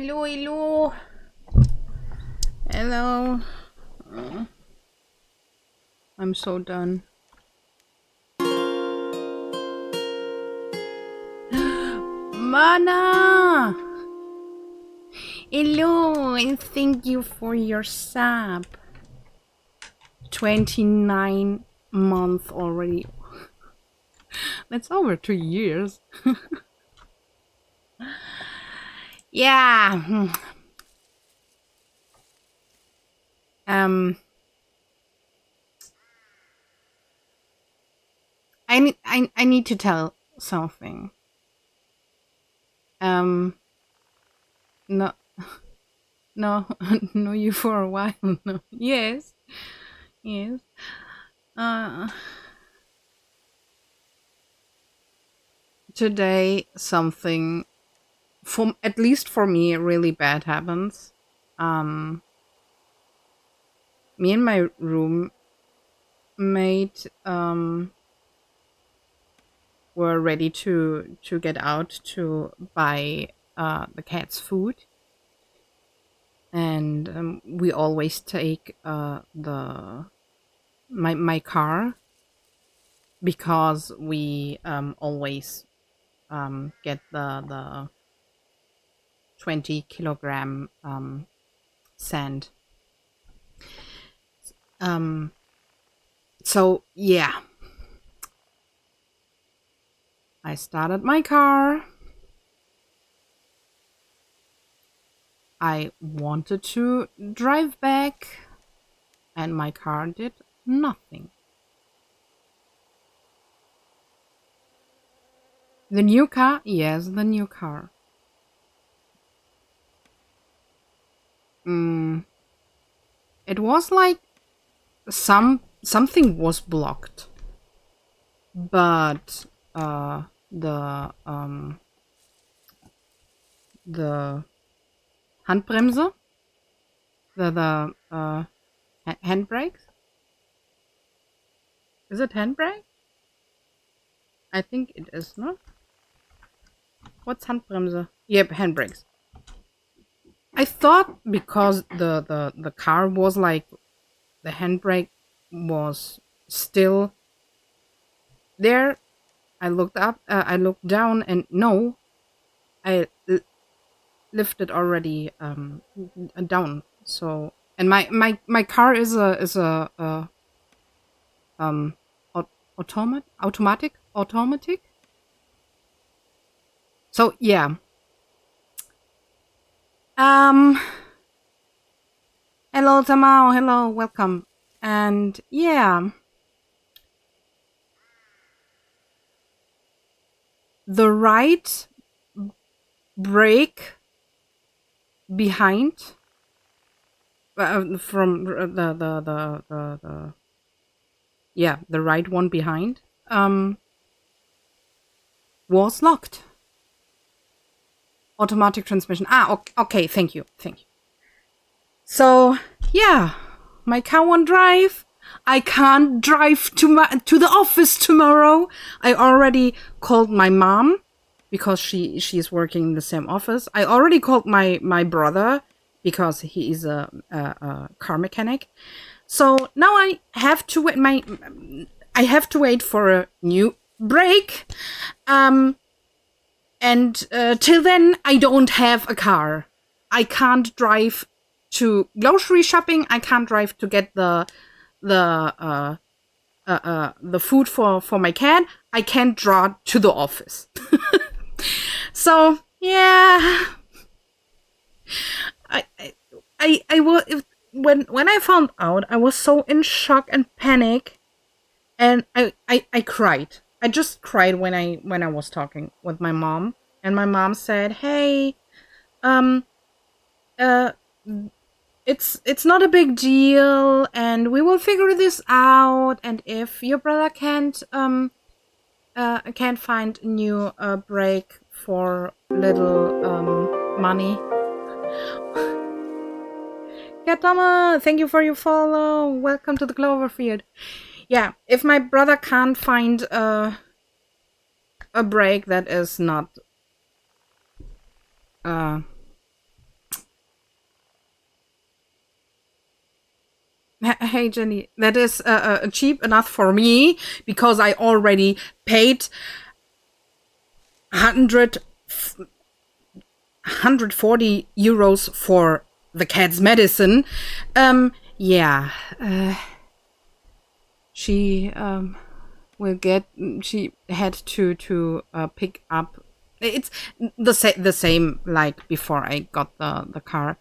Hello. Hello. I'm so done. Mana! Hello, and thank you for your sub. 29 months already. That's over 2 years. Yeah. I need to tell something. No, know you for a while. No. Yes. Today something, at least for me, really bad happens. Me and my roommate were ready to get out to buy the cat's food, and we always take my car, because we always get the 20 kilogram sand. So yeah, I started my car. I wanted to drive back, and my car did nothing. The new car? Yes, the new car. It was like something was blocked, but the Handbremse, the handbrakes. Is it handbrake? I think it is, no? What's Handbremse? Yep, handbrakes. I thought because the car was like, the handbrake was still there. I looked up, I looked down, and no, I lifted already down. So, and my car is a automatic. So yeah. Hello Tamao, hello, welcome. And yeah, the right brake behind from the the right one behind was locked. Automatic transmission. Okay, thank you. So yeah, my car won't drive. I can't drive to the office tomorrow. I already called my mom, because she's working in the same office. I already called my brother, because he is a car mechanic. So now I have to wait for a new brake. And till then, I don't have a car. I can't drive to grocery shopping. I can't drive to get the food for my cat. I can't drive to the office. So yeah, I was, when I found out, I was so in shock and panic, and I cried. I just cried when I was talking with my mom, and my mom said, "Hey, it's not a big deal, and we will figure this out. And if your brother can't find a new brake for little money." Katama, thank you for your follow. Welcome to the Cloverfield. Yeah, if my brother can't find a brake that is not Hey Jenny, that is cheap enough for me because I already paid 140 euros for the cat's medicine. Yeah, she will get. She had to pick up. It's the same like before I got the car.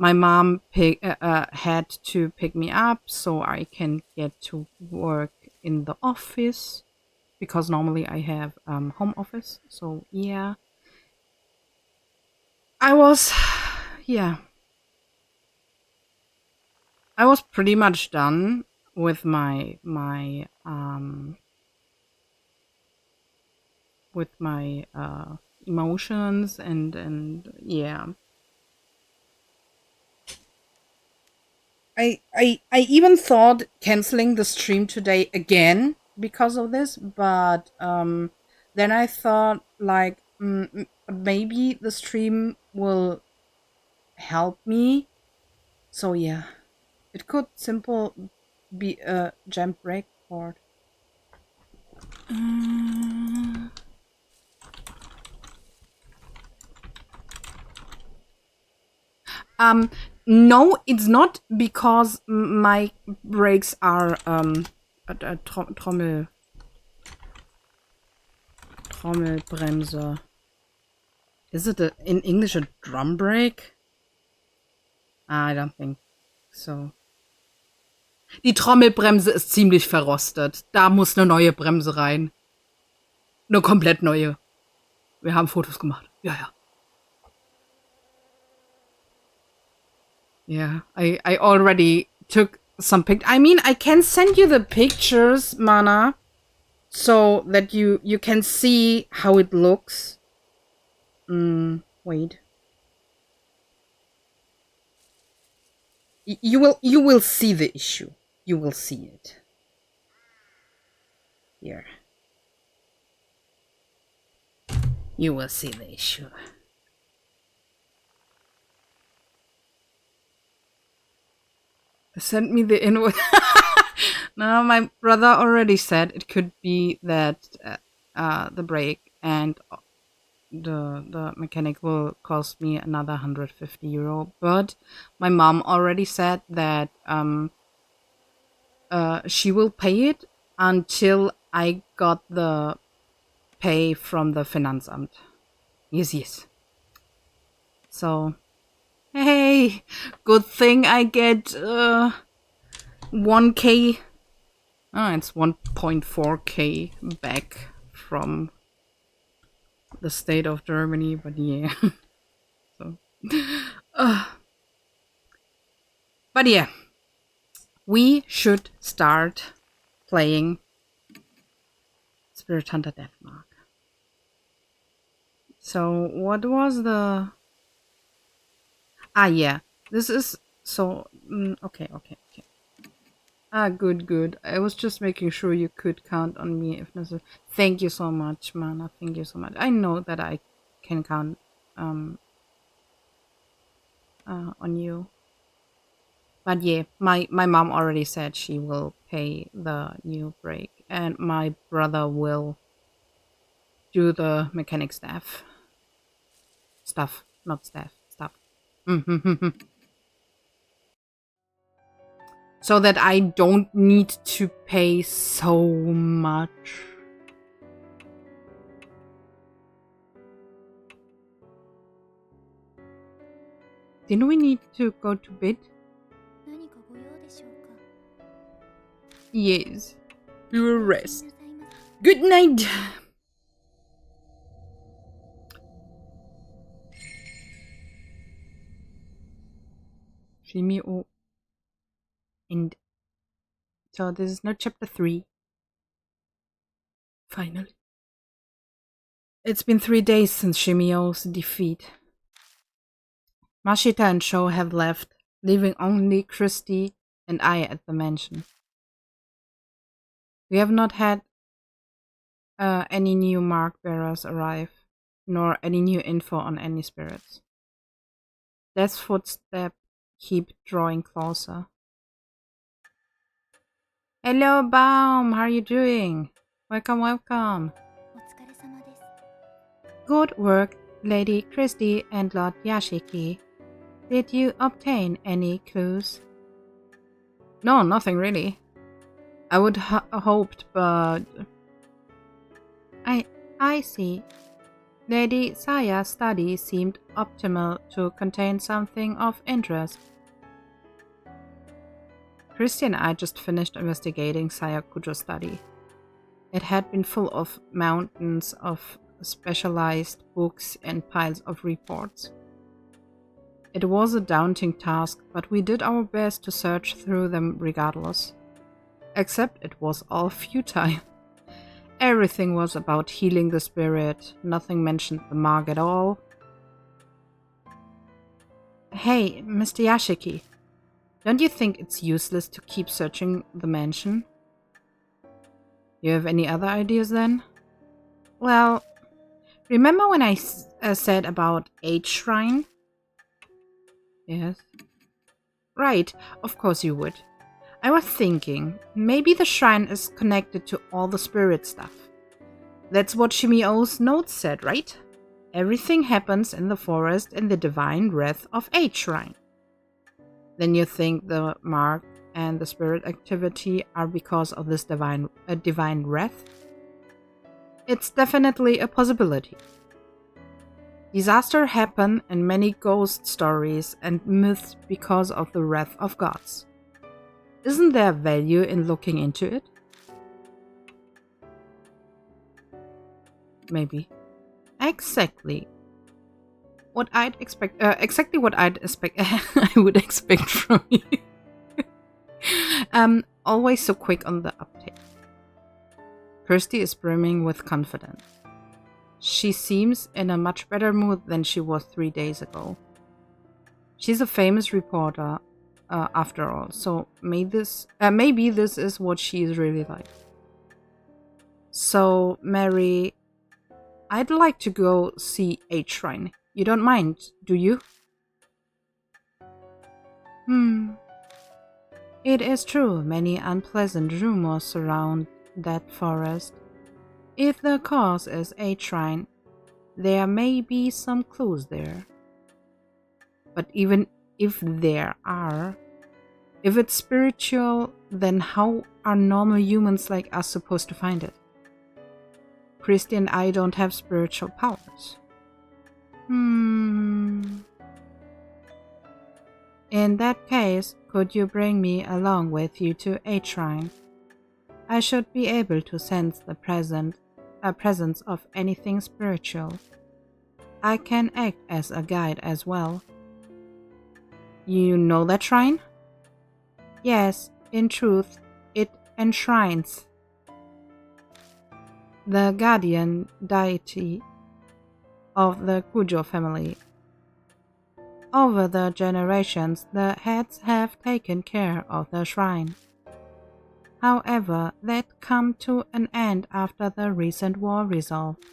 My mom had to pick me up so I can get to work in the office because normally I have home office. So yeah, I was yeah, I was pretty much done with my emotions and yeah. I even thought canceling the stream today again because of this, but then I thought like maybe the stream will help me. So yeah, it could simple be a jam break board. No, it's not because my brakes are a Trommelbremse. Is it in English a drum brake? I don't think so. Die Trommelbremse ist ziemlich verrostet. Da muss eine neue Bremse rein. Eine komplett neue. Wir haben Fotos gemacht. Ja, ja. Yeah, I already took some I mean, I can send you the pictures, Mana, so that you can see how it looks. Wait. You will see the issue. You will see it. Here. You will see the issue. Send me the invoice. No, my brother already said it could be that the brake and the mechanic will cost me another 150 euro. But my mom already said that she will pay it until I got the pay from the Finanzamt. Yes. So, hey, good thing I get 1k. Oh, it's 1.4k back from the state of Germany, but yeah. So, but yeah, we should start playing Spirit Hunter Deathmark. So, what was the... yeah, this is... So, okay. Good. I was just making sure you could count on me if necessary. Thank you so much, Mana. Thank you so much. I know that I can count on you. But yeah, my mom already said she will pay the new brake, and my brother will do the mechanic stuff, not staff, stuff. So that I don't need to pay so much. Didn't we need to go to bed? Yes. You will rest. Good night. Shimio. And so this is now chapter 3. Finally. It's been 3 days since Shimio's defeat. Mashita and Sho have left, leaving only Christy and I at the mansion. We have not had any new mark bearers arrive, nor any new info on any spirits. Death's footsteps keep drawing closer. Hello, Baum. How are you doing? Welcome, welcome. Good work, Lady Christie and Lord Yashiki. Did you obtain any clues? No, nothing really. I would hoped, but... I see. Lady Saya's study seemed optimal to contain something of interest. Christy and I just finished investigating Saya Kujo's study. It had been full of mountains of specialized books and piles of reports. It was a daunting task, but we did our best to search through them regardless. Except it was all futile. Everything was about healing the spirit, nothing mentioned the mark at all. Hey, Mr. Yashiki, don't you think it's useless to keep searching the mansion? You have any other ideas then? Well, remember when I said about H Shrine? Yes. Right, of course you would. I was thinking, maybe the shrine is connected to all the spirit stuff. That's what Shimio's notes said, right? Everything happens in the forest in the divine wrath of H Shrine. Then you think the mark and the spirit activity are because of this divine wrath? It's definitely a possibility. Disaster happen in many ghost stories and myths because of the wrath of gods. Isn't there value in looking into it? Maybe. Exactly what I'd expect. Exactly what I'd expect. I would expect from you. Always so quick on the uptake. Kirsty is brimming with confidence. She seems in a much better mood than she was 3 days ago. She's a famous reporter, after all, so maybe this is what she is really like. So, Mary, I'd like to go see H Shrine. You don't mind, do you? It is true, many unpleasant rumors surround that forest. If the cause is H Shrine, there may be some clues there. But even if there are, if it's spiritual, then how are normal humans like us supposed to find it? Christy and I don't have spiritual powers. In that case, could you bring me along with you to H Shrine? I should be able to sense the presence of anything spiritual. I can act as a guide as well. You know that shrine? Yes, in truth, it enshrines the guardian deity of the Kujo family. Over the generations, the heads have taken care of the shrine. However, that came to an end after the recent war resolved.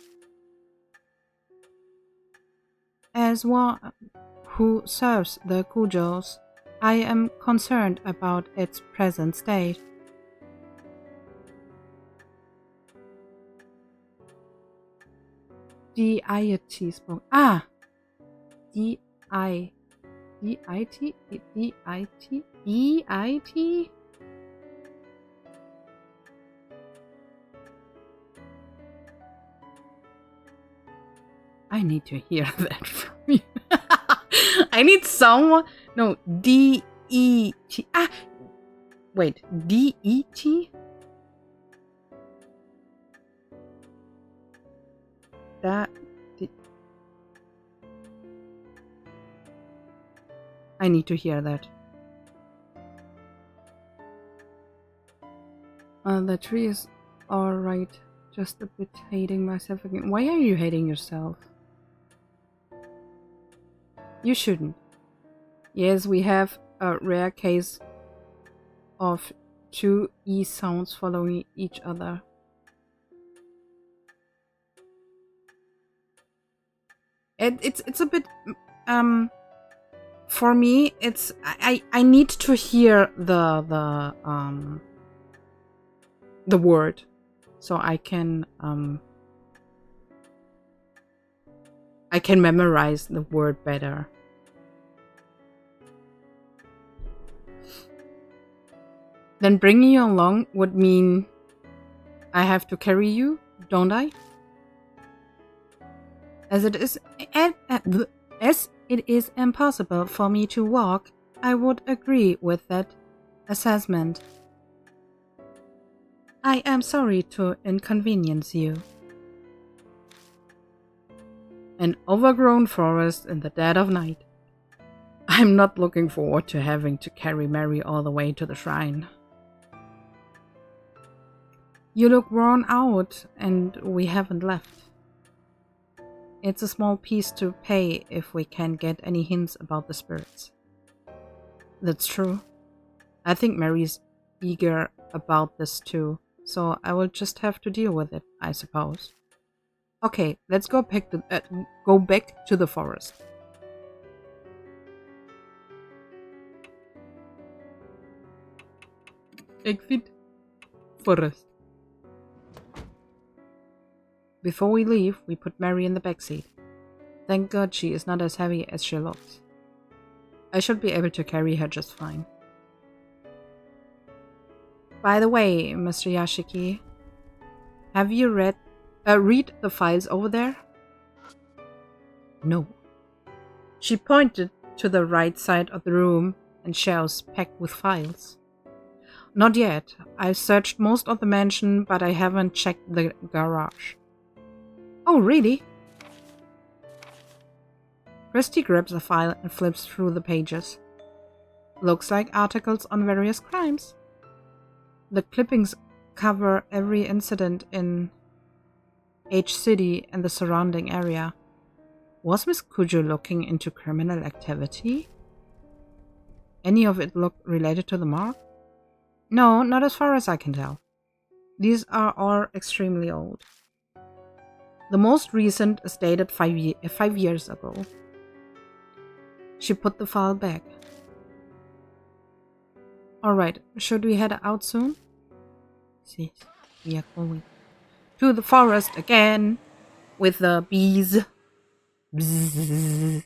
As one who serves the Kujos, I am concerned about its present state. Deity spoke. D-I-T? I need to hear that from you. I need someone. No, D-E-T. Wait, D-E-T? I need to hear that. The tree is alright. Just a bit hating myself again. Why are you hating yourself? You shouldn't. Yes, we have a rare case of two E sounds following each other. It's a bit for me it's I need to hear the the word, so I can memorize the word better. Then bringing you along would mean I have to carry you, don't I? As it is impossible for me to walk, I would agree with that assessment. I am sorry to inconvenience you. An overgrown forest in the dead of night. I'm not looking forward to having to carry Mary all the way to the shrine. You look worn out, and we haven't left. It's a small piece to pay if we can't get any hints about the spirits. That's true. I think Mary's eager about this too, so I will just have to deal with it, I suppose. Okay, let's go back to the forest. Exit forest. Before we leave, we put Mary in the backseat. Thank God she is not as heavy as she looks. I should be able to carry her just fine. By the way, Mr. Yashiki, have you read the files over there? No. She pointed to the right side of the room and shelves packed with files. Not yet. I've searched most of the mansion, but I haven't checked the garage. Oh, really? Christy grabs a file and flips through the pages. Looks like articles on various crimes. The clippings cover every incident in H City and the surrounding area. Was Miss Kujo looking into criminal activity? Any of it look related to the mark? No, not as far as I can tell. These are all extremely old. The most recent is dated 5 years ago. She put the file back. Alright, should we head out soon? Yes, we are going to the forest again with the bees. Bzzz.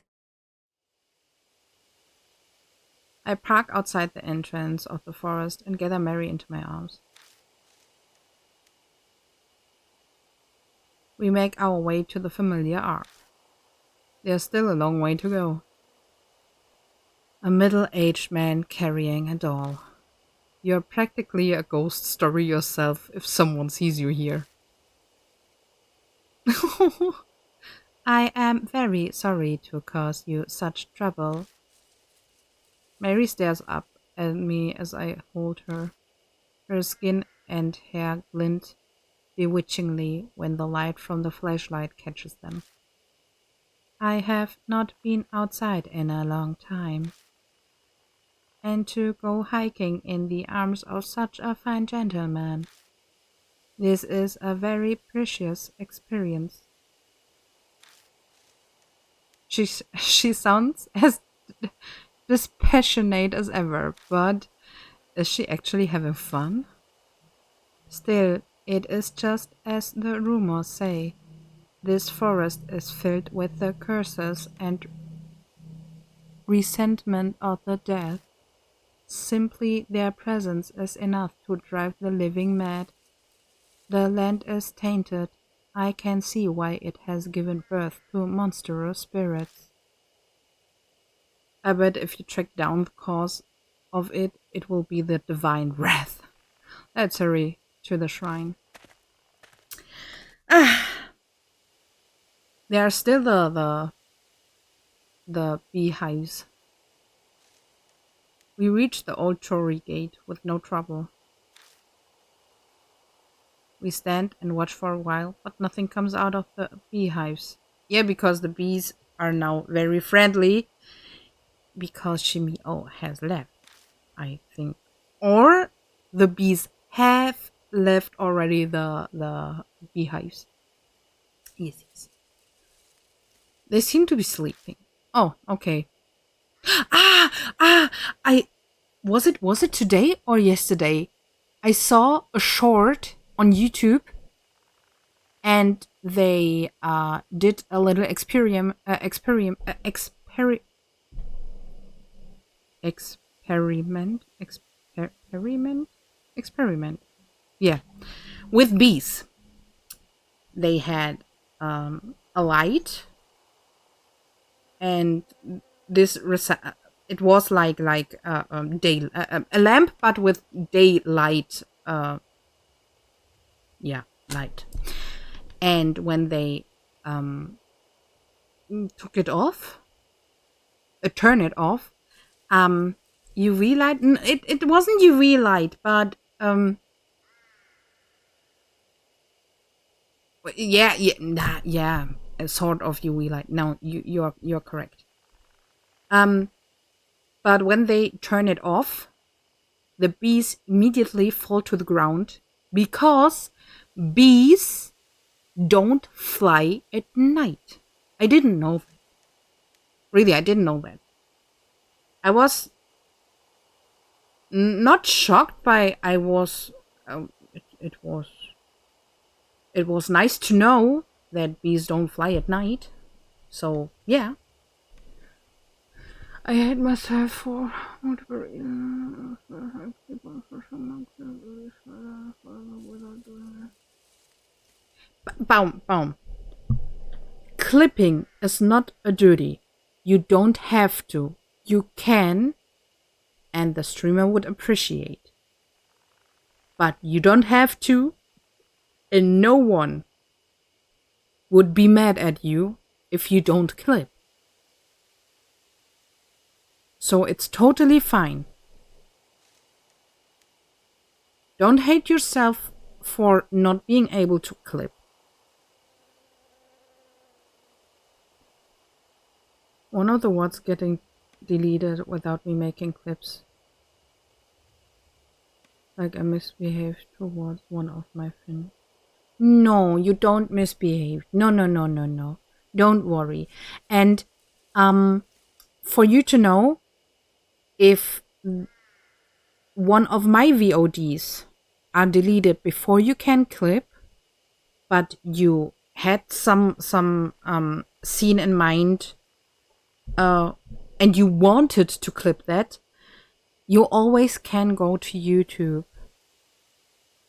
I park outside the entrance of the forest and gather Mary into my arms. We make our way to the familiar arc. There's still a long way to go. A middle-aged man carrying a doll. You're practically a ghost story yourself if someone sees you here. I am very sorry to cause you such trouble. Mary stares up at me as I hold her. Her skin and hair glint bewitchingly when the light from the flashlight catches them. I have not been outside in a long time. And to go hiking in the arms of such a fine gentleman. This is a very precious experience. She sounds as dispassionate as ever, but is she actually having fun? Still, it is just as the rumors say. This forest is filled with the curses and resentment of the dead. Simply their presence is enough to drive the living mad. The land is tainted. I can see why it has given birth to monstrous spirits. I bet if you track down the cause of it, it will be the divine wrath. Let's hurry to the shrine. There are still the beehives. We reach the old Torii gate with no trouble. We stand and watch for a while, but nothing comes out of the beehives. Yeah, because the bees are now very friendly. Because Shimio has left, I think. Or the bees have left already the beehives. Yes. They seem to be sleeping. Oh, okay. Was it today or yesterday I saw a short on YouTube, and they did a little experiment. Yeah, with bees. They had a light, and this it was like day a lamp, but with daylight. Light. And when they took it off, turn it off, UV light. It wasn't UV light, but yeah, a sort of UV light. No, you're correct. But when they turn it off, the bees immediately fall to the ground because bees don't fly at night. I didn't know that. Really, I didn't know that. I was not shocked by. I was. It was nice to know that bees don't fly at night. So yeah. I hate myself for multiple reasons. Baum. Clipping is not a duty. You don't have to. You can, and the streamer would appreciate. But you don't have to, and no one would be mad at you if you don't clip. So it's totally fine. Don't hate yourself for not being able to clip. One of the words getting deleted without me making clips. Like I misbehaved towards one of my friends. No, you don't misbehave. No. Don't worry. And for you to know, if one of my VODs are deleted before you can clip, but you had some scene in mind, and you wanted to clip that, you always can go to YouTube.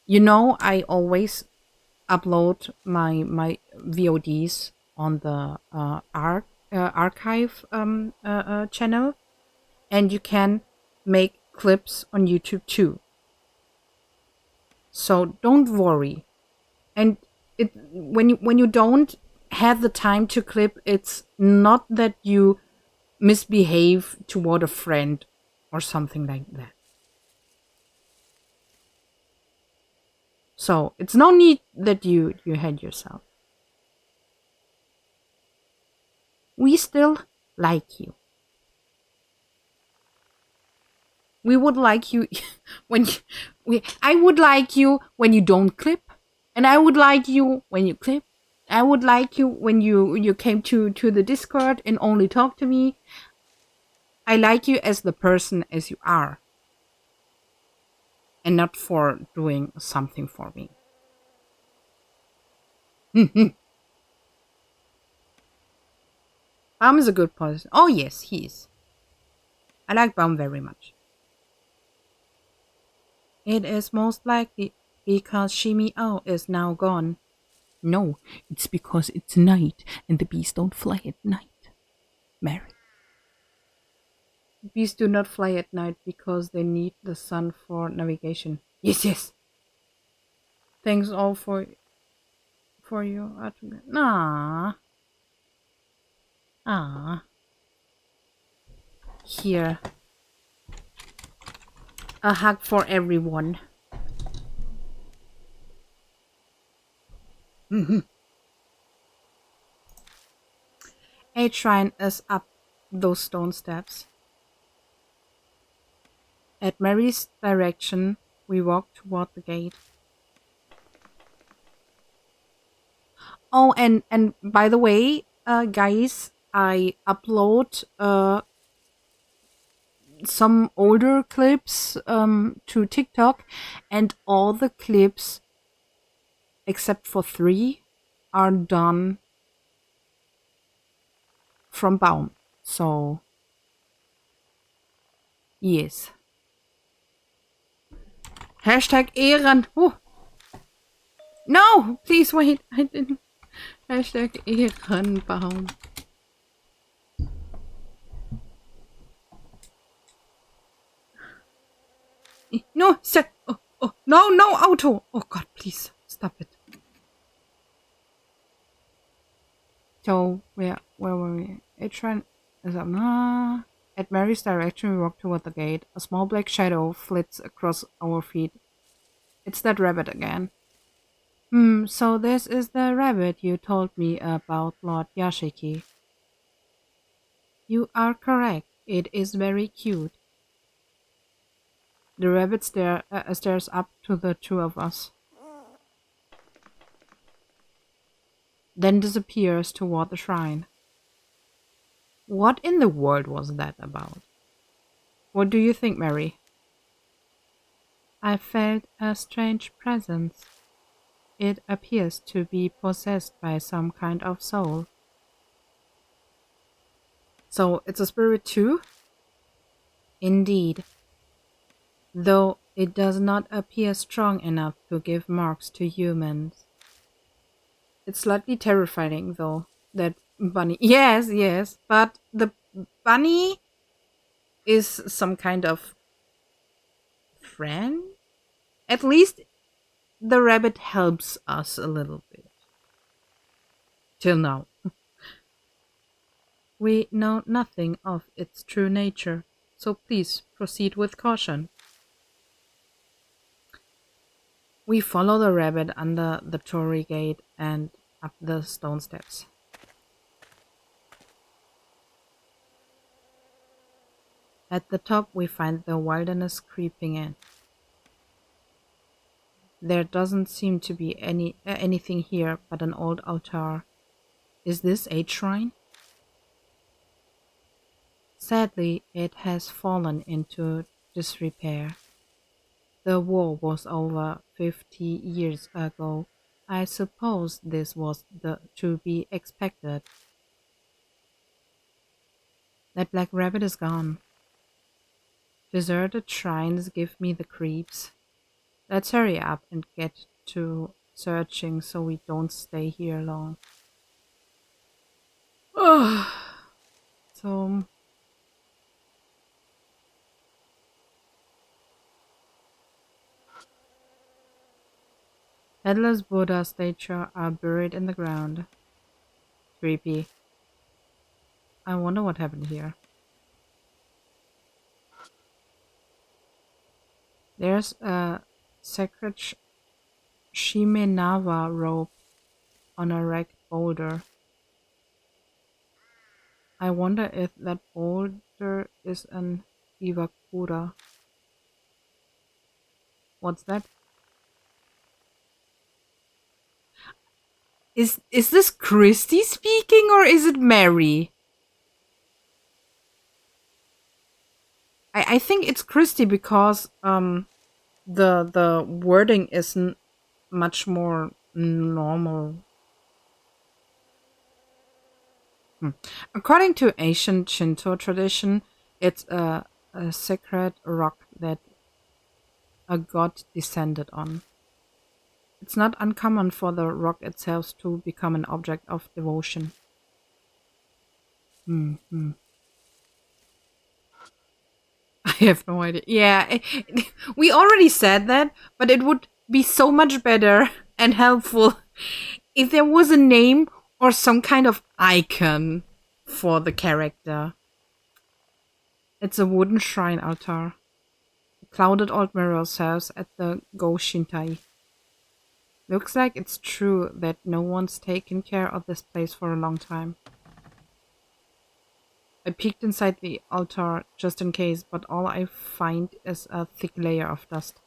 You know, I always upload my VODs on the archive channel, and you can make clips on YouTube too. So don't worry. And when you don't have the time to clip, it's not that you misbehave toward a friend or something like that. So it's no need that you hate yourself. We still like you. We would like you when I would like you when you don't clip, and I would like you when you clip. I would like you when you came to the Discord and only talk to me. I like you as the person as you are, and not for doing something for me. Baum is a good person. Oh yes, he is. I like Baum very much. It is most likely because Shimi-O is now gone. No, it's because it's night and the bees don't fly at night. Mary. Bees do not fly at night because they need the sun for navigation. Yes. Thanks all for your argument. Ah. Here. A hug for everyone. A shrine is up those stone steps. At Mary's direction, we walk toward the gate. Oh, and by the way, guys, I upload some older clips to TikTok, and all the clips except for 3 are done from Baum. So yes. Hashtag Ehren. Oh. No, please wait. I didn't. Hashtag Ehrenbaum. No, sir. Oh, no, auto. Oh God, please stop it. So where were we? Atron is up. At Mary's direction, we walk toward the gate. A small black shadow flits across our feet. It's that rabbit again. So this is the rabbit you told me about, Lord Yashiki. You are correct. It is very cute. The rabbit stares up to the two of us, then disappears toward the shrine. What in the world was that about? What do you think, Mary? I felt a strange presence. It appears to be possessed by some kind of soul. So it's a spirit too? Indeed. Though it does not appear strong enough to give marks to humans. It's slightly terrifying, though, that bunny. Yes, but the bunny is some kind of friend? At least the rabbit helps us a little bit. Till now. We know nothing of its true nature, so please proceed with caution. We follow the rabbit under the torii gate and up the stone steps. At the top we find the wilderness creeping in. There doesn't seem to be anything here but an old altar. Is this a shrine? Sadly, it has fallen into disrepair. The war was over 50 years ago. I suppose this was to be expected. That black rabbit is gone. Deserted shrines give me the creeps. Let's hurry up and get to searching so we don't stay here long. So... Headless Buddha statues are buried in the ground. Creepy. I wonder what happened here. There's a sacred Shimenawa rope on a wrecked boulder. I wonder if that boulder is an Iwakura. What's that? Is this Christy speaking or is it Mary? I think it's Christy because the wording isn't much more normal. According to ancient Shinto tradition, it's a sacred rock that a god descended on. It's not uncommon for the rock itself to become an object of devotion. I have no idea. Yeah, we already said that, but it would be so much better and helpful if there was a name or some kind of icon for the character. It's a wooden shrine altar. A clouded old mirror serves at the Go Shintai. Looks like it's true that no one's taken care of this place for a long time. I peeked inside the altar just in case, but all I find is a thick layer of dust.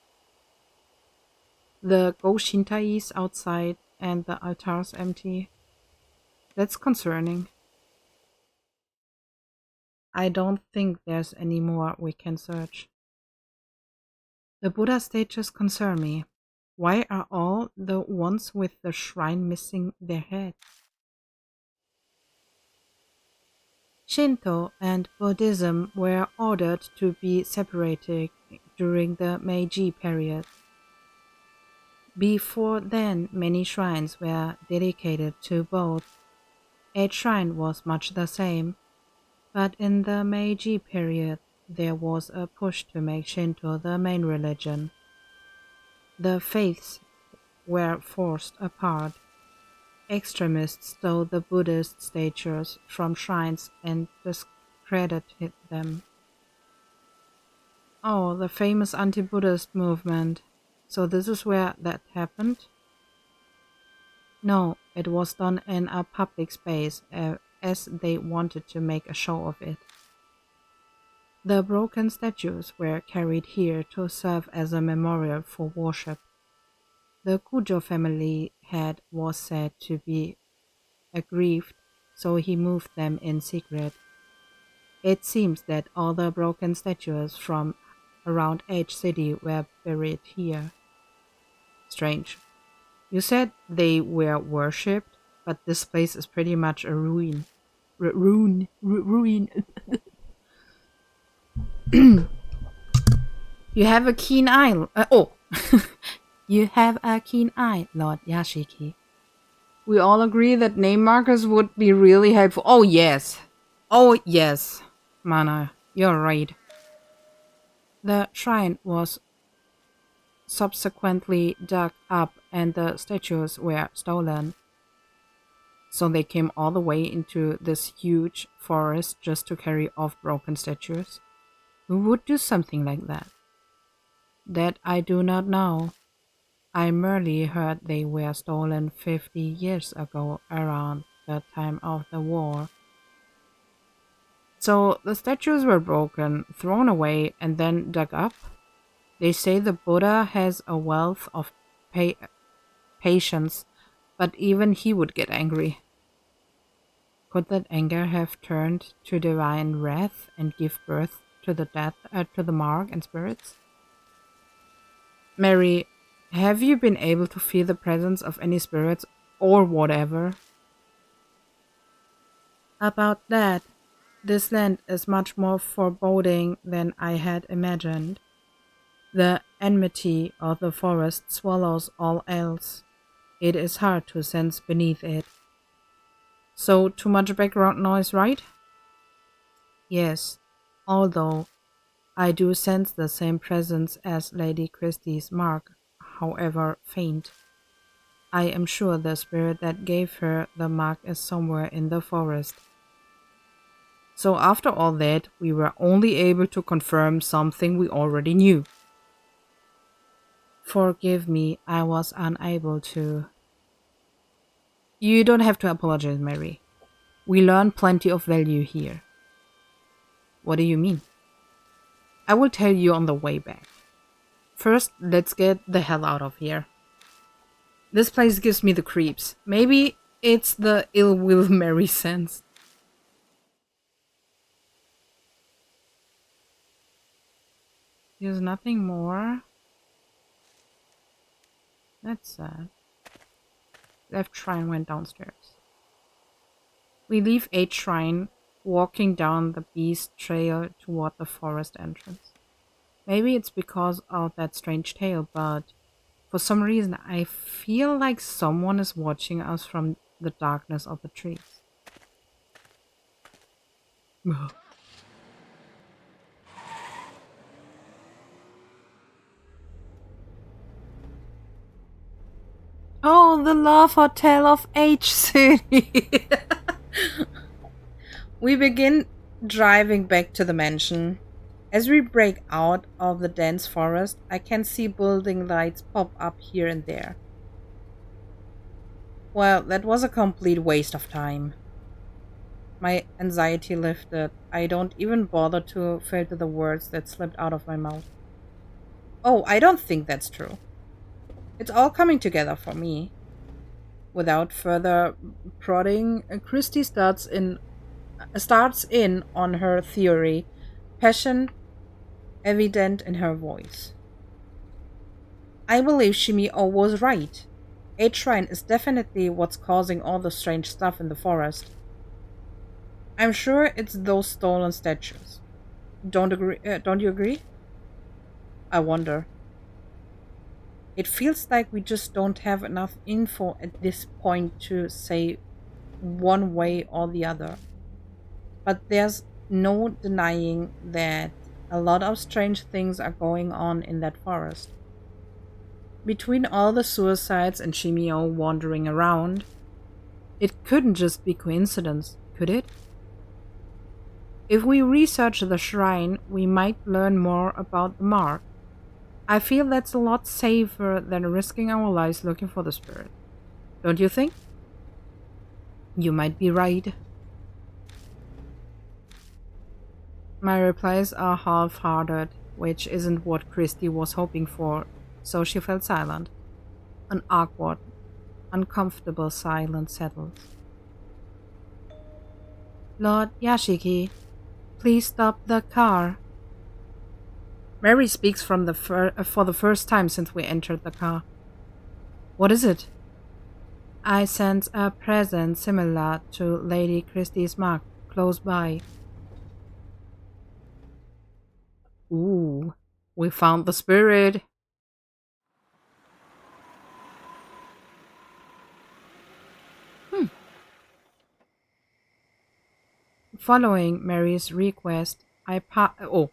The Go Shintai is outside and the altar's empty. That's concerning. I don't think there's any more we can search. The Buddha statues concern me. Why are all the ones with the shrine missing their heads? Shinto and Buddhism were ordered to be separated during the Meiji period. Before then, many shrines were dedicated to both. Each shrine was much the same, but in the Meiji period, there was a push to make Shinto the main religion. The faiths were forced apart. Extremists stole the Buddhist statues from shrines and discredited them. Oh, the famous anti-Buddhist movement. So this is where that happened? No, it was done in a public space, as they wanted to make a show of it. The broken statues were carried here to serve as a memorial for worship. The Kujo family head was said to be aggrieved, so he moved them in secret. It seems that all the broken statues from around H City were buried here. Strange. You said they were worshipped, but this place is pretty much a ruin. Ruin. You have a keen eye. You have a keen eye, Lord Yashiki. We all agree that name markers would be really helpful. Oh, yes. Mana, you're right. The shrine was subsequently dug up and the statues were stolen. So they came all the way into this huge forest just to carry off broken statues. Who would do something like that? That I do not know. I merely heard they were stolen 50 years ago around the time of the war. So the statues were broken, thrown away, and then dug up? They say the Buddha has a wealth of patience, but even he would get angry. Could that anger have turned to divine wrath and give birth to the mark and spirits? Mary, have you been able to feel the presence of any spirits or whatever? About that, this land is much more foreboding than I had imagined. The enmity of the forest swallows all else. It is hard to sense beneath it. So, too much background noise, right? Yes, although I do sense the same presence as Lady Christie's mark, however faint. I am sure the spirit that gave her the mark is somewhere in the forest. So after all that, we were only able to confirm something we already knew. Forgive me, I was unable to. You don't have to apologize, Mary. We learned plenty of value here. What do you mean? I will tell you on the way back. First, let's get the hell out of here. This place gives me the creeps. Maybe it's the ill will Mary sense. There's nothing more. That's sad. Left shrine went downstairs. We leave H shrine, walking down the beast trail toward the forest entrance. Maybe it's because of that strange tale, but for some reason I feel like someone is watching us from the darkness of the trees. Oh, the Love Hotel of H City! We begin driving back to the mansion. As we break out of the dense forest, I can see building lights pop up here and there. Well, that was a complete waste of time. My anxiety lifted. I don't even bother to filter the words that slipped out of my mouth. Oh, I don't think that's true. It's all coming together for me. Without further prodding, Christy starts in starts in on her theory, passion evident in her voice. I believe Shimio was right. A shrine is definitely what's causing all the strange stuff in the forest. I'm sure it's those stolen statues. Don't you agree? I wonder. It feels like we just don't have enough info at this point to say one way or the other. But there's no denying that a lot of strange things are going on in that forest. Between all the suicides and Shimio wandering around, it couldn't just be coincidence, could it? If we research the shrine, we might learn more about the mark. I feel that's a lot safer than risking our lives looking for the spirit. Don't you think? You might be right. My replies are half-hearted, which isn't what Christy was hoping for, so she fell silent. An awkward, uncomfortable silence settles. Lord Yashiki, please stop the car. Mary speaks from for the first time since we entered the car. What is it? I sense a presence similar to Lady Christie's mark close by. Ooh, we found the spirit. Following Mary's request, I oh.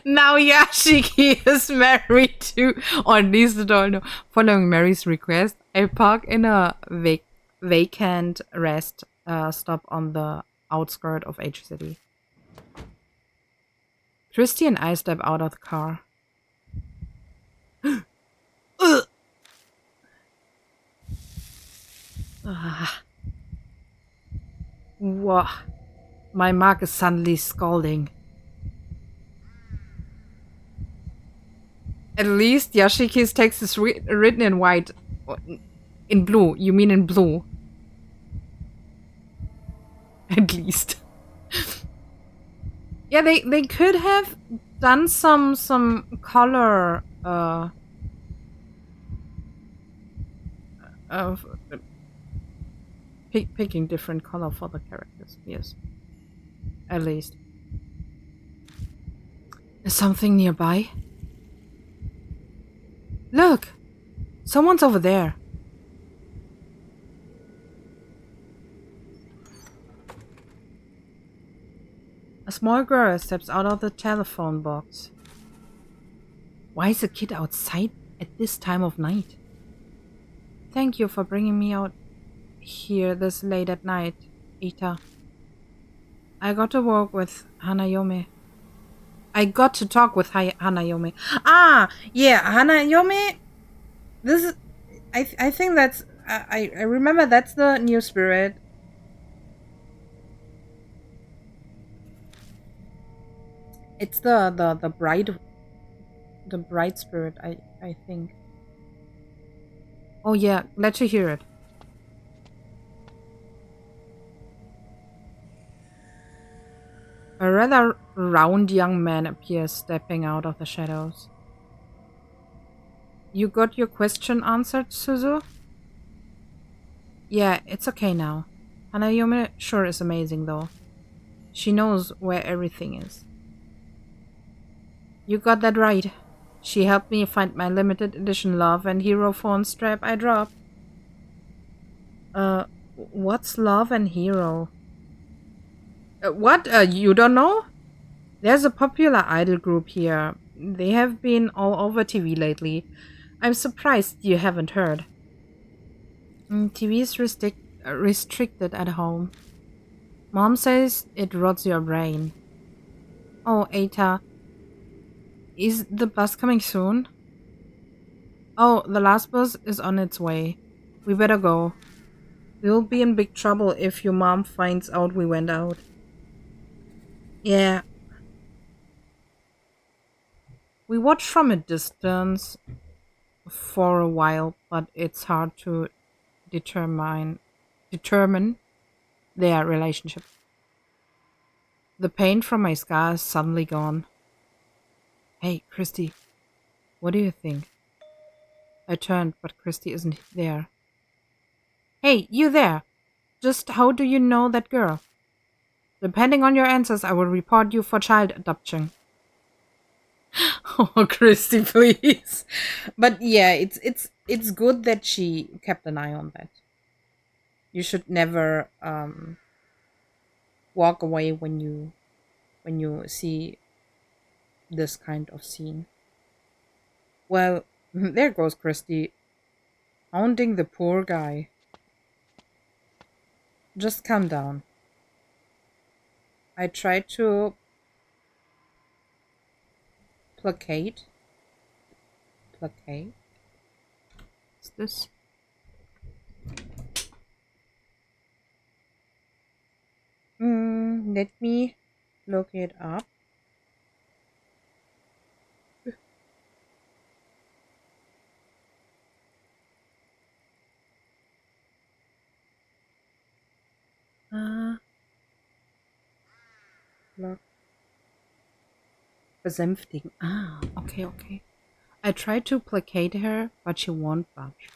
Now Yashiki is married to, or at least I don't know. Following Mary's request, I park in a vacant rest stop on the outskirt of H City. Christy and I step out of the car. Whoa. My mark is suddenly scalding. At least Yashiki's text is written in white. In blue. You mean in blue. At least. Yeah, they could have done some color of picking different color for the characters. Yes. At least. Is something nearby? Look! Someone's over there. A small girl steps out of the telephone box. Why is a kid outside at this time of night? Thank you for bringing me out here this late at night, Ita. I got to talk with Hanayome. Hanayome. Ah, yeah, Hanayome. This is, I think that's, I remember that's the new spirit. It's the bright spirit, I think. Oh yeah, let you hear it. A rather round young man appears stepping out of the shadows. You got your question answered, Suzu? Yeah, it's okay now. Hanayome sure is amazing though. She knows where everything is. You got that right. She helped me find my limited edition Love and Hero phone strap I dropped. What's Love and Hero? What? You don't know? There's a popular idol group here. They have been all over TV lately. I'm surprised you haven't heard. TV is restricted at home. Mom says it rots your brain. Oh, Eita. Is the bus coming soon? Oh, the last bus is on its way. We better go. We'll be in big trouble if your mom finds out we went out. Yeah. We watch from a distance for a while, but it's hard to determine determine their relationship. The pain from my scar is suddenly gone. Hey, Christy, what do you think? I turned, but Christy isn't there. Hey, you there! Just how do you know that girl? Depending on your answers, I will report you for child adoption. Oh, Christy, please. But yeah, it's good that she kept an eye on that. You should never walk away when you see this kind of scene. Well, there goes Christy, hounding the poor guy. Just calm down. I tried to placate. Placate? What's this? Let me look it up. Look. Besänftigen. Ah, okay, okay. I tried to placate her, but she won't budge.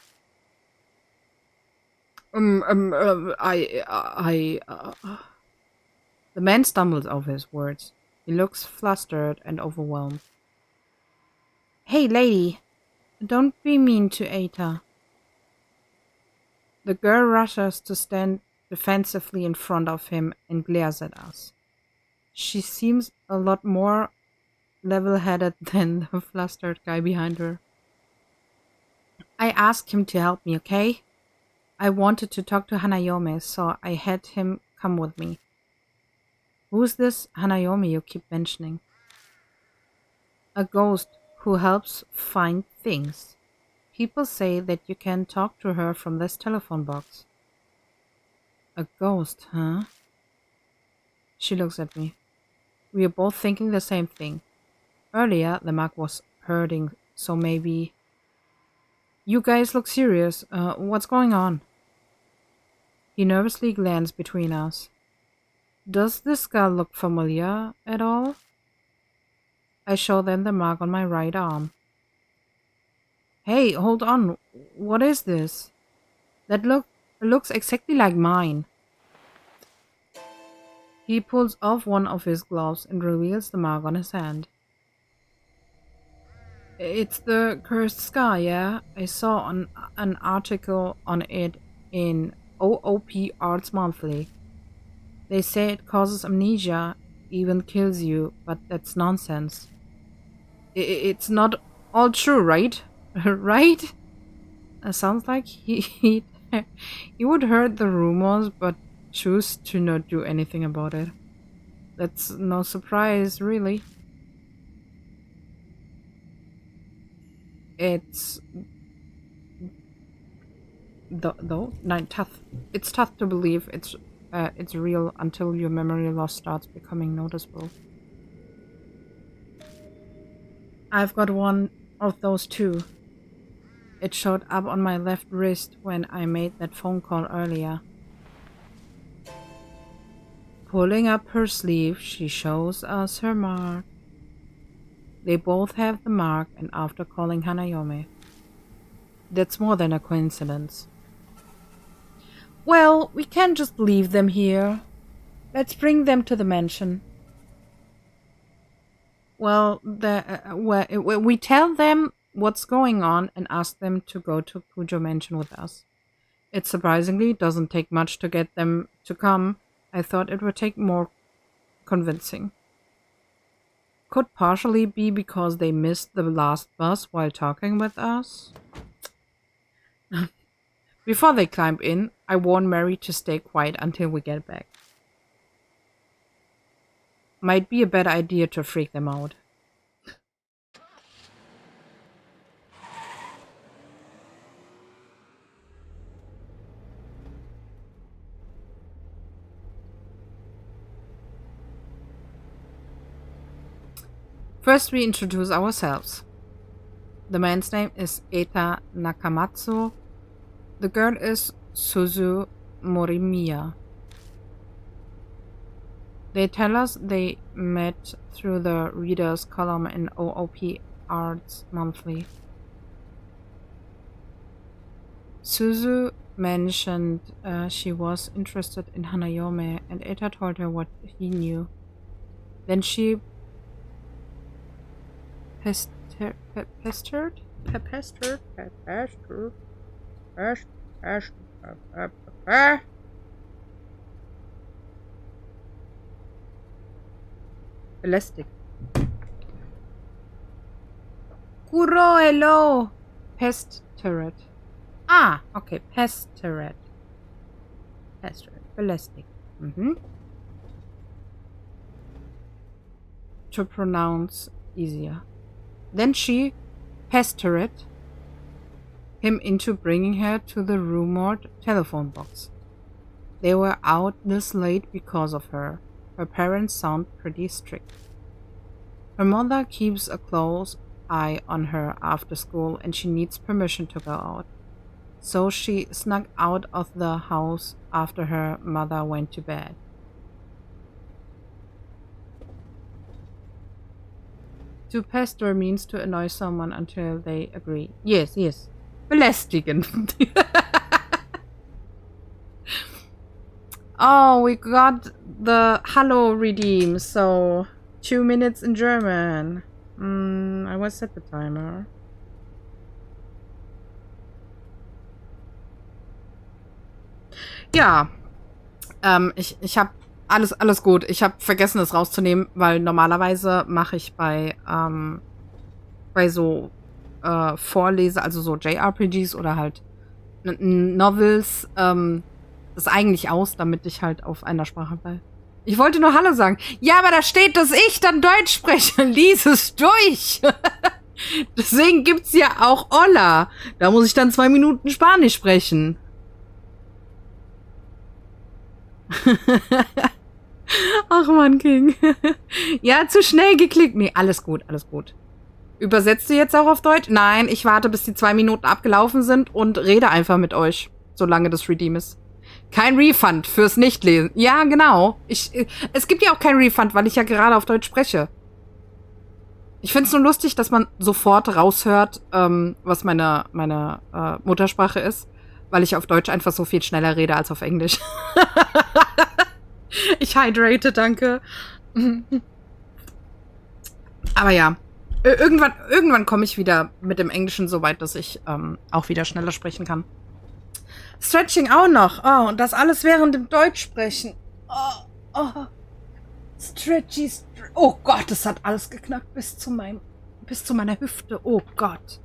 The man stumbles over his words. He looks flustered and overwhelmed. Hey, lady, don't be mean to Eta. The girl rushes to stand defensively in front of him and glares at us. She seems a lot more level-headed than the flustered guy behind her. I asked him to help me, okay? I wanted to talk to Hanayome, so I had him come with me. Who's this Hanayome you keep mentioning? A ghost who helps find things. People say that you can talk to her from this telephone box. A ghost, huh? She looks at me. We are both thinking the same thing. Earlier, the mug was hurting, so maybe... You guys look serious. What's going on? He nervously glanced between us. Does this girl look familiar at all? I show them the mark on my right arm. Hey, hold on. What is this? That looks exactly like mine. He pulls off one of his gloves and reveals the mark on his hand. It's the cursed scar, yeah? I saw an article on it in OOP Arts Monthly. They say it causes amnesia, even kills you, but that's nonsense. It's not all true, right? Right? Sounds like he would heard the rumors, but choose to not do anything about it. That's no surprise, really. It's it's tough to believe it's real until your memory loss starts becoming noticeable. I've got one of those too. It showed up on my left wrist when I made that phone call earlier. Pulling up her sleeve, she shows us her mark. They both have the mark, and after calling Hanayome. That's more than a coincidence. Well, we can't just leave them here. Let's bring them to the mansion. Well, we tell them what's going on and ask them to go to Kujo Mansion with us. It surprisingly doesn't take much to get them to come. I thought it would take more convincing. Could partially be because they missed the last bus while talking with us. Before they climb in, I warn Mary to stay quiet until we get back. Might be a bad idea to freak them out. First, we introduce ourselves. The man's name is Eta Nakamatsu. The girl is Suzu, Morimiya. They tell us they met through the readers column in OOP Arts Monthly. Suzu mentioned she was interested in Hanayome, and Eta told her what he knew. Then she pestered Elastic. Kuro, hello! Pest turret. Ah, okay, pest turret. Pest turret. Ballistic. To pronounce easier. Then she pestered him into bringing her to the rumored telephone box. They were out this late because of her. Her parents sound pretty strict. Her mother keeps a close eye on her after school, and she needs permission to go out. So she snuck out of the house after her mother went to bed. To pester means to annoy someone until they agree. Yes, yes. Belästigen. Oh, we got the Hallo redeem, so 2 minutes in German. I will set the timer. Ja, ich habe alles gut. Ich habe vergessen, es rauszunehmen, weil normalerweise mache ich bei so also so JRPGs oder halt Novels, das eigentlich aus, damit ich halt auf einer Sprache bleibe. Ich wollte nur Hallo sagen. Ja, aber da steht, dass ich dann Deutsch spreche. Lies es durch. Deswegen gibt's ja auch Hola. Da muss ich dann 2 Minuten Spanisch sprechen. Ach man, King. Ja, zu schnell geklickt. Nee, alles gut, alles gut. Übersetzt du jetzt auch auf Deutsch? Nein, ich warte, bis die 2 Minuten abgelaufen sind und rede einfach mit euch, solange das Redeem ist. Kein Refund fürs Nichtlesen. Ja, genau. Es gibt ja auch kein Refund, weil ich ja gerade auf Deutsch spreche. Ich find's nur lustig, dass man sofort raushört, was meine Muttersprache ist, weil ich auf Deutsch einfach so viel schneller rede als auf Englisch. Ich hydrate, danke. Aber ja, irgendwann komme ich wieder mit dem Englischen so weit, dass ich auch wieder schneller sprechen kann. Stretching auch noch. Oh, und das alles während dem Deutschsprechen. Oh. Stretchy. Oh Gott, das hat alles geknackt bis zu meiner Hüfte. Oh Gott.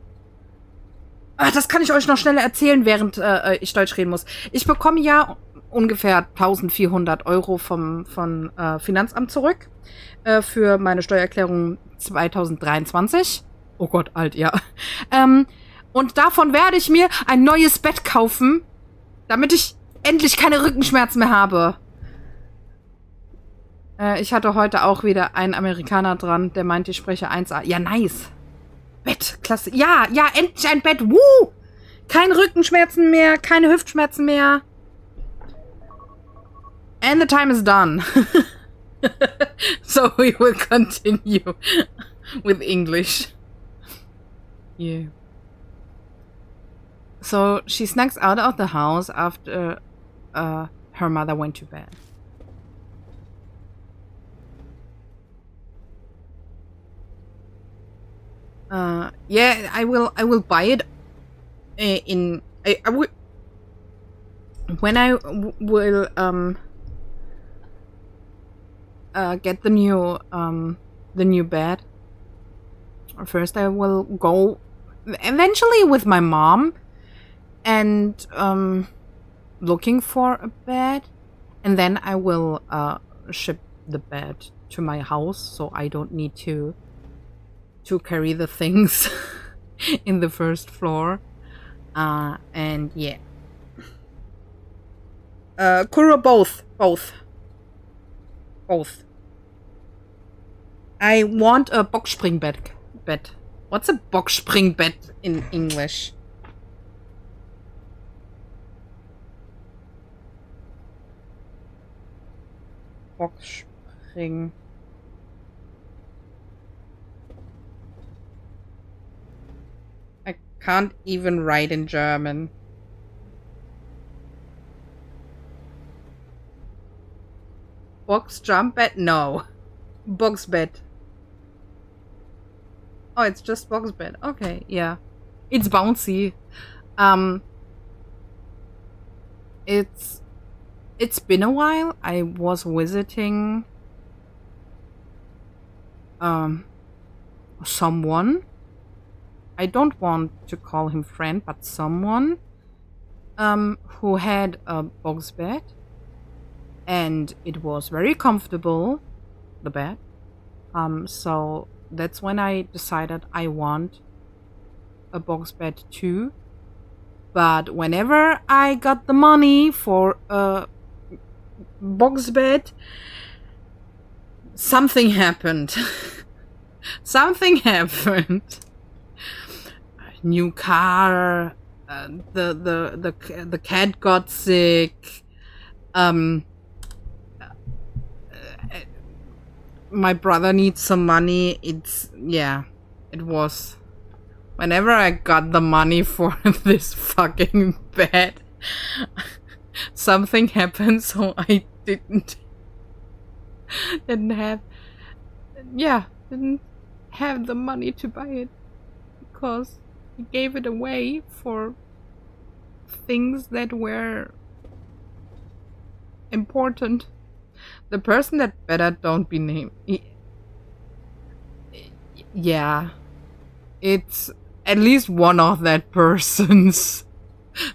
Das kann ich euch noch schneller erzählen, während ich Deutsch reden muss. Ich bekomme ja ungefähr 1.400 € von Finanzamt zurück für meine Steuererklärung 2023. Oh Gott, alt, ja. Und davon werde ich mir ein neues Bett kaufen, damit ich endlich keine Rückenschmerzen mehr habe. Ich hatte heute auch wieder einen Amerikaner dran, der meinte, ich spreche 1A. Ja, nice. Bett, klasse. Ja, endlich ein Bett. Woo! Keine Rückenschmerzen mehr, keine Hüftschmerzen mehr. And the time is done. So we will continue with English. Yeah. So she snucks out of the house after her mother went to bed. Yeah, I will buy it I will when I will get the new bed. First I will go eventually with my mom and looking for a bed, and then I will ship the bed to my house, so I don't need to carry the things in the first floor. And yeah. Kuro, both. I want a Boxspringbett. What's a Boxspringbett in English? Box springen. I can't even write in German. Box jump bed? No. Box bed. Oh, it's just box bed. Okay, yeah. It's bouncy. It's been a while. I was visiting someone. I don't want to call him friend, but someone who had a box bed, and it was very comfortable, the bed. So that's when I decided I want a box bed too. But whenever I got the money for a box bed, something happened. Something happened. New car. The cat got sick. My brother needs some money. It was. Whenever I got the money for this fucking bed, something happened, so I didn't have the money to buy it, because he gave it away for things that were important. The person that better don't be named. Yeah, it's at least one of that persons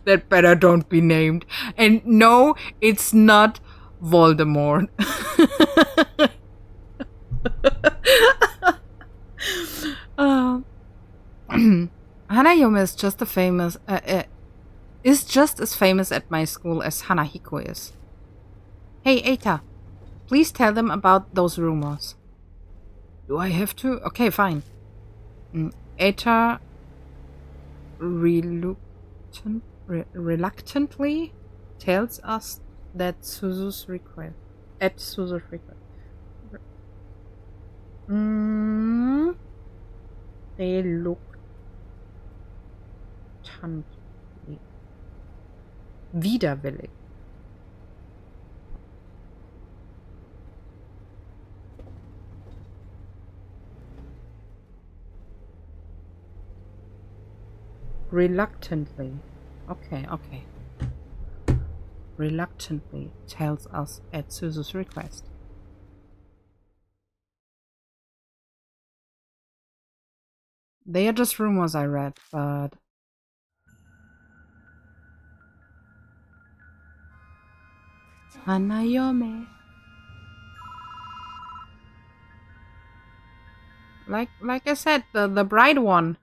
that better don't be named. And no, it's not Voldemort. Hanayome is just as famous at my school as Hanahiko is. Hey, Eita, please tell them about those rumors. Do I have to? Okay, fine. Eita reluctantly tells us that Suzu's request. At Suzu's request. Reluctantly. Widerwillig. Reluctantly. Okay. Reluctantly tells us at Suzu's request. They are just rumors I read, but... Hanayome. Like I said, the bright one.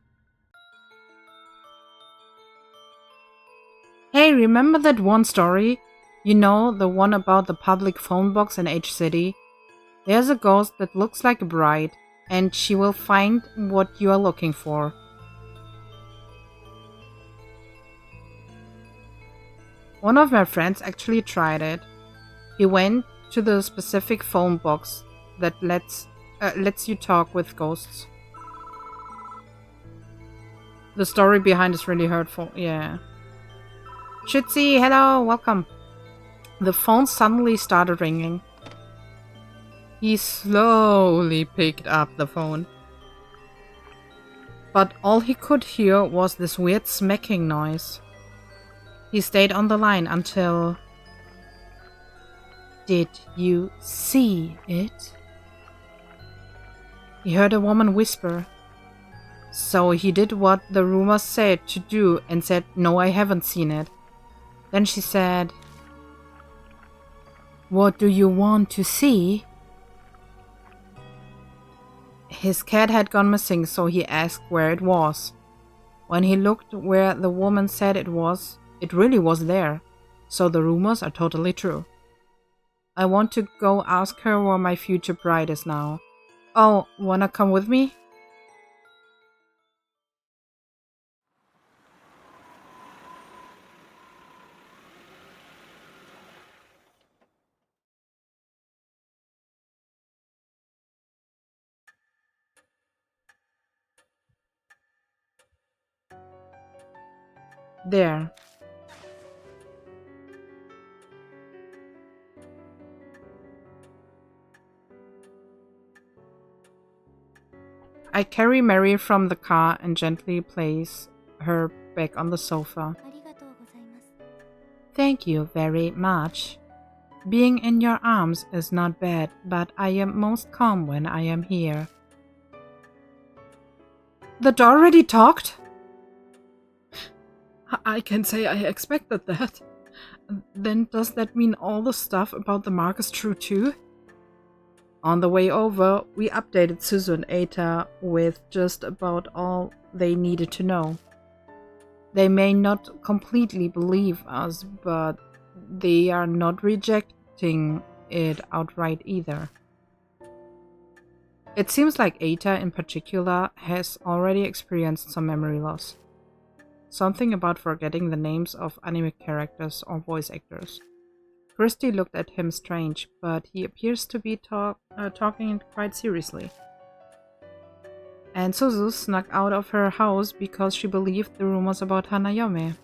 Hey, remember that one story? You know, the one about the public phone box in H City? There's a ghost that looks like a bride, and she will find what you are looking for. One of my friends actually tried it. He went to the specific phone box that lets you talk with ghosts. The story behind is really hurtful, yeah. Shitzy, hello, welcome. The phone suddenly started ringing. He slowly picked up the phone. But all he could hear was this weird smacking noise. He stayed on the line until... Did you see it? He heard a woman whisper. So he did what the rumors said to do and said, no, I haven't seen it. Then she said, what do you want to see? His cat had gone missing, so he asked where it was. When he looked where the woman said it was, it really was there. So the rumors are totally true. I want to go ask her where my future bride is now. Oh, wanna come with me? There. I carry Mary from the car and gently place her back on the sofa. Thank you very much. Being in your arms is not bad, but I am most calm when I am here. The door already talked? I can say I expected that. Then does that mean all the stuff about the mark is true too? On the way over, we updated Suzu and Eita with just about all they needed to know. They may not completely believe us, but they are not rejecting it outright either. It seems like Eita in particular has already experienced some memory loss. Something about forgetting the names of anime characters or voice actors. Christy looked at him strange, but he appears to be talking quite seriously. And Suzu snuck out of her house because she believed the rumors about Hanayome.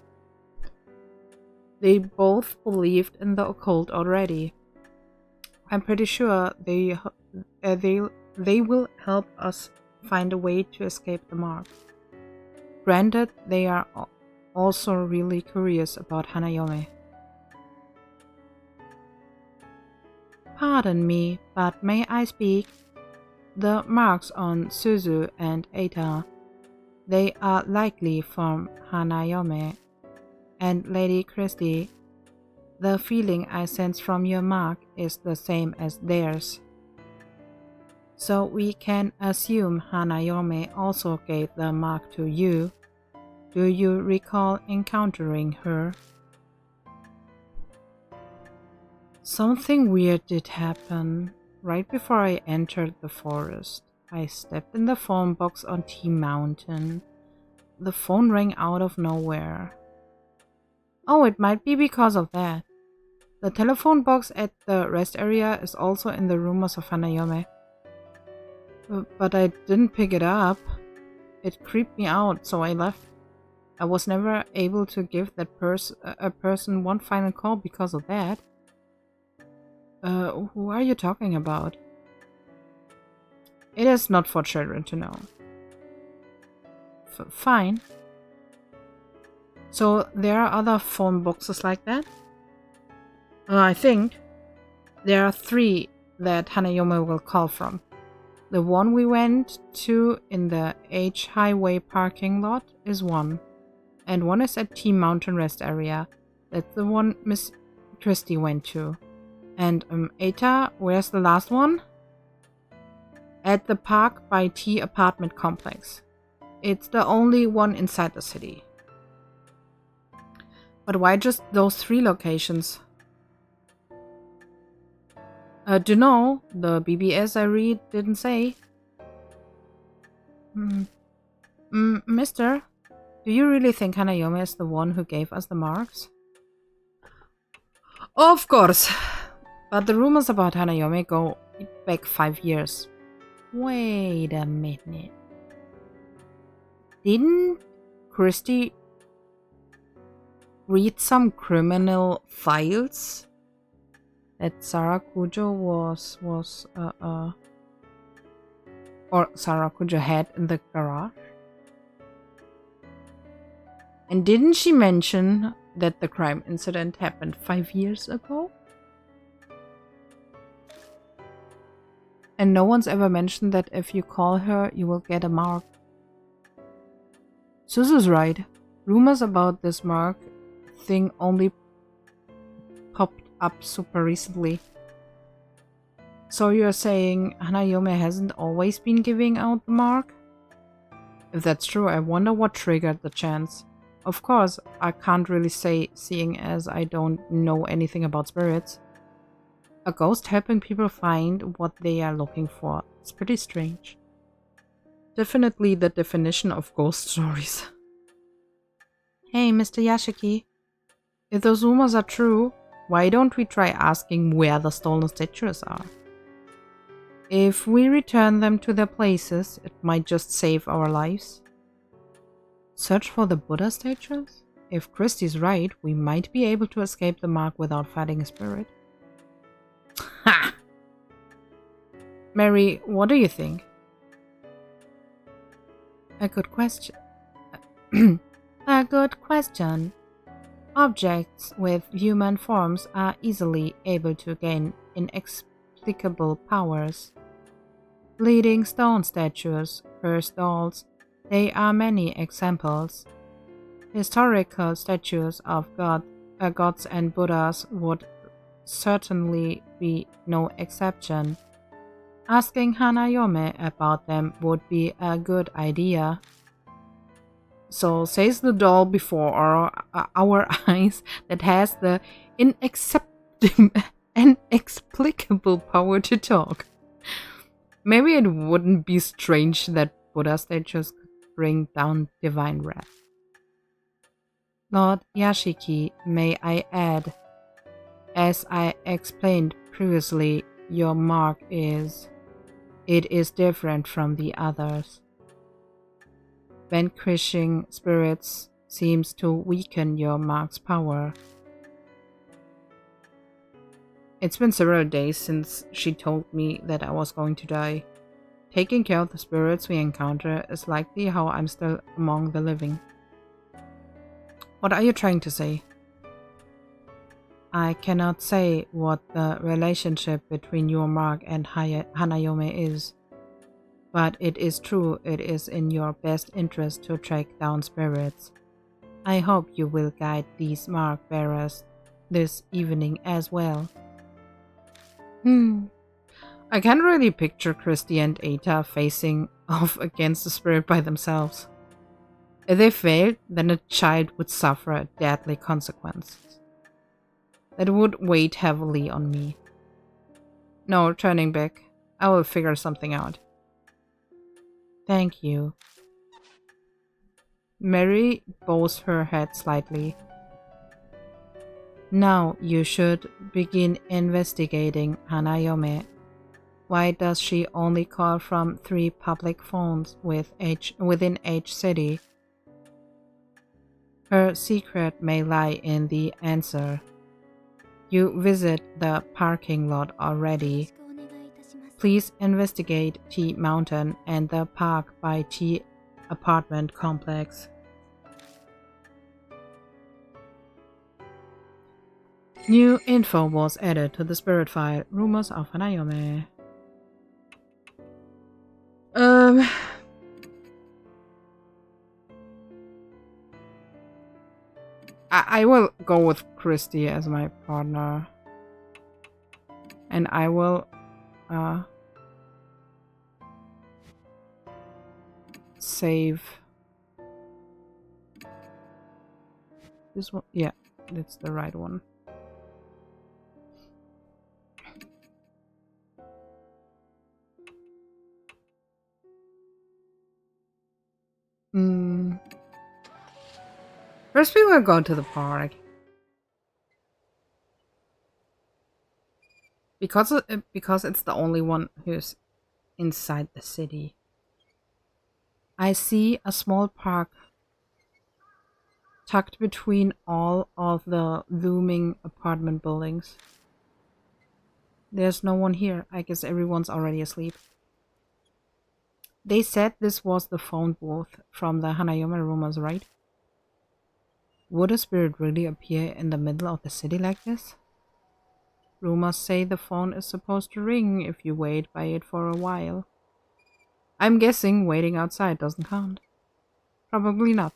They both believed in the occult already. I'm pretty sure they will help us find a way to escape the mark. Granted, they are also really curious about Hanayome. Pardon me, but may I speak? The marks on Suzu and Eita, they are likely from Hanayome. And Lady Christie, the feeling I sense from your mark is the same as theirs. So we can assume Hanayome also gave the mark to you. Do you recall encountering her? Something weird did happen. Right before I entered the forest, I stepped in the phone box on T Mountain. The phone rang out of nowhere. Oh, it might be because of that. The telephone box at the rest area is also in the rumors of Hanayome. But I didn't pick it up. It creeped me out, so I left. I was never able to give that a person one final call because of that. Who are you talking about? It is not for children to know. Fine. So there are other phone boxes like that? I think there are 3 that Hanayome will call from. The one we went to in the H Highway parking lot is one. And one is at T Mountain Rest area. That's the one Miss Christie went to. And Eita, where's the last one? At the park by T apartment complex. It's the only one inside the city. But why just those 3 locations? Dunno, the BBS I read didn't say. Mister, do you really think Hanayome is the one who gave us the marks? Of course. But the rumors about Hanayome go back 5 years. Wait a minute. Didn't Christy read some criminal files that Sarakujo or Sarakujo had in the garage? And didn't she mention that the crime incident happened 5 years ago? And no one's ever mentioned that if you call her, you will get a mark. Suzu's right. Rumors about this mark thing only popped up super recently. So you're saying Hanayome hasn't always been giving out the mark? If that's true, I wonder what triggered the chance. Of course, I can't really say, seeing as I don't know anything about spirits. A ghost helping people find what they are looking for. It's pretty strange. Definitely the definition of ghost stories. Hey, Mr. Yashiki. If those rumors are true, why don't we try asking where the stolen statues are? If we return them to their places, it might just save our lives. Search for the Buddha statues? If Christie's right, we might be able to escape the mark without fighting a spirit. Ha! Mary, what do you think? A good question. A good question. Objects with human forms are easily able to gain inexplicable powers. Bleeding stone statues, cursed dolls, there are many examples. Historical statues of gods and Buddhas would certainly be no exception. Asking Hanayome about them would be a good idea. So says the doll before our eyes that has the inexplicable power to talk. Maybe it wouldn't be strange that Buddha statues could bring down divine wrath. Lord Yashiki, may I add, as I explained previously, your mark is different from the others. Vanquishing spirits seems to weaken your mark's power. It's been several days since she told me that I was going to die. Taking care of the spirits we encounter is likely how I'm still among the living. What are you trying to say? I cannot say what the relationship between your mark and Hanayome is. But it is true it is in your best interest to track down spirits. I hope you will guide these mark bearers this evening as well. I can't really picture Christy and Eta facing off against the spirit by themselves. If they failed, then a child would suffer deadly consequences. That would weigh heavily on me. No, turning back. I will figure something out. Thank you. Mary bows her head slightly. Now you should begin investigating Hanayome. Why does she only call from 3 public phones within H City? Her secret may lie in the answer. You visit the parking lot already. Please investigate T Mountain and the park by T apartment complex. New info was added to the spirit file. Rumors of Hanayome. I will go with Christy as my partner. And I will save this one. Yeah, that's the right one. First we will go to the park. Because it's the only one who's inside the city. I see a small park tucked between all of the looming apartment buildings. There's no one here. I guess everyone's already asleep. They said this was the phone booth from the Hanayome rumors, right? Would a spirit really appear in the middle of the city like this? Rumors say the phone is supposed to ring if you wait by it for a while. I'm guessing waiting outside doesn't count. Probably not.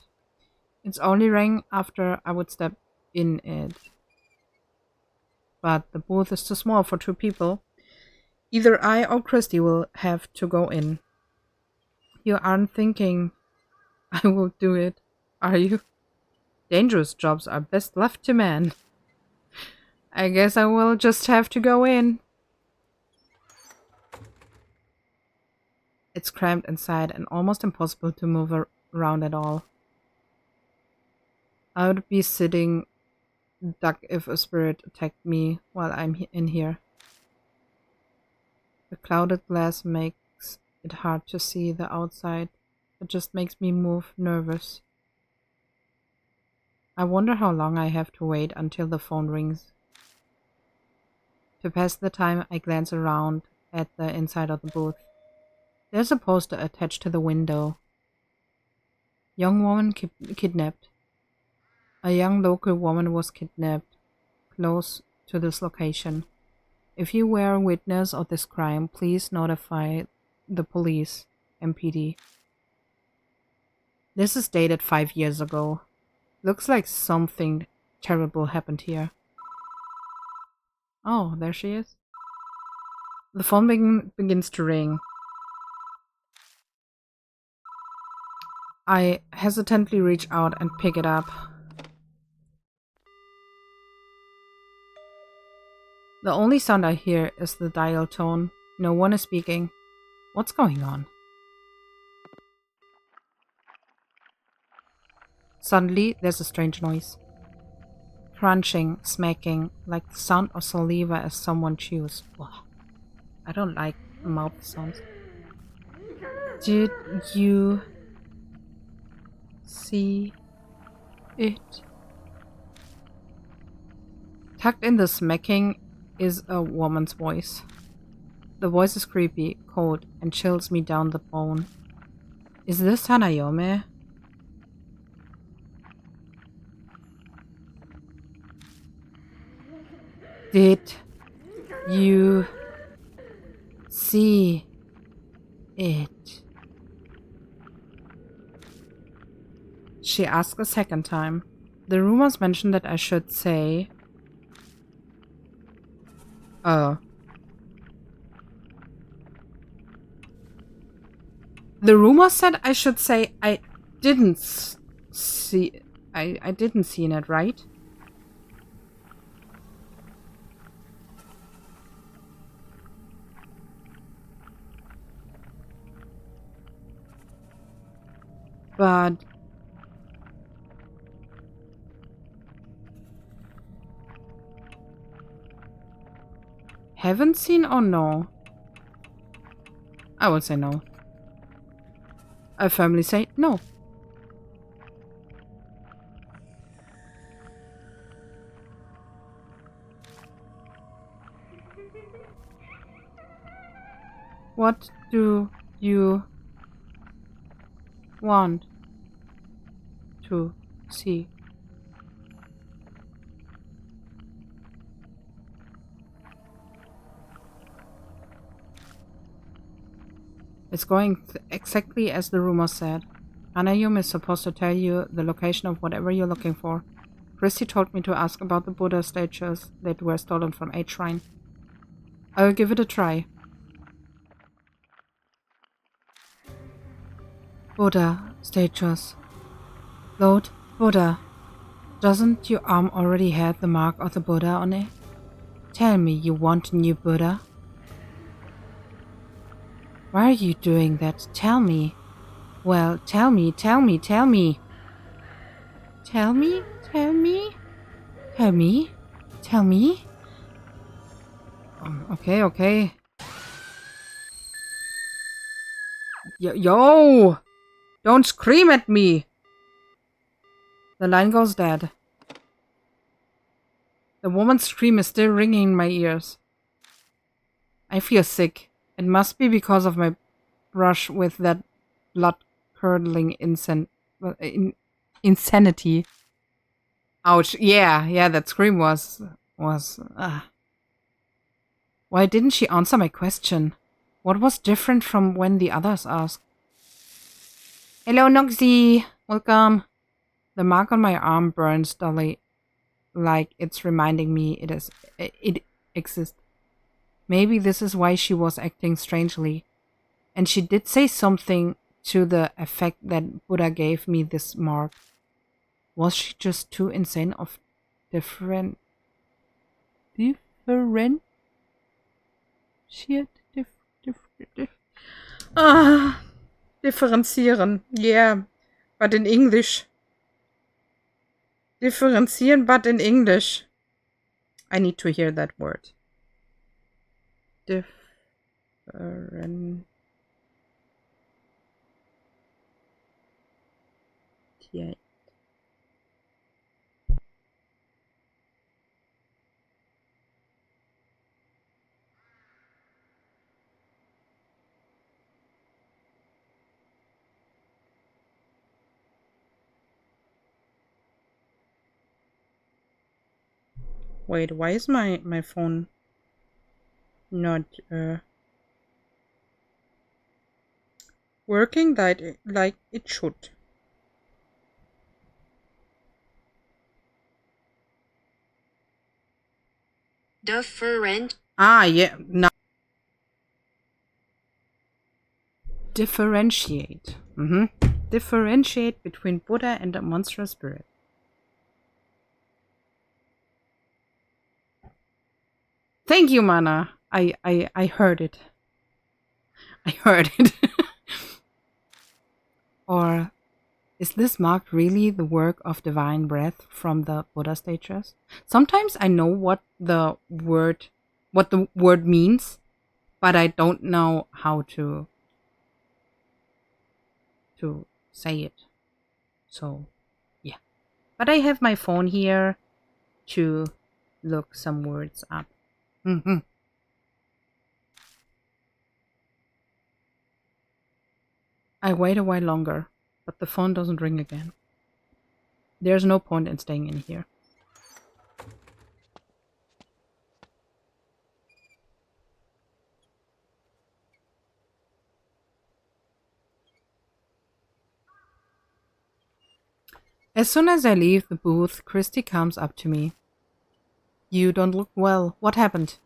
It's only rang after I would step in it. But the booth is too small for 2 people. Either I or Christy will have to go in. You aren't thinking I will do it, are you? Dangerous jobs are best left to men. I guess I will just have to go in. It's cramped inside and almost impossible to move around at all. I would be sitting duck if a spirit attacked me while I'm in here. The clouded glass makes it hard to see the outside. It just makes me nervous. I wonder how long I have to wait until the phone rings. To pass the time, I glance around at the inside of the booth. There's a poster attached to the window. Young woman kidnapped. A young local woman was kidnapped close to this location. If you were a witness of this crime, please notify the police, MPD. This is dated 5 years ago. Looks like something terrible happened here. Oh, there she is. The phone begins to ring. I hesitantly reach out and pick it up. The only sound I hear is the dial tone. No one is speaking. What's going on? Suddenly, there's a strange noise. Crunching, smacking, like the sound of saliva as someone chews. Ugh. I don't like mouth sounds. Did you see it? Tucked in the smacking is a woman's voice. The voice is creepy, cold, and chills me down the bone. Is this Hanayome? Did you see it? She asked a second time. The rumors mentioned that I should say... Oh. The rumor said I should say I didn't see... I didn't see it, right? But... Haven't seen or no? I would say no. I firmly say no. What do you want to see? It's going exactly as the rumor said. Hanayome is supposed to tell you the location of whatever you're looking for. Christy told me to ask about the Buddha statues that were stolen from a shrine. I will give it a try. Buddha statues. Lord Buddha. Doesn't your arm already have the mark of the Buddha on it? Tell me you want a new Buddha? Why are you doing that? Tell me. Well, tell me, tell me, tell me. Tell me, tell me, tell me, tell me. Okay, okay. Yo! Don't scream at me! The line goes dead. The woman's scream is still ringing in my ears. I feel sick. It must be because of my brush with that blood-curdling insanity. Ouch. Yeah, that scream was... Why didn't she answer my question? What was different from when the others asked? Hello, Noxy! Welcome! The mark on my arm burns dully, like it's reminding me it exists. Maybe this is why she was acting strangely. And she did say something to the effect that Buddha gave me this mark. Was she just too insane of differentieren? Yeah, but in English. Differenzieren, but in English. I need to hear that word. Differentiate. Wait, why is my phone not working like it should? Yeah, now differentiate. Differentiate between Buddha and a monstrous spirit. Thank you, Mana. I heard it. I heard it. Or is this mark really the work of divine breath from the Buddha stages? Sometimes I know what the word means, but I don't know how to say it. So, yeah. But I have my phone here to look some words up. I wait a while longer, but the phone doesn't ring again. There's no point in staying in here. As soon as I leave the booth, Christy comes up to me. You don't look well. What happened?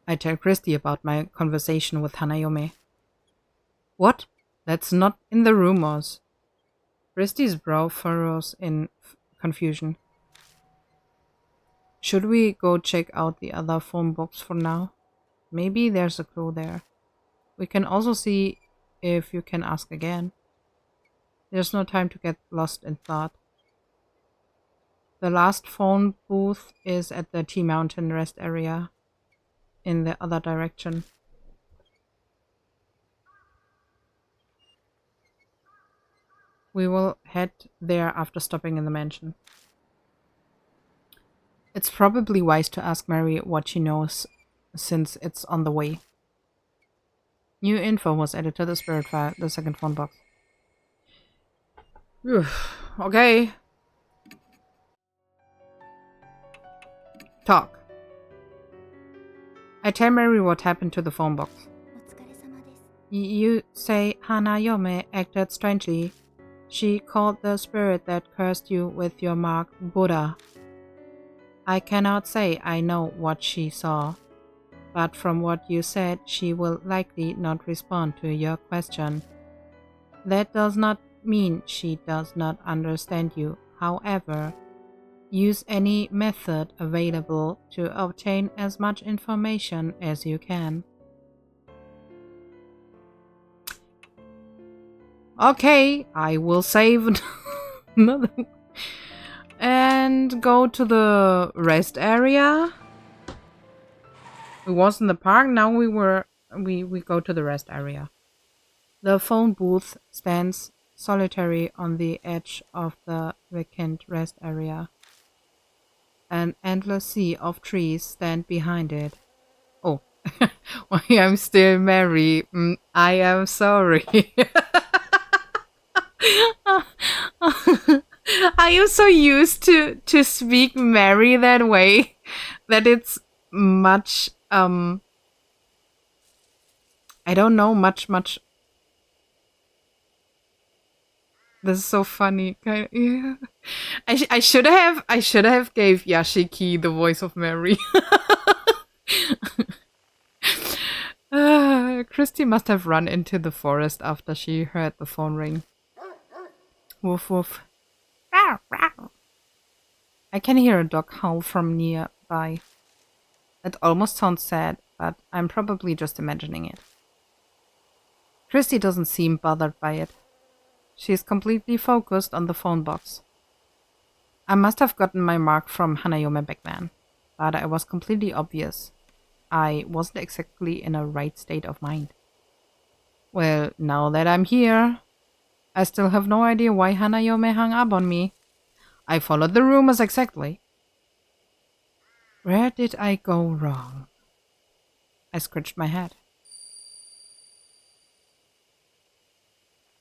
I tell Christy about my conversation with Hanayome. What? That's not in the rumors. Christy's brow furrows in confusion. Should we go check out the other phone box for now? Maybe there's a clue there. We can also see if you can ask again. There's no time to get lost in thought. The last phone booth is at the T-Mountain rest area in the other direction. We will head there after stopping in the mansion. It's probably wise to ask Mary what she knows since it's on the way. New info was added to the spirit file, the second phone box. Okay. Talk. I tell Mary what happened to the phone box. You say Hanayome acted strangely. She called the spirit that cursed you with your mark Buddha. I cannot say I know what she saw, but from what you said, she will likely not respond to your question. That does not mean she does not understand you. However, use any method available to obtain as much information as you can. Okay, I will save another and go to the rest area. We was in the park, now we go to the rest area. The phone booth stands solitary on the edge of the vacant rest area. An endless sea of trees stand behind it. Oh, I am still Mary. I am sorry. I am so used to speak Mary that way that it's much I don't know much. This is so funny. Yeah. I should have gave Yashiki the voice of Mary. Christy must have run into the forest after she heard the phone ring. Woof woof. I can hear a dog howl from nearby. It almost sounds sad, but I'm probably just imagining it. Christy doesn't seem bothered by it. She's completely focused on the phone box. I must have gotten my mark from Hanayome back then, but I was completely obvious. I wasn't exactly in a right state of mind. Well, now that I'm here, I still have no idea why Hanayome hung up on me. I followed the rumors exactly. Where did I go wrong? I scratched my head.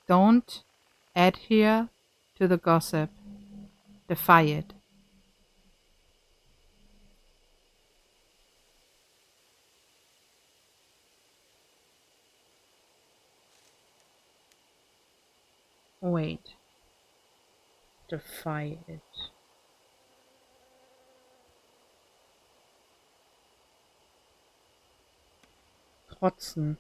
Don't adhere to the gossip. Defy it. Wait. Defy it. Trotzen.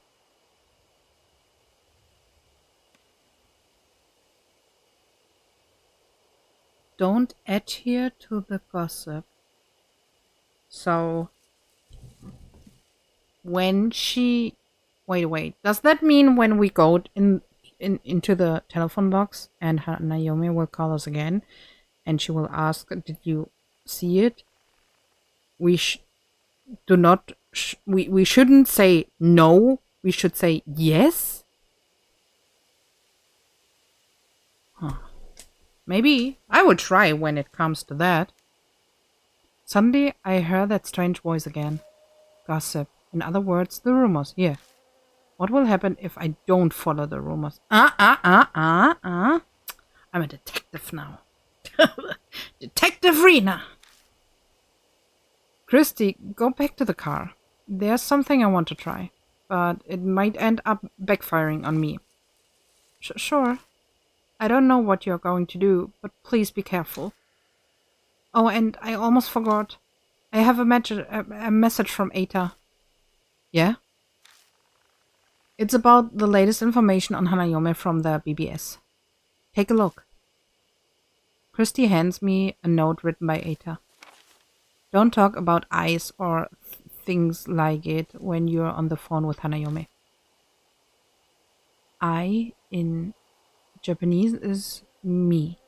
Don't adhere to the gossip. So, when she... Wait. Does that mean when we go into the telephone box and Hanayome will call us again and she will ask, did you see it? We we shouldn't say no. We should say yes. Huh. Maybe. I would try when it comes to that. Suddenly, I heard that strange voice again. Gossip. In other words, the rumors. Yeah. What will happen if I don't follow the rumors? I'm a detective now. Detective Rena! Christy, go back to the car. There's something I want to try, but it might end up backfiring on me. Sure. I don't know what you're going to do, but please be careful. Oh, and I almost forgot. I have a message from Eita. Yeah? It's about the latest information on Hanayome from the BBS. Take a look. Christy hands me a note written by Eita. Don't talk about eyes or things like it when you're on the phone with Hanayome. I in Japanese is me.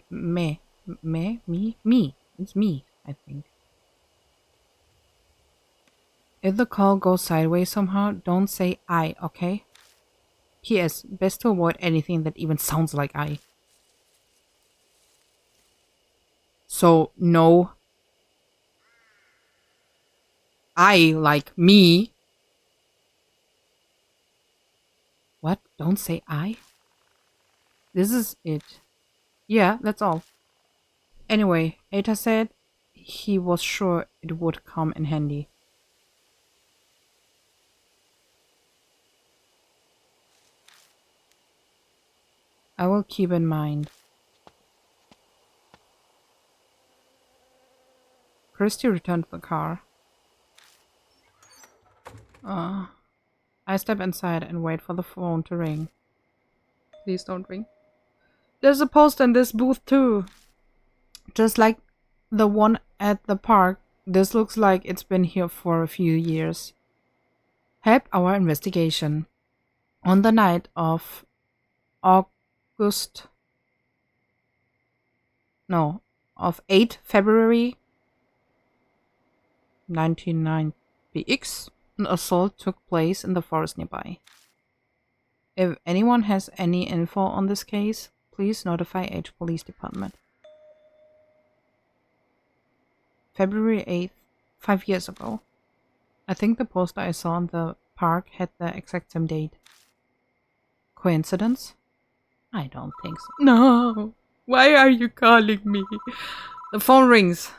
Me. It's me, I think. If the call goes sideways somehow, don't say I, okay? P.S. Best to avoid anything that even sounds like I. So, no. I like me. What? Don't say I? This is it. Yeah, that's all. Anyway, Eita said he was sure it would come in handy. I will keep in mind. Christy returned to the car. I step inside and wait for the phone to ring. Please don't ring. There's a poster in this booth too. Just like the one at the park, this looks like it's been here for a few years. Help our investigation. On the night of of 8 February 1990X, an assault took place in the forest nearby. If anyone has any info on this case, please notify H Police Department. February 8th, 5 years ago. I think the poster I saw in the park had the exact same date. Coincidence? I don't think so. No! Why are you calling me? The phone rings.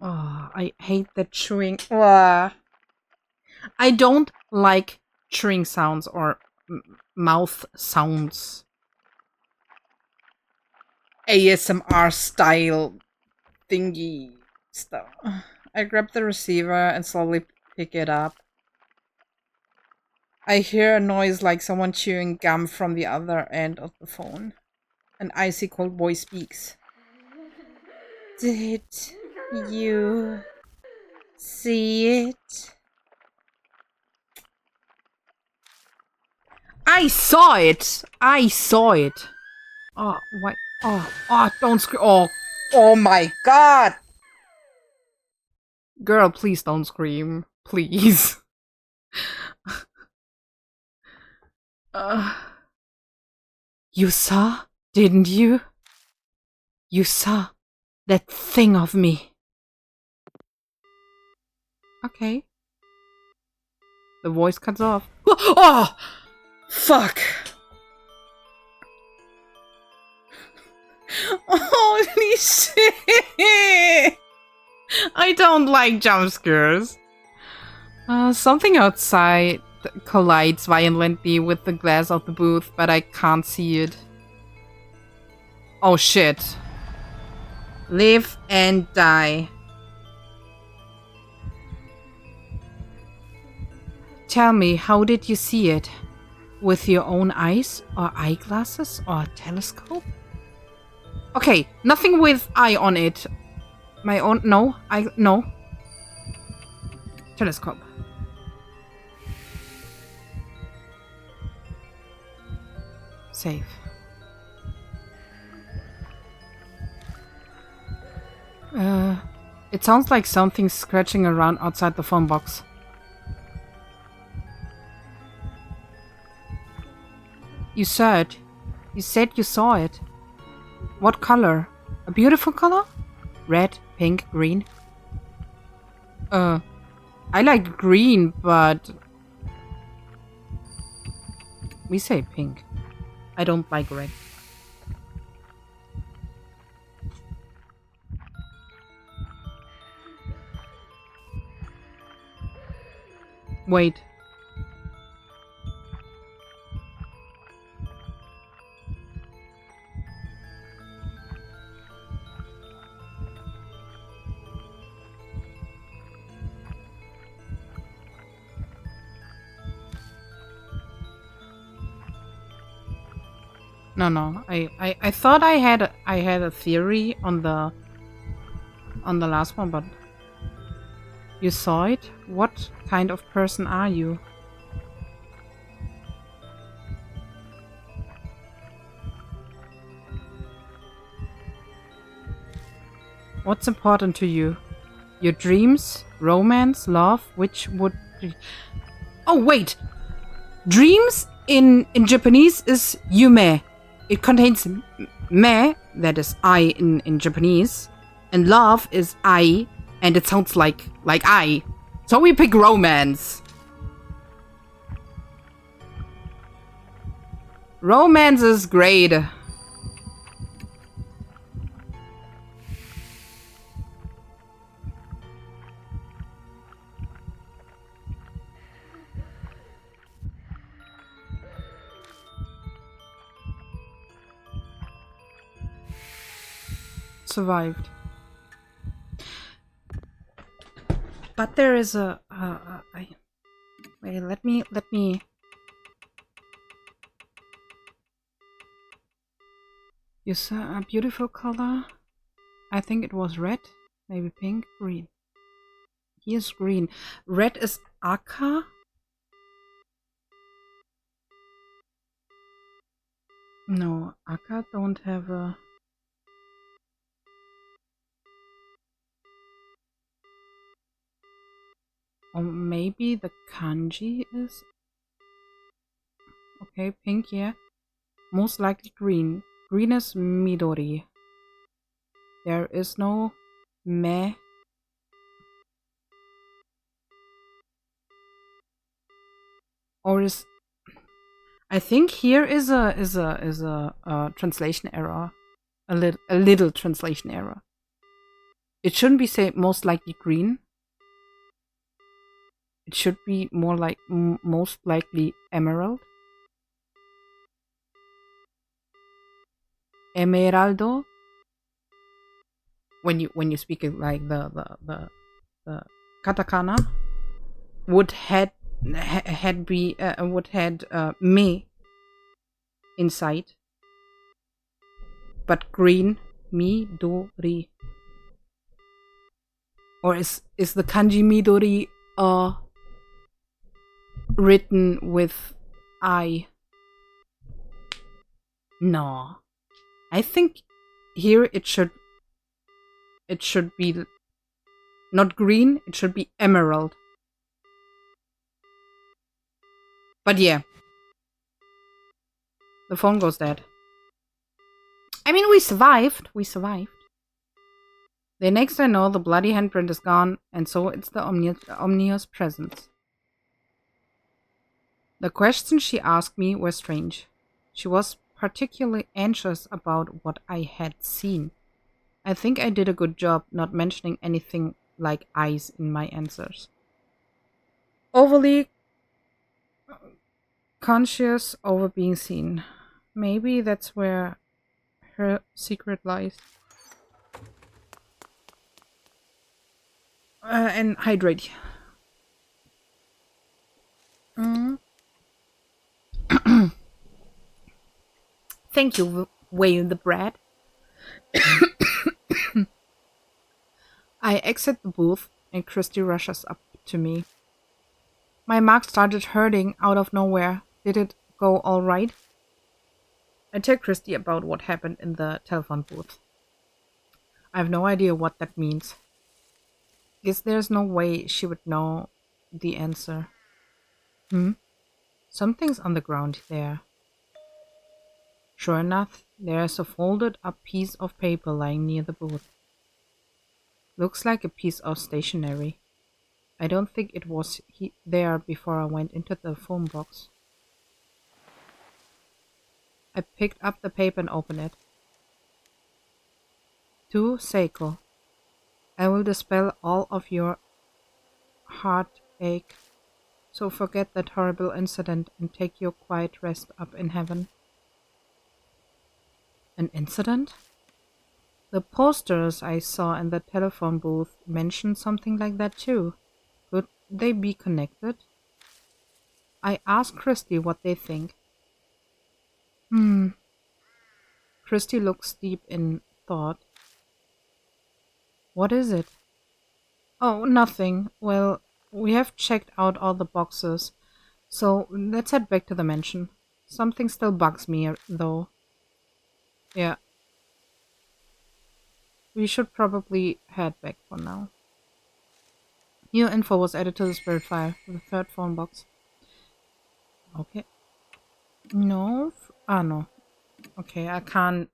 Oh, I hate that chewing. I don't like chewing sounds or mouth sounds. ASMR style thingy stuff. I grab the receiver and slowly pick it up. I hear a noise like someone chewing gum from the other end of the phone. An icy cold voice speaks. Did you see it? I saw it! I saw it! Oh, why? Oh, don't scream. Oh my god! Girl, please don't scream. Please. You saw, didn't you? You saw that thing of me. Okay. The voice cuts off. Oh! Fuck! Holy shit! I don't like jump scares. Something outside collides violently with the glass of the booth, but I can't see it. Oh shit. Live and die. Tell me, how did you see it? With your own eyes, or eyeglasses, or telescope? Okay, nothing with eye on it. My own, no, no. Telescope. Save. It sounds like something scratching around outside the phone box. You saw it. You said you saw it. What color? A beautiful color? Red, pink, green? I like green, but... we say pink. I don't like red. Wait. No. I thought I had a theory on the last one, but you saw it? What kind of person are you? What's important to you? Your dreams, romance, love, which would be... Oh wait! Dreams in Japanese is yume. It contains me, that is I in Japanese, and love is I, and it sounds like I. So we pick romance. Romance is great. Survived. But there is a wait, let me you saw a beautiful color. I think it was red, maybe pink, green. Here's green. Red is Aka. No, Aka don't have a... Or maybe the kanji is... Okay, pink, yeah. Most likely green. Green is Midori. There is no me. Or is... I think here is a translation error. A little translation error. It shouldn't be say most likely green. It should be more like most likely emerald. Emeraldo. When you speak it like the katakana would had me inside, but green midori. Or is the kanji midori written with I? No, I think here it should be not green. It should be emerald. But yeah, the phone goes dead. I mean, we survived. The next I know, the bloody handprint is gone, and so it's the ominous presence. The questions she asked me were strange. She was particularly anxious about what I had seen. I think I did a good job not mentioning anything like eyes in my answers. Overly conscious over being seen. Maybe that's where her secret lies. And hydrate. Thank you, weigh the bread. I exit the booth and Christy rushes up to me. My mouth started hurting out of nowhere. Did it go all right? I tell Christy about what happened in the telephone booth. I have no idea what that means. Guess there's no way she would know the answer. Something's on the ground there. Sure enough, there's a folded up piece of paper lying near the booth. Looks like a piece of stationery. I don't think it was there before I went into the phone box. I picked up the paper and opened it. To Seiko. I will dispel all of your heartache. So forget that horrible incident and take your quiet rest up in heaven. An incident? The posters I saw in the telephone booth mentioned something like that too. Could they be connected? I asked Christy what they think. Christy looks deep in thought. What is it? Oh, nothing. Well, we have checked out all the boxes, so let's head back to the mansion. Something still bugs me, though. Yeah. We should probably head back for now. New info was added to the spirit file, the third phone box. Okay. No. No. Okay, I can't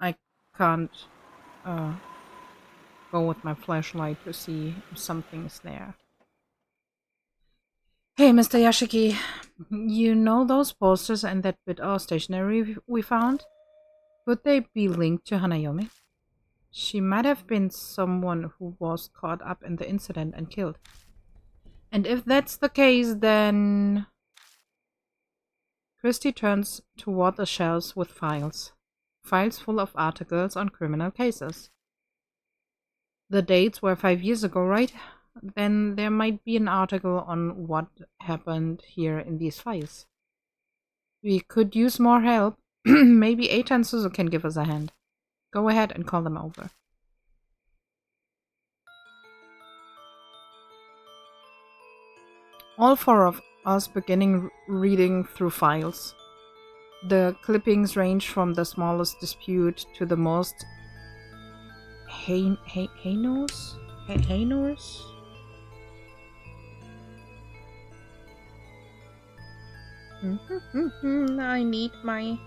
go with my flashlight to see if something's there. Hey, Mr. Yashiki, you know those posters and that bit of stationery we found? Could they be linked to Hanayome? She might have been someone who was caught up in the incident and killed. And if that's the case, then... Christy turns toward the shelves with files. Files full of articles on criminal cases. The dates were 5 years ago, right? Then there might be an article on what happened here in these files. We could use more help. Maybe Eita and Suzu can give us a hand. Go ahead and call them over. All four of us beginning reading through files. The clippings range from the smallest dispute to the most heinous? I need my...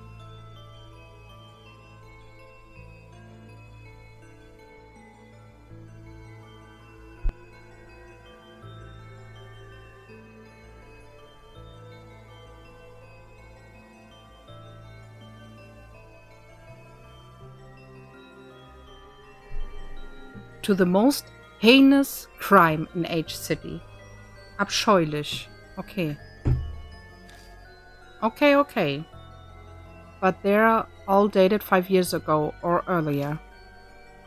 To the most heinous crime in H City. Abscheulich. Okay. Okay. But they're all dated 5 years ago or earlier.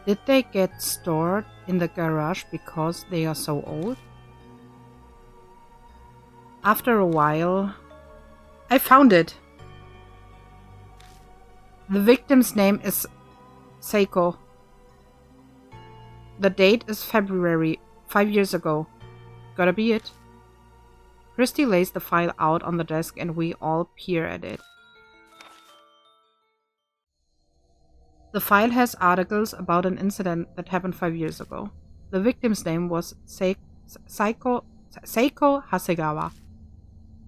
Did they get stored in the garage because they are so old? After a while... I found it! The victim's name is Seiko. The date is February, 5 years ago. Gotta be it. Christy lays the file out on the desk and we all peer at it. The file has articles about an incident that happened 5 years ago. The victim's name was Seiko Hasegawa.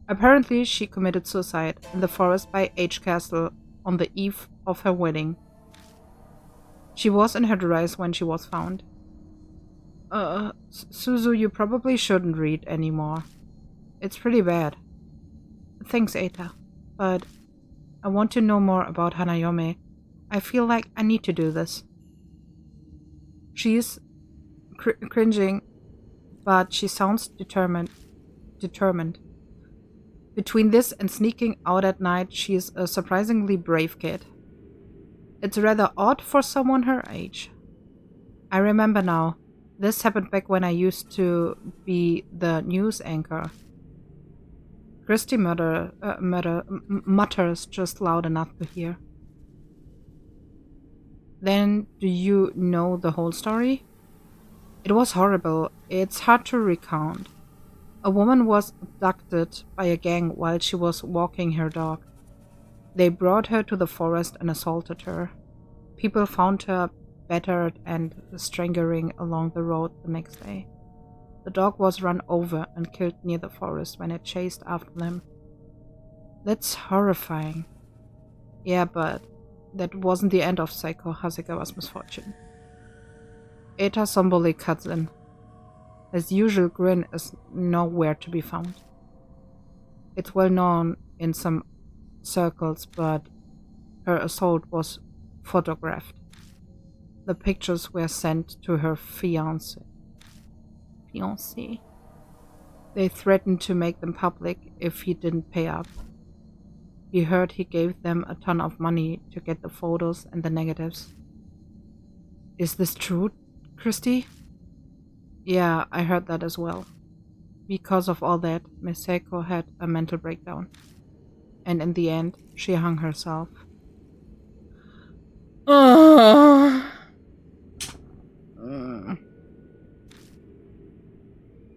Apparently, she committed suicide in the forest by H Castle on the eve of her wedding. She was in her dress when she was found. Suzu, you probably shouldn't read anymore. It's pretty bad. Thanks, Eita. But I want to know more about Hanayome. I feel like I need to do this. She's cringing, but she sounds determined. Between this and sneaking out at night, she is a surprisingly brave kid. It's rather odd for someone her age. I remember now. This happened back when I used to be the news anchor. Christy mutters just loud enough to hear. Then, do you know the whole story? It was horrible. It's hard to recount. A woman was abducted by a gang while she was walking her dog. They brought her to the forest and assaulted her. People found her battered and strangling along the road the next day. The dog was run over and killed near the forest when it chased after them. That's horrifying. Yeah, but that wasn't the end of Seiko Hasegawa's misfortune. Eta somberly cuts in. His usual grin is nowhere to be found. It's well known in some circles, but her assault was photographed. The pictures were sent to her fiancé. They threatened to make them public if he didn't pay up. He heard he gave them a ton of money to get the photos and the negatives. Is this true, Christy? Yeah, I heard that as well. Because of all that, Miss Seiko had a mental breakdown. And in the end, she hung herself.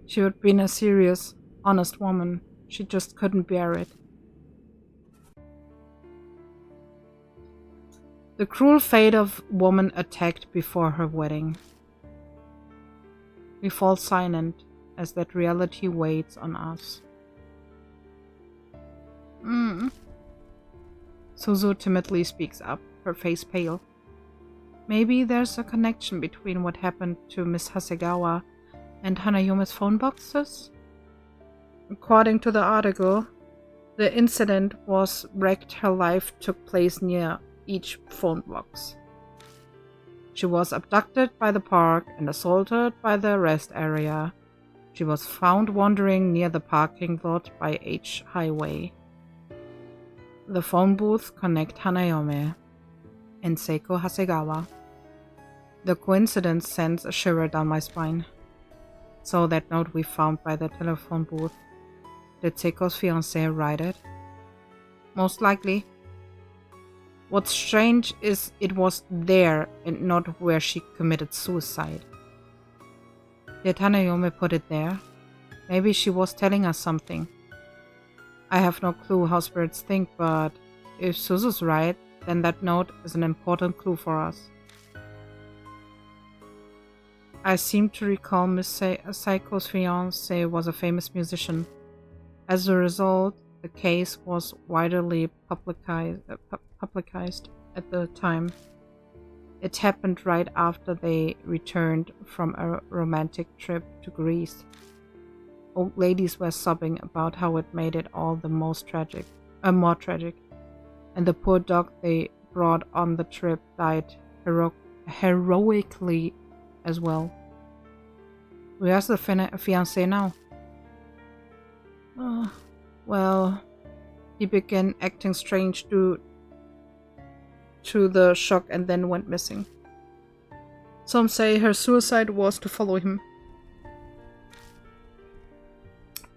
She had been a serious, honest woman. She just couldn't bear it. The cruel fate of woman attacked before her wedding. We fall silent as that reality waits on us. Suzu timidly speaks up, her face pale. Maybe there's a connection between what happened to Miss Hasegawa and Hanayome's phone boxes? According to the article, the incident was wrecked. Her life took place near each phone box. She was abducted by the park and assaulted by the rest area. She was found wandering near the parking lot by H Highway. The phone booths connect Hanayome and Seiko Hasegawa. The coincidence sends a shiver down my spine. So that note we found by the telephone booth, did Seiko's fiancé write it? Most likely. What's strange is it was there and not where she committed suicide. Did Hanayome put it there? Maybe she was telling us something. I have no clue how spirits think, but if Suzu's right, then that note is an important clue for us. I seem to recall Miss Seiko's fiancé was a famous musician. As a result, the case was widely publicized at the time. It happened right after they returned from a romantic trip to Greece. Old ladies were sobbing about how it made it all the more tragic, and the poor dog they brought on the trip died heroically as well. Where's the fiancé now? Well, he began acting strange due to the shock and then went missing. Some say her suicide was to follow him.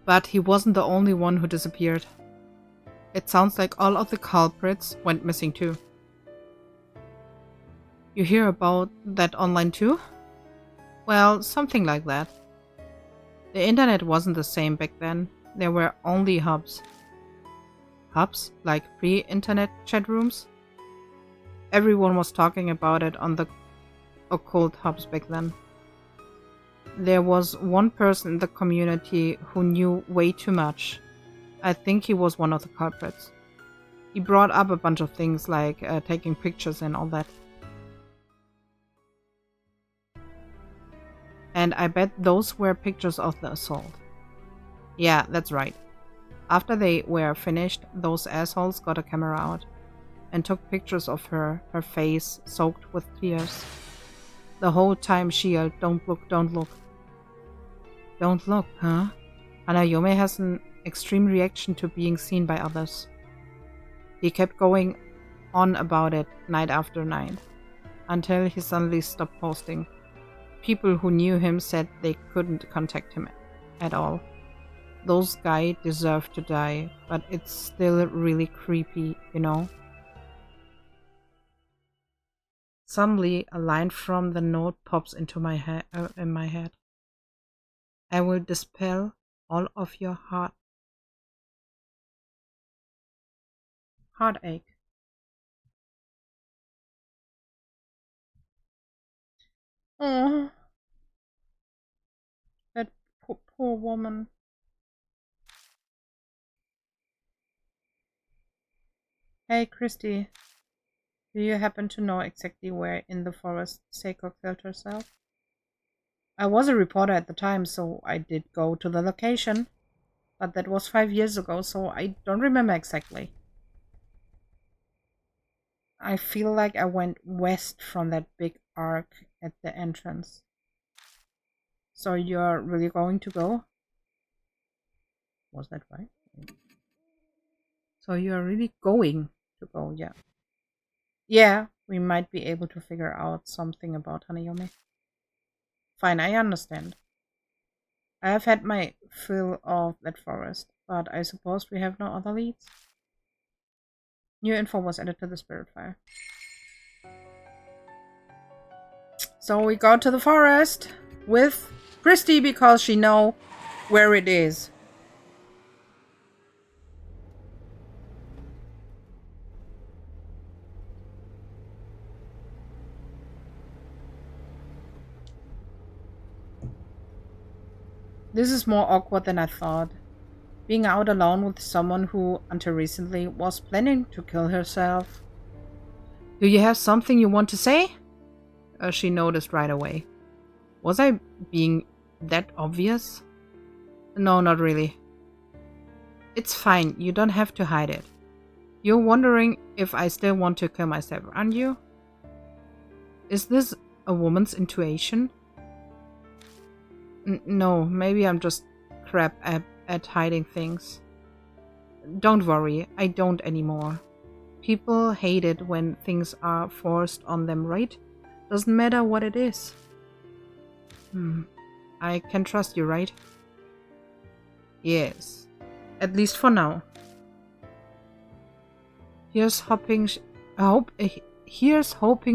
But he wasn't the only one who disappeared. It sounds like all of the culprits went missing too. You hear about that online too? Well, something like that. The internet wasn't the same back then. There were only hubs. Hubs? Like pre-internet chat rooms? Everyone was talking about it on the occult hubs back then. There was one person in the community who knew way too much. I think he was one of the culprits. He brought up a bunch of things like taking pictures and all that. And I bet those were pictures of the assault. Yeah, that's right. After they were finished, those assholes got a camera out and took pictures of her face soaked with tears. The whole time she yelled, "Don't look, don't look." Don't look, huh? Hanayome extreme reaction to being seen by others. He kept going on about it night after night, until he suddenly stopped posting. People who knew him said they couldn't contact him at all. Those guys deserve to die, but it's still really creepy, you know? Suddenly, a line from the note pops into my in my head. I will dispel all of your heartache. Oh, that poor woman. Hey, Christy. Do you happen to know exactly where in the forest Seiko killed herself? I was a reporter at the time, so I did go to the location. But that was 5 years ago, so I don't remember exactly. I feel like I went west from that big arc at the entrance. So you're really going to go? Was that right? So you're really going to go, yeah. Yeah, we might be able to figure out something about Hanayome. Fine, I understand. I have had my fill of that forest, but I suppose we have no other leads. New info was added to the spirit file. So we go to the forest with Christy because she knows where it is. This is more awkward than I thought. Being out alone with someone who, until recently, was planning to kill herself. Do you have something you want to say? She noticed right away. Was I being that obvious? No, not really. It's fine, you don't have to hide it. You're wondering if I still want to kill myself, aren't you? Is this a woman's intuition? No, maybe I'm just crap at hiding things. Don't worry, I don't anymore. People hate it when things are forced on them, right? Doesn't matter what it is. I can trust you, right? Yes. At least for now. Here's hoping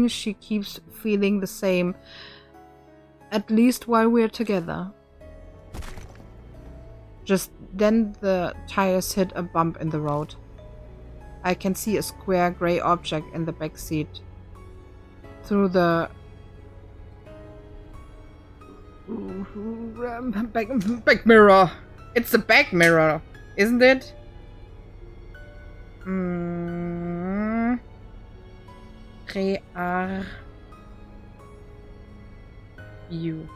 she keeps feeling the same, at least while we're together. Just then the tires hit a bump in the road. I can see a square grey object in the back seat. Through the back mirror. It's the back mirror, isn't it? You.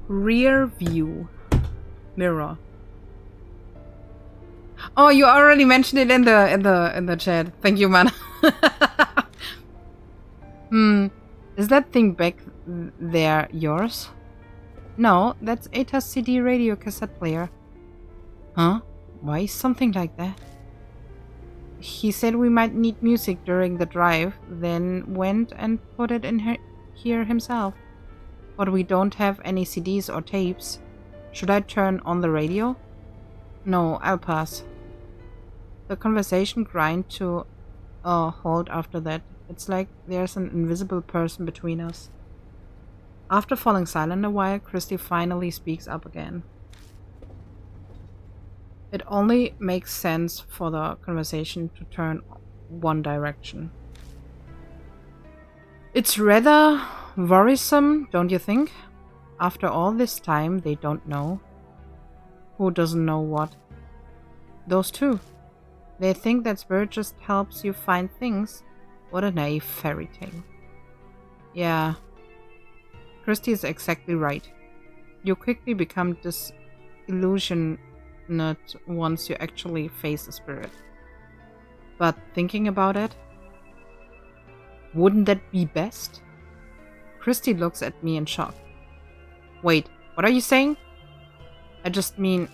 Rear view mirror. Oh, you already mentioned it in the chat. Thank you, man. Is that thing back there yours? No, that's Ata's CD radio cassette player. Huh? Why something like that? He said we might need music during the drive, then went and put it in here himself. But we don't have any CDs or tapes. Should I turn on the radio? No, I'll pass. The conversation grind to a halt after that. It's like there's an invisible person between us. After falling silent a while, Christy finally speaks up again. It only makes sense for the conversation to turn one direction. It's rather worrisome, don't you think? After all this time, they don't know. Who doesn't know what? Those two. They think that spirit just helps you find things. What a naive fairy tale. Yeah. Christy is exactly right. You quickly become disillusioned once you actually face a spirit. But thinking about it, wouldn't that be best? Christy looks at me in shock. Wait, what are you saying? I just mean,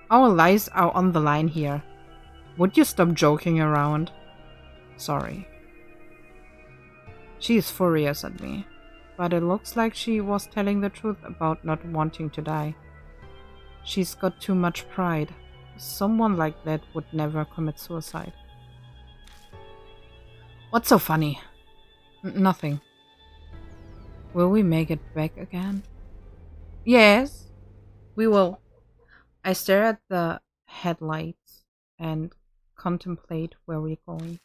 our lives are on the line here. Would you stop joking around? Sorry. She is furious at me, but it looks like she was telling the truth about not wanting to die. She's got too much pride. Someone like that would never commit suicide. What's so funny? Nothing. Will we make it back again? Yes, we will. I stare at the headlights and contemplate where we're going.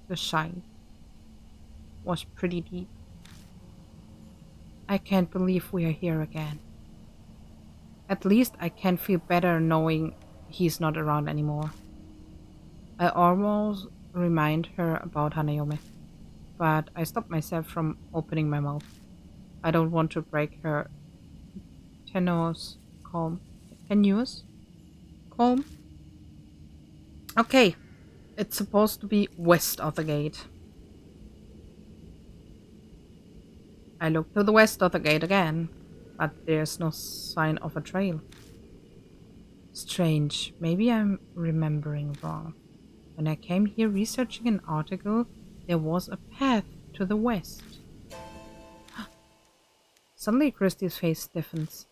The shine was pretty deep. I can't believe we are here again. At least I can feel better knowing he's not around anymore. I almost remind her about Hanayome, but I stop myself from opening my mouth. I don't want to break her tenuous calm. Tenuous? Calm? Okay, it's supposed to be west of the gate. I look to the west of the gate again, but there's no sign of a trail. Strange, maybe I'm remembering wrong. When I came here researching an article, there was a path to the west. Suddenly Christy's face stiffens.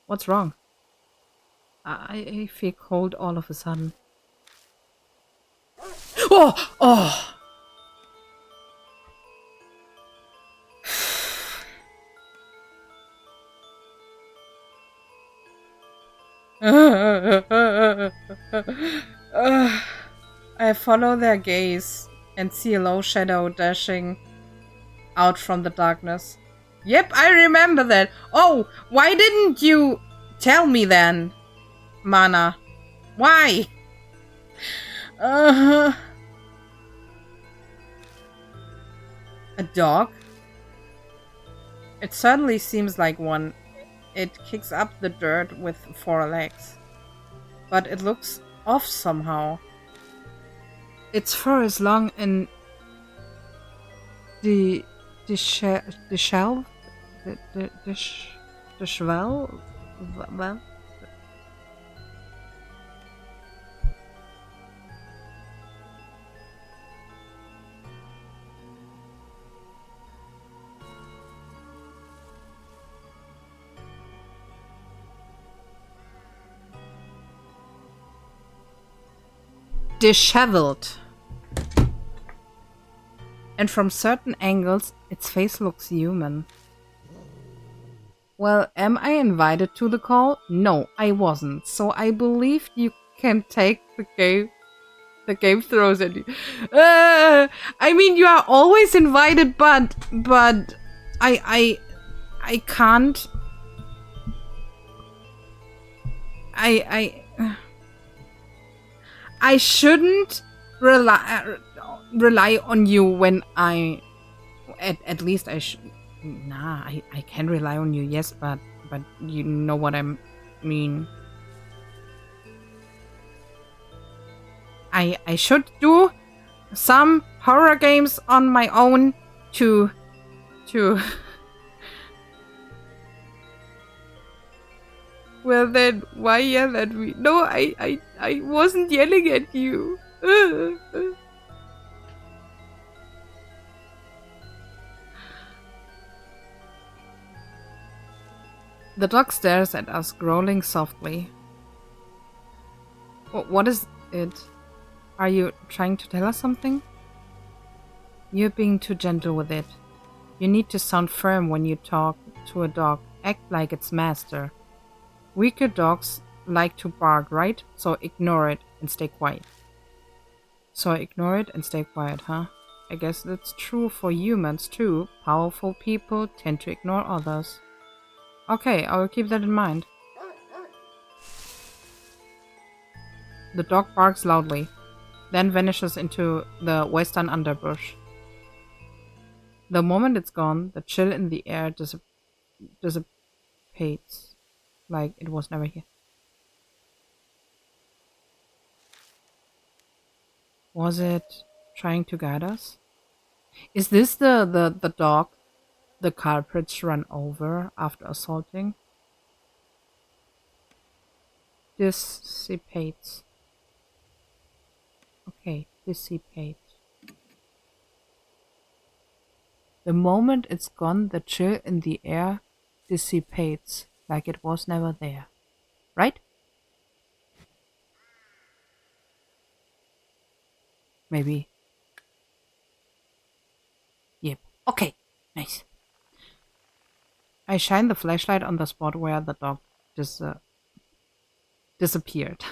What's wrong? I feel cold all of a sudden. Oh! Oh! I follow their gaze and see a low shadow dashing out from the darkness. Yep, I remember that. Oh, why didn't you tell me then, Mana? Why? A dog? It certainly seems like one. It kicks up the dirt with 4 legs. But it looks off somehow. Its fur is long and disheveled. Disheveled. And from certain angles, its face looks human. Well, am I invited to the call? No, I wasn't. So I believe you can take the game. The game throws at you. I mean, you are always invited, but I can't. I shouldn't rely on you when at least I should. Nah, I can rely on you, yes, but you know what I mean. I should do some horror games on my own to Well then, why yell at me? No, I wasn't yelling at you. The dog stares at us, growling softly. What is it? Are you trying to tell us something? You're being too gentle with it. You need to sound firm when you talk to a dog. Act like its master. Weaker dogs like to bark, right? So ignore it and stay quiet. So ignore it and stay quiet, huh? I guess that's true for humans too. Powerful people tend to ignore others. Okay, I will keep that in mind. The dog barks loudly, then vanishes into the western underbrush. The moment it's gone, the chill in the air dissipates, like it was never here. Was it trying to guide us? Is this the dog the culprits run over after assaulting? Dissipates. Okay, dissipate. The moment it's gone, the chill in the air dissipates, like it was never there. Right? Maybe. Yep. Okay, nice. I shine the flashlight on the spot where the dog disappeared.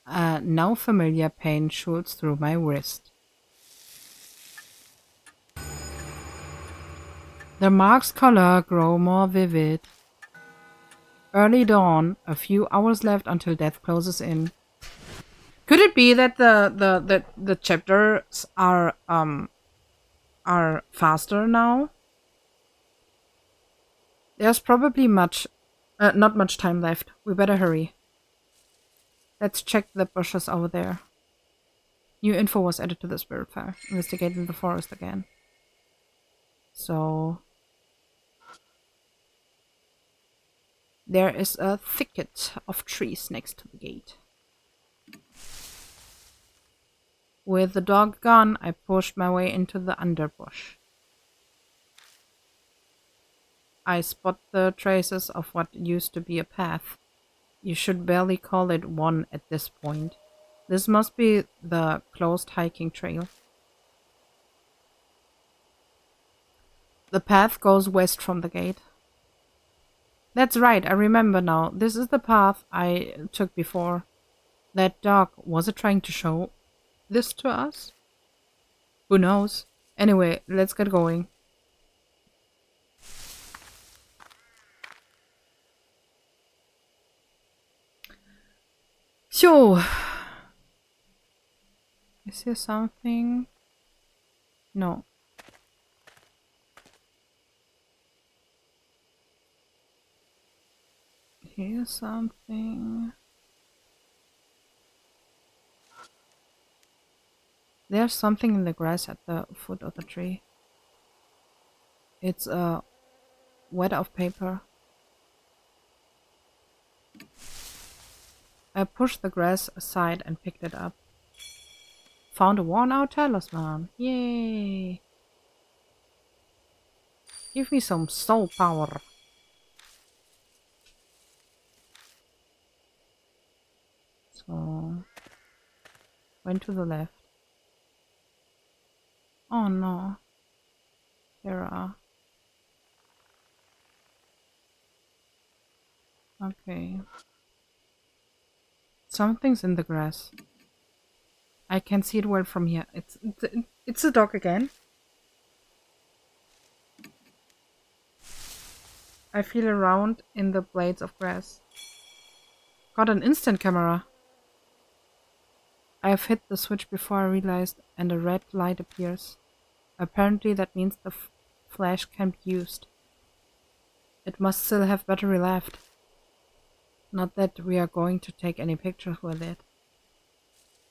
Now familiar pain shoots through my wrist. The mark's color grow more vivid. Early dawn, a few hours left until death closes in. Could it be that the chapters are faster now? There's probably not much time left. We better hurry. Let's check the bushes over there. New info was added to the spirit file. Investigating the forest again. So there is a thicket of trees next to the gate. With the dog gone, I pushed my way into the underbrush. I spot the traces of what used to be a path. You should barely call it one at this point. This must be the closed hiking trail. The path goes west from the gate. That's right, I remember now. This is the path I took before. That dog, was it trying to show this to us? Who knows? Anyway, let's get going. So, is here something? No. Here's something. There's something in the grass at the foot of the tree. It's a wad of paper. I pushed the grass aside and picked it up. Found a worn-out talisman. Yay! Give me some soul power. So, went to the left. Oh no. There are. Okay. Something's in the grass. I can see it well from here. It's a dog again. I feel around in the blades of grass. Got an instant camera. I have hit the switch before I realized, and a red light appears. Apparently that means the flash can be used. It must still have battery left. Not that we are going to take any pictures with it.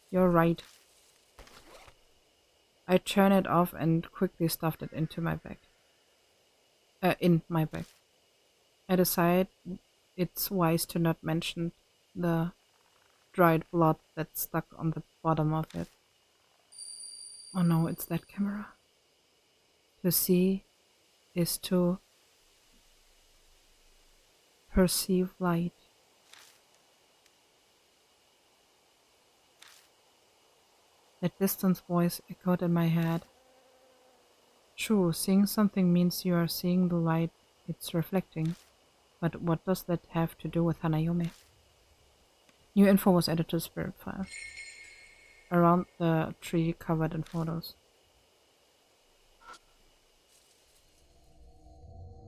You're right. I turned it off and quickly stuffed it into my bag. In my bag. I decide it's wise to not mention the dried blood that's stuck on the bottom of it. Oh no, it's that camera. To see is to perceive light. That distant voice echoed in my head. True, seeing something means you are seeing the light it's reflecting. But what does that have to do with Hanayome? New info was added to the spirit file. Around the tree covered in photos.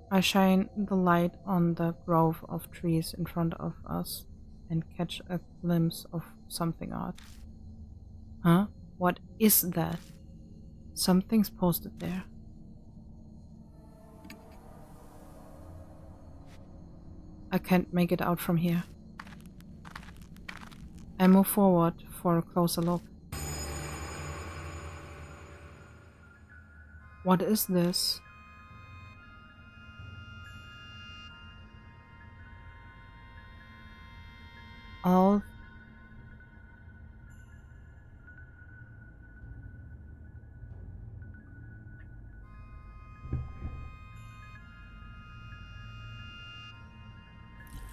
I shine the light on the grove of trees in front of us and catch a glimpse of something odd. Huh? What is that? Something's posted there. I can't make it out from here. I move forward for a closer look. What is this? All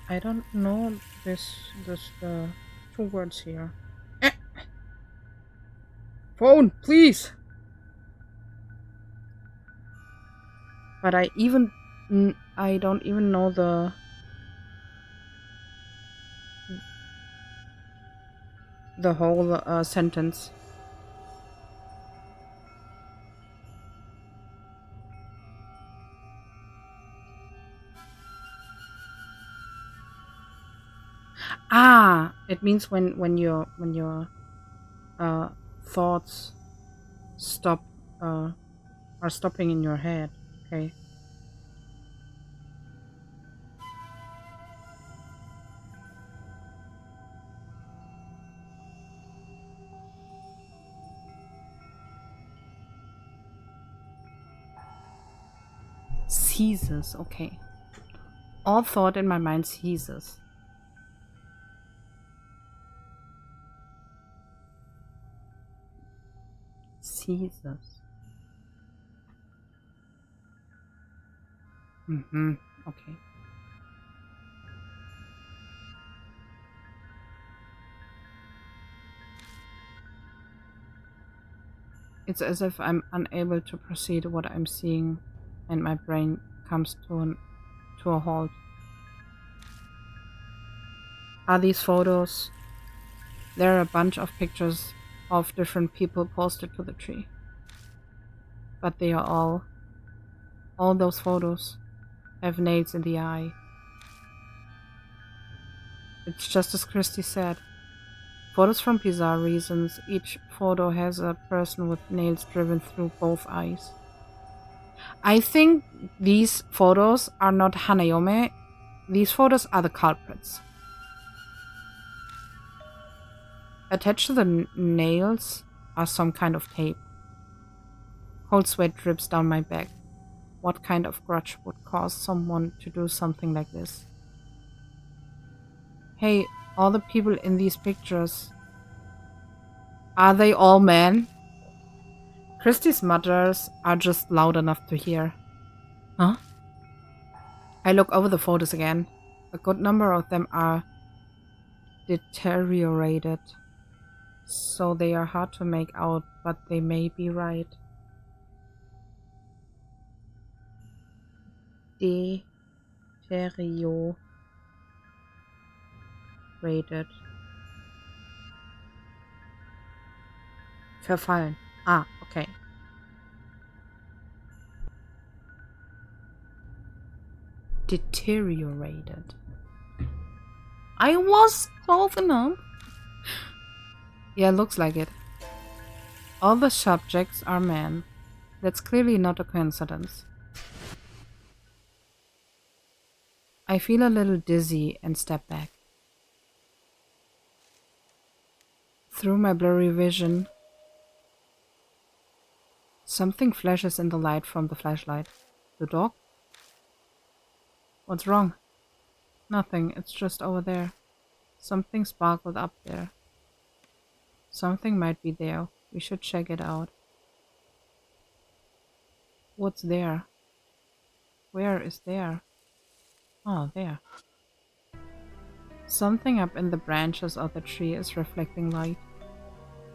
I don't know this two words here. Phone, please. But I don't even know the whole sentence. Ah, it means when your thoughts stop are stopping in your head. Okay. Ceases, okay. All thought in my mind ceases. Ceases. Okay. It's as if I'm unable to proceed what I'm seeing and my brain comes to a halt. Are these photos? There are a bunch of pictures of different people posted to the tree. But they are all those photos have nails in the eye. It's just as Christy said. Photos from bizarre reasons. Each photo has a person with nails driven through both eyes. I think these photos are not Hanayome. These photos are the culprits. Attached to the nails are some kind of tape. Cold sweat drips down my back. What kind of grudge would cause someone to do something like this? Hey, all the people in these pictures, are they all men? Christie's mutters are just loud enough to hear. Huh? I look over the photos again. A good number of them are deteriorated, so they are hard to make out, but they may be right. Deteriorated. Verfallen. Ah, okay. Deteriorated. I was close enough. Yeah, looks like it. All the subjects are men. That's clearly not a coincidence. I feel a little dizzy and step back. Through my blurry vision, something flashes in the light from the flashlight. The dog? What's wrong? Nothing, it's just over there. Something sparkled up there. Something might be there. We should check it out. What's there? Where is there? Oh, there. Something up in the branches of the tree is reflecting light.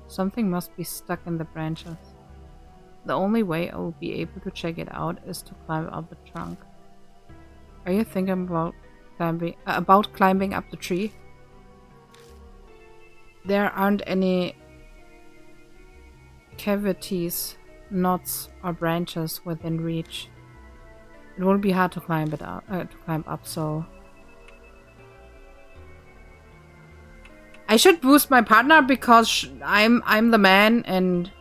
Something must be stuck in the branches. The only way I will be able to check it out is to climb up the trunk. Are you thinking about climbing up the tree? There aren't any cavities, knots, or branches within reach. It will be hard to climb up, so I should boost my partner because I'm the man and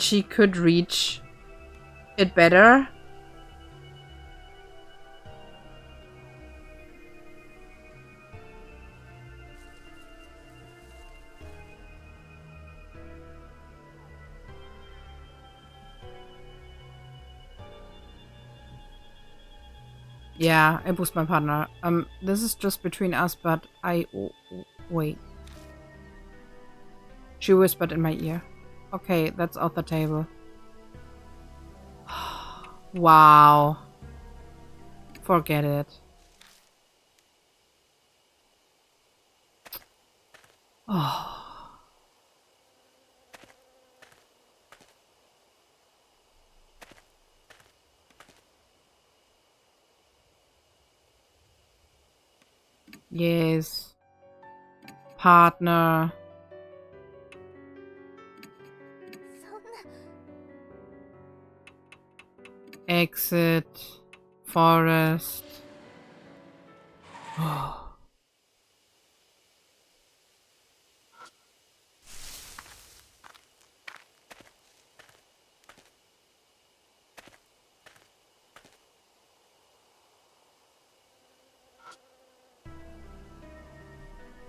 she could reach it better. Yeah, I boost my partner. This is just between us, but wait. She whispered in my ear. Okay, that's off the table. Wow. Forget it. Oh. Yes. Partner. Exit. Forest. Oh.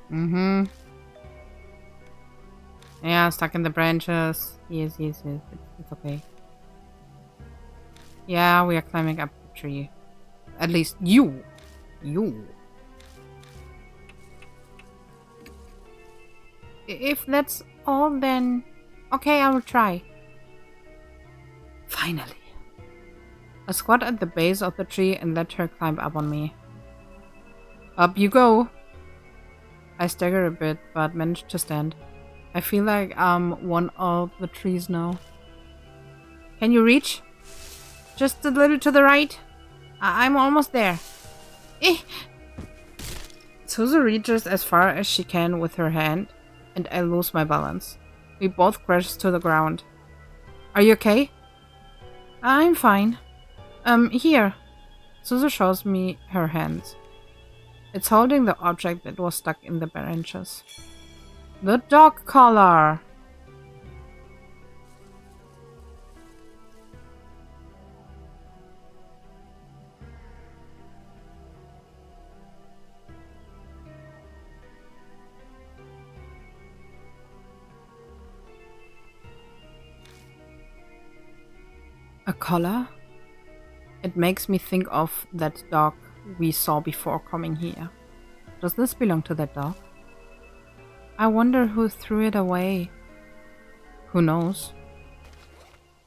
Mm-hmm. Yeah, stuck in the branches. Yes. It's okay. Yeah, we are climbing up the tree. At least you. If that's all, then... Okay, I will try. Finally. I squat at the base of the tree and let her climb up on me. Up you go. I stagger a bit, but manage to stand. I feel like I'm one of the trees now. Can you reach? Just a little to the right? I'm almost there. Eh. Suzu reaches as far as she can with her hand, and I lose my balance. We both crash to the ground. Are you okay? I'm fine. Here. Suzu shows me her hand. It's holding the object that was stuck in the branches. The dog collar! A collar? It makes me think of that dog we saw before coming here. Does this belong to that dog? I wonder who threw it away. Who knows?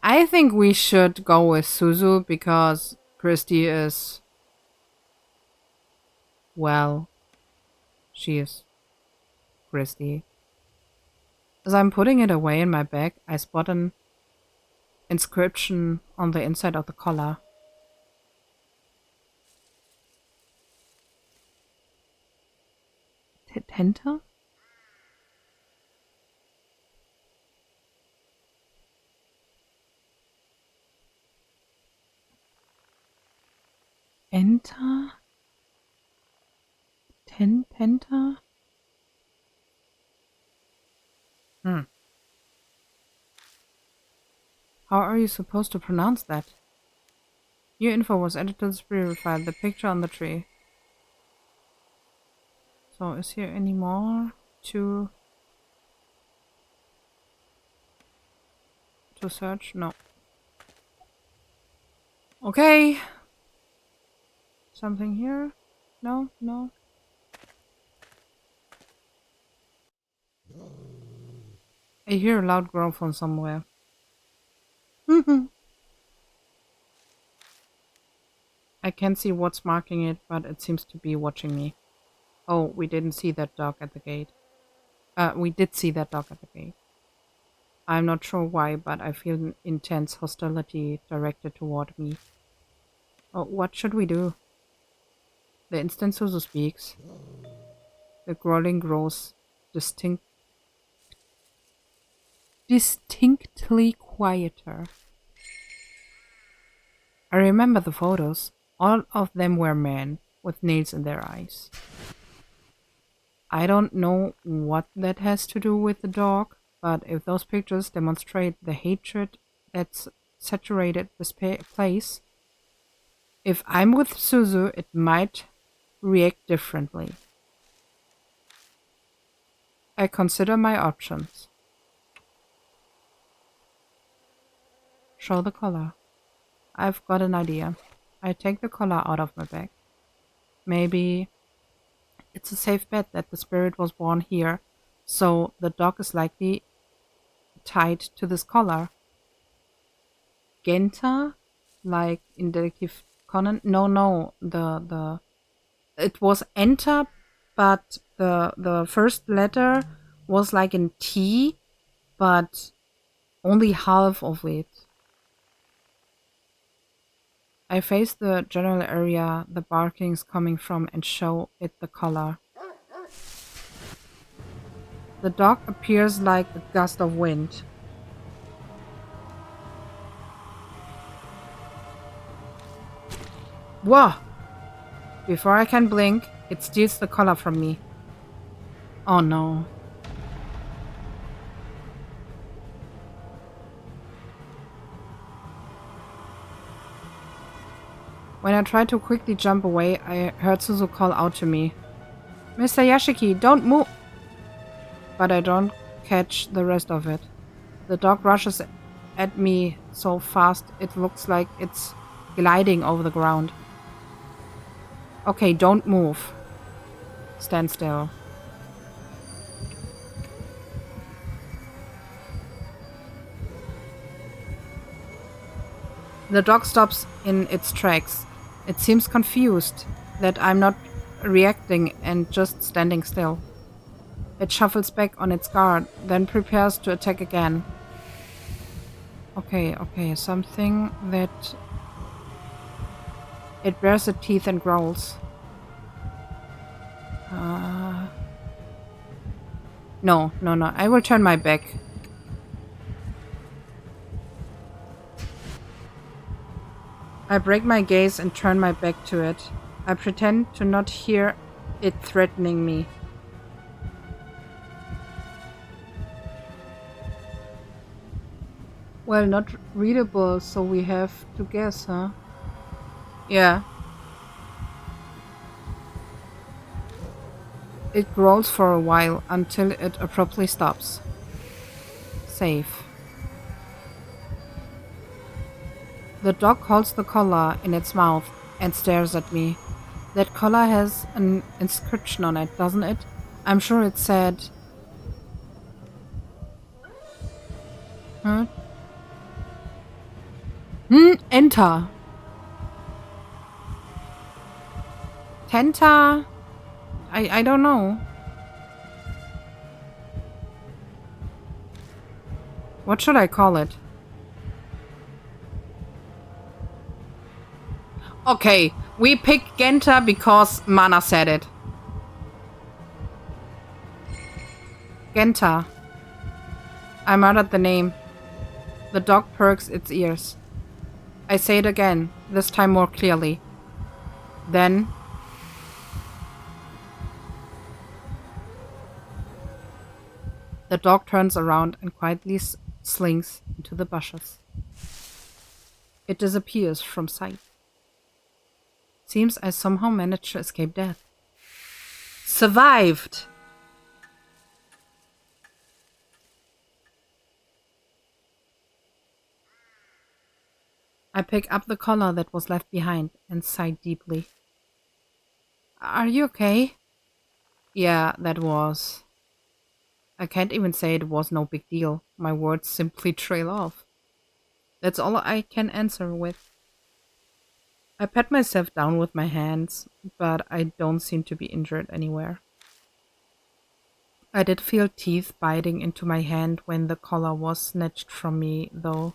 I think we should go with Suzu because Christy is... Well, she is Christy. As I'm putting it away in my bag, I spot an inscription on the inside of the collar. Enter? Enter? Penta? How are you supposed to pronounce that? New info was added to the spirit file, the picture on the tree. So, is here any more to search? No. Okay. Something here? No. I hear a loud growl from somewhere. I can't see what's marking it, but it seems to be watching me. Oh, we didn't see that dog at the gate. We did see that dog at the gate. I'm not sure why, but I feel an intense hostility directed toward me. Oh, what should we do? The instant Suzu speaks, the growling grows distinctly quieter. I remember the photos. All of them were men, with nails in their eyes. I don't know what that has to do with the dog, but if those pictures demonstrate the hatred that's saturated this place, if I'm with Suzu, it might react differently. I consider my options. Show the collar. I've got an idea. I take the collar out of my bag. Maybe it's a safe bet that the spirit was born here, so the dog is likely tied to this collar. Genta? Like in Detective Conan? No, it was enter, but the first letter was like in T, but only half of it. I face the general area the barking's coming from and show it the collar. The dog appears like a gust of wind. Whoa! Before I can blink, it steals the collar from me. Oh no. When I tried to quickly jump away, I heard Suzu call out to me. Mr. Yashiki, don't move! But I don't catch the rest of it. The dog rushes at me so fast it looks like it's gliding over the ground. Okay, don't move. Stand still. The dog stops in its tracks. It seems confused that I'm not reacting and just standing still. It shuffles back on its guard, then prepares to attack again. Okay, something that... It bares its teeth and growls. No, I will turn my back. I break my gaze and turn my back to it. I pretend to not hear it threatening me. Well, not readable, so we have to guess, huh? Yeah. It growls for a while until it abruptly stops. Safe. The dog holds the collar in its mouth and stares at me. That collar has an inscription on it, doesn't it? I'm sure it said... Huh? Enter. Tenta? I don't know. What should I call it? Okay, we pick Genta because Mana said it. Genta. I muttered the name. The dog perks its ears. I say it again, this time more clearly. Then... The dog turns around and quietly slinks into the bushes. It disappears from sight. Seems I somehow managed to escape death. Survived! I pick up the collar that was left behind and sigh deeply. Are you okay? Yeah, that was... I can't even say it was no big deal. My words simply trail off. That's all I can answer with. I pat myself down with my hands, but I don't seem to be injured anywhere. I did feel teeth biting into my hand when the collar was snatched from me, though.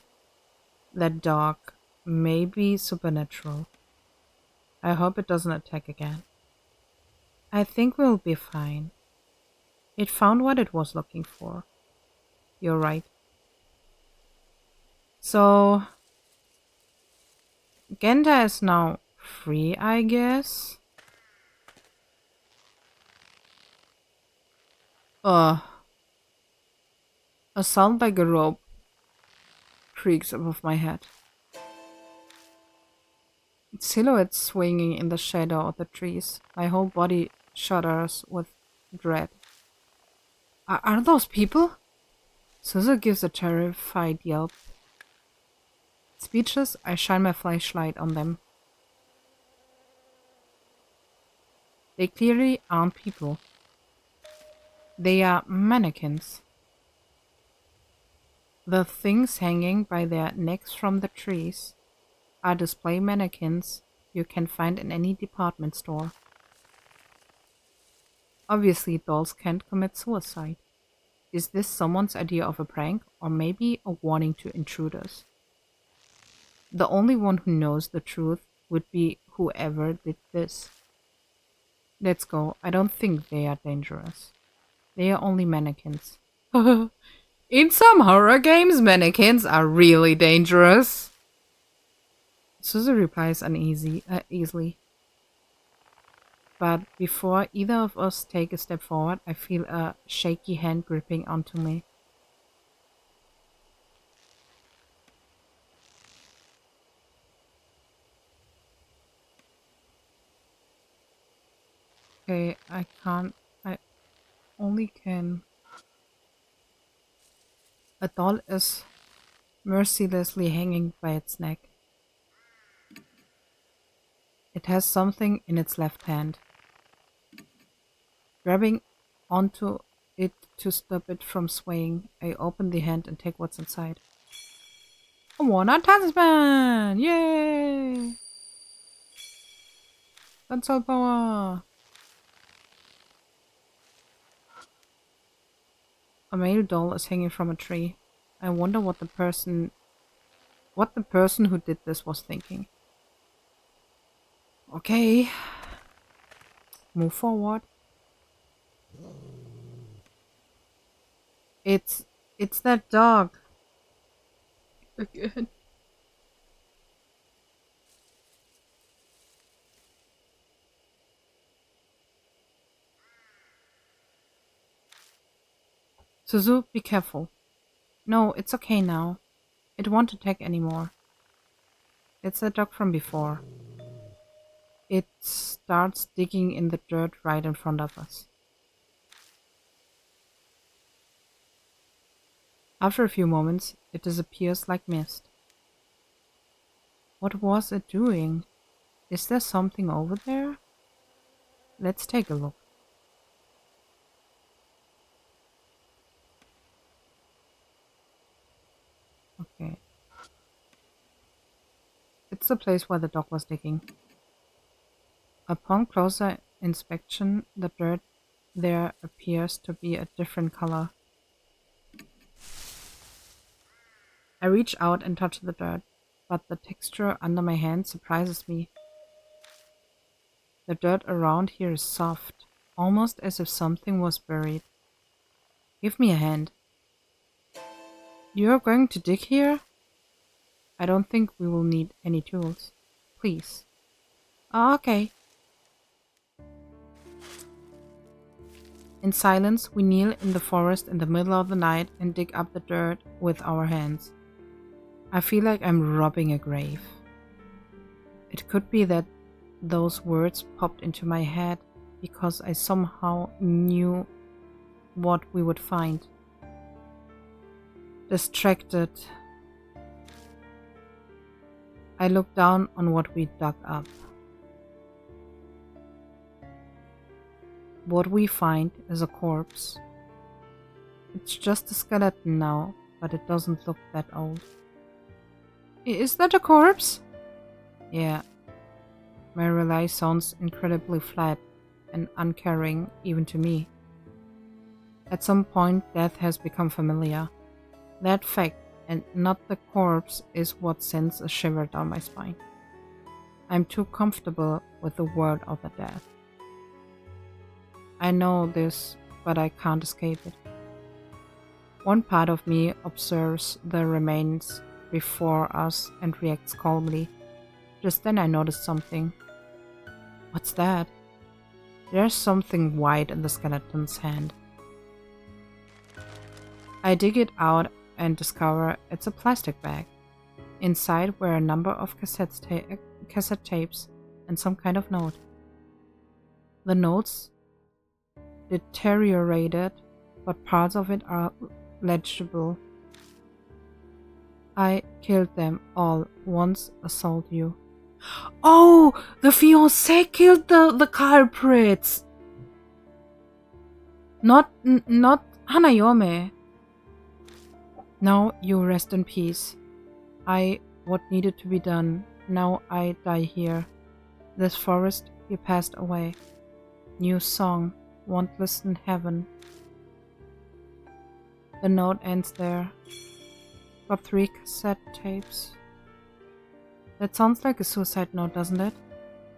That dog may be supernatural. I hope it doesn't attack again. I think we'll be fine. It found what it was looking for. You're right. So... Genta is now free, I guess? A sound like a rope creaks above my head. Silhouettes swinging in the shadow of the trees. My whole body shudders with dread. Are those people? Suzu gives a terrified yelp. Speechless, I shine my flashlight on them. They clearly aren't people. They are mannequins. The things hanging by their necks from the trees are display mannequins you can find in any department store. Obviously, dolls can't commit suicide. Is this someone's idea of a prank, or maybe a warning to intruders? The only one who knows the truth would be whoever did this. Let's go. I don't think they are dangerous. They are only mannequins. In some horror games, mannequins are really dangerous. Suzu replies easily. But before either of us take a step forward, I feel a shaky hand gripping onto me. Okay, I can't. I only can. A doll is mercilessly hanging by its neck. It has something in its left hand. Grabbing onto it to stop it from swaying, I open the hand and take what's inside. A worn-out talisman! Yay! Console power! A male doll is hanging from a tree. I wonder what the person who did this was thinking. Okay. Move forward. It's that dog. Again. Suzu, be careful. No, it's okay now. It won't attack anymore. It's that dog from before. It starts digging in the dirt right in front of us. After a few moments, it disappears like mist. What was it doing? Is there something over there? Let's take a look. Okay. It's the place where the dog was digging. Upon closer inspection, the dirt there appears to be a different color. I reach out and touch the dirt, but the texture under my hand surprises me. The dirt around here is soft, almost as if something was buried. Give me a hand. You're going to dig here? I don't think we will need any tools. Please. Oh, okay. In silence, we kneel in the forest in the middle of the night and dig up the dirt with our hands. I feel like I'm robbing a grave. It could be that those words popped into my head because I somehow knew what we would find. Distracted, I look down on what we dug up. What we find is a corpse. It's just a skeleton now, but it doesn't look that old. Is that a corpse? Yeah. My relay sounds incredibly flat and uncaring even to me. At some point, death has become familiar. That fact, and not the corpse, is what sends a shiver down my spine. I'm too comfortable with the word of the dead. I know this, but I can't escape it. One part of me observes the remains before us and reacts calmly. Just then I noticed something. What's that? There's something white in the skeleton's hand. I dig it out and discover it's a plastic bag. Inside were a number of cassette tapes and some kind of note. The notes deteriorated, but parts of it are legible. I killed them all. Once assault you. Oh, the fiancé killed the culprits. Not Hanayome. Now you rest in peace. What needed to be done. Now I die here. This forest, you passed away. New song. Won't listen heaven. The note ends there. Got 3 cassette tapes. That sounds like a suicide note, doesn't it?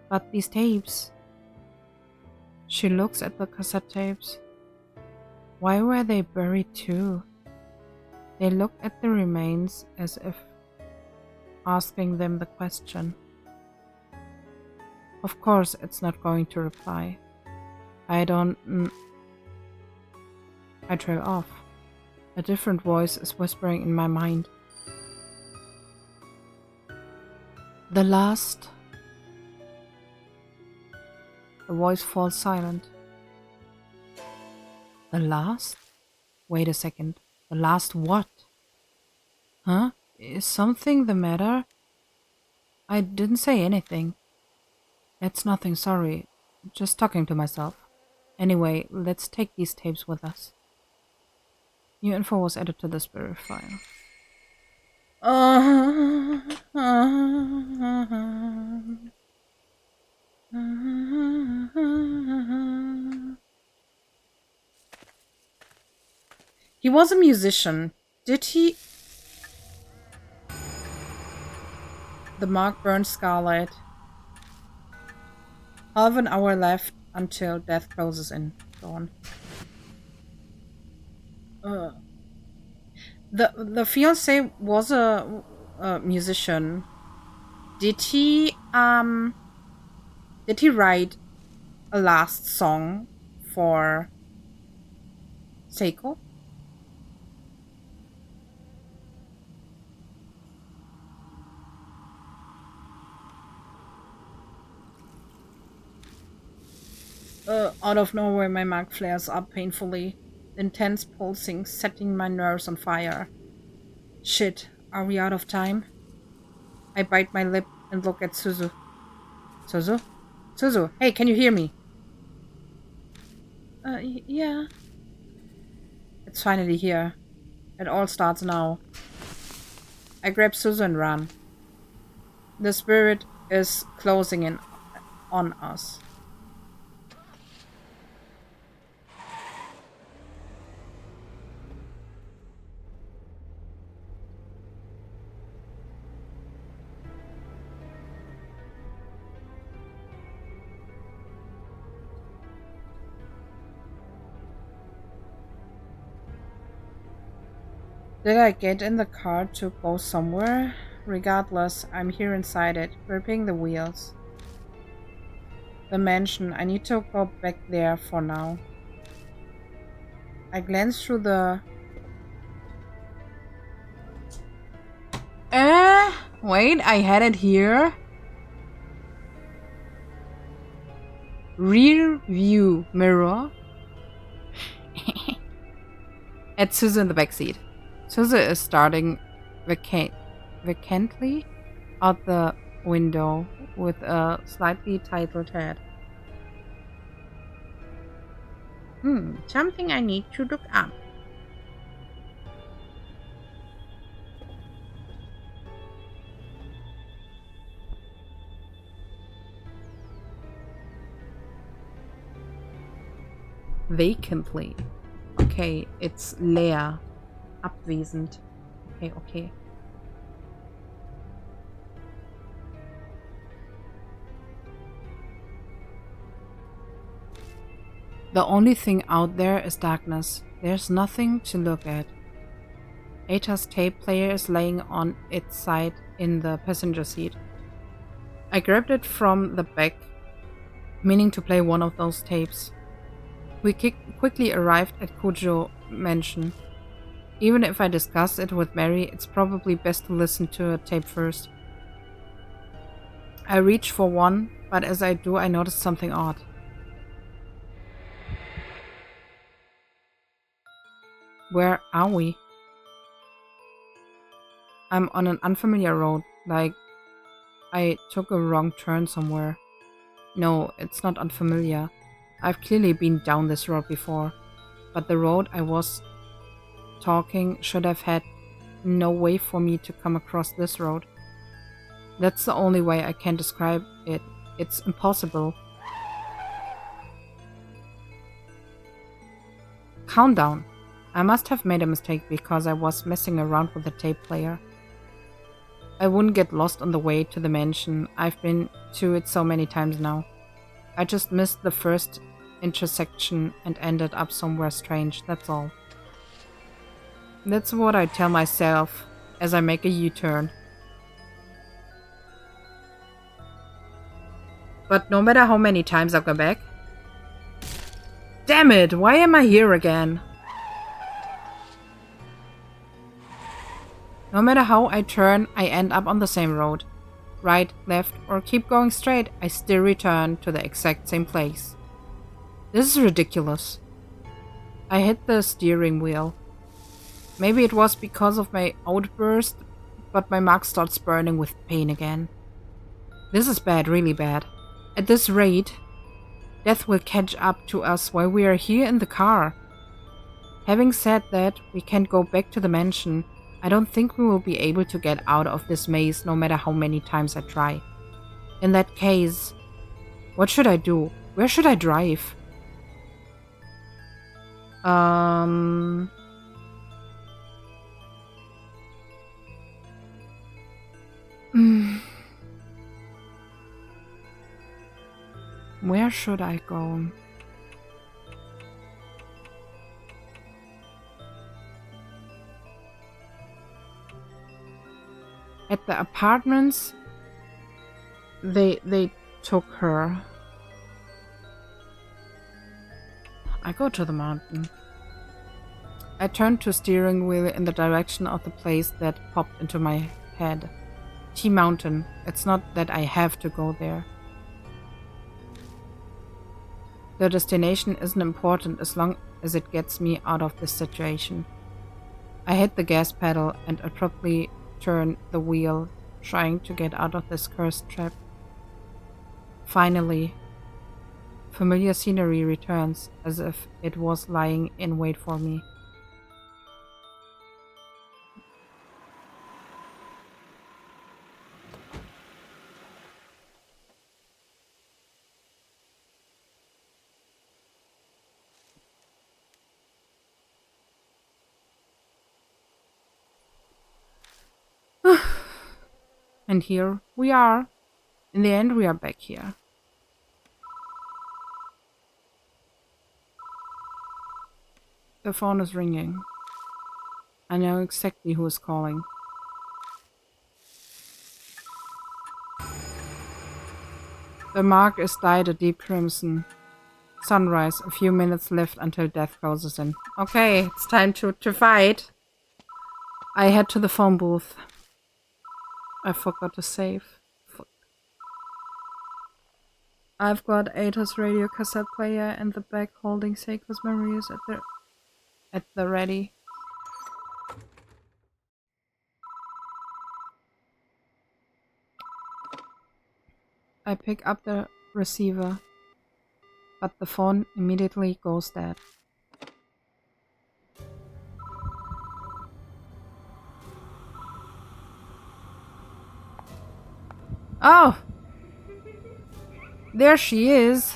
But these tapes... She looks at the cassette tapes. Why were they buried too? They look at the remains as if asking them the question. Of course it's not going to reply. I trail off. A different voice is whispering in my mind. The last... The voice falls silent. The last? Wait a second. The last what? Huh? Is something the matter? I didn't say anything. It's nothing, sorry. Just talking to myself. Anyway, let's take these tapes with us. New info was added to the spirit file. He was a musician. Did he? The mark burned scarlet. Half an hour left until death closes in. Dawn. The fiancé was a musician. Did he write a last song for Seiko? Out of nowhere, my mark flares up painfully. Intense pulsing, setting my nerves on fire. Shit, are we out of time? I bite my lip and look at Suzu. Suzu? Suzu, hey, can you hear me? Yeah. It's finally here. It all starts now. I grab Suzu and run. The spirit is closing in on us. Did I get in the car to go somewhere? Regardless, I'm here inside it, gripping the wheels. The mansion, I need to go back there for now. I glance through the... Wait, I had it here. Rear view mirror. At Suzu in the backseat. Suzu is starting vacantly out the window with a slightly titled head. Something I need to look up. Vacantly. Okay, it's leer. Abwesend. Okay. The only thing out there is darkness. There's nothing to look at. Ata's tape player is laying on its side in the passenger seat. I grabbed it from the back, meaning to play one of those tapes. We quickly arrived at Kujo Mansion. Even if I discuss it with Mary, it's probably best to listen to a tape first. I reach for one, but as I do, I notice something odd. Where are we? I'm on an unfamiliar road, like I took a wrong turn somewhere. No, it's not unfamiliar. I've clearly been down this road before, but the road I was talking should have had no way for me to come across this road. That's the only way I can describe it. It's impossible. Countdown. I must have made a mistake because I was messing around with the tape player. I wouldn't get lost on the way to the mansion. I've been to it so many times now. I just missed the first intersection and ended up somewhere strange, that's all. That's what I tell myself as I make a U-turn. But no matter how many times I go back... Damn it! Why am I here again? No matter how I turn, I end up on the same road. Right, left, or keep going straight, I still return to the exact same place. This is ridiculous. I hit the steering wheel. Maybe it was because of my outburst, but my mug starts burning with pain again. This is bad, really bad. At this rate, death will catch up to us while we are here in the car. Having said that, we can't go back to the mansion. I don't think we will be able to get out of this maze no matter how many times I try. In that case, what should I do? Where should I drive? Where should I go? At the apartments, they took her. I go to the mountain. I turn to steering wheel in the direction of the place that popped into my head. T-Mountain. It's not that I have to go there. The destination isn't important as long as it gets me out of this situation. I hit the gas pedal and abruptly turn the wheel, trying to get out of this cursed trap. Finally, familiar scenery returns as if it was lying in wait for me. And here we are. In the end, we are back here. The phone is ringing. I know exactly who is calling. The mark is dyed a deep crimson. Sunrise, a few minutes left until death closes in. Okay, it's time to fight. I head to the phone booth. I forgot to save. Fuck. I've got Ada's radio cassette player in the back holding Seiko's memories at the ready. I pick up the receiver, but the phone immediately goes dead. Oh! There she is!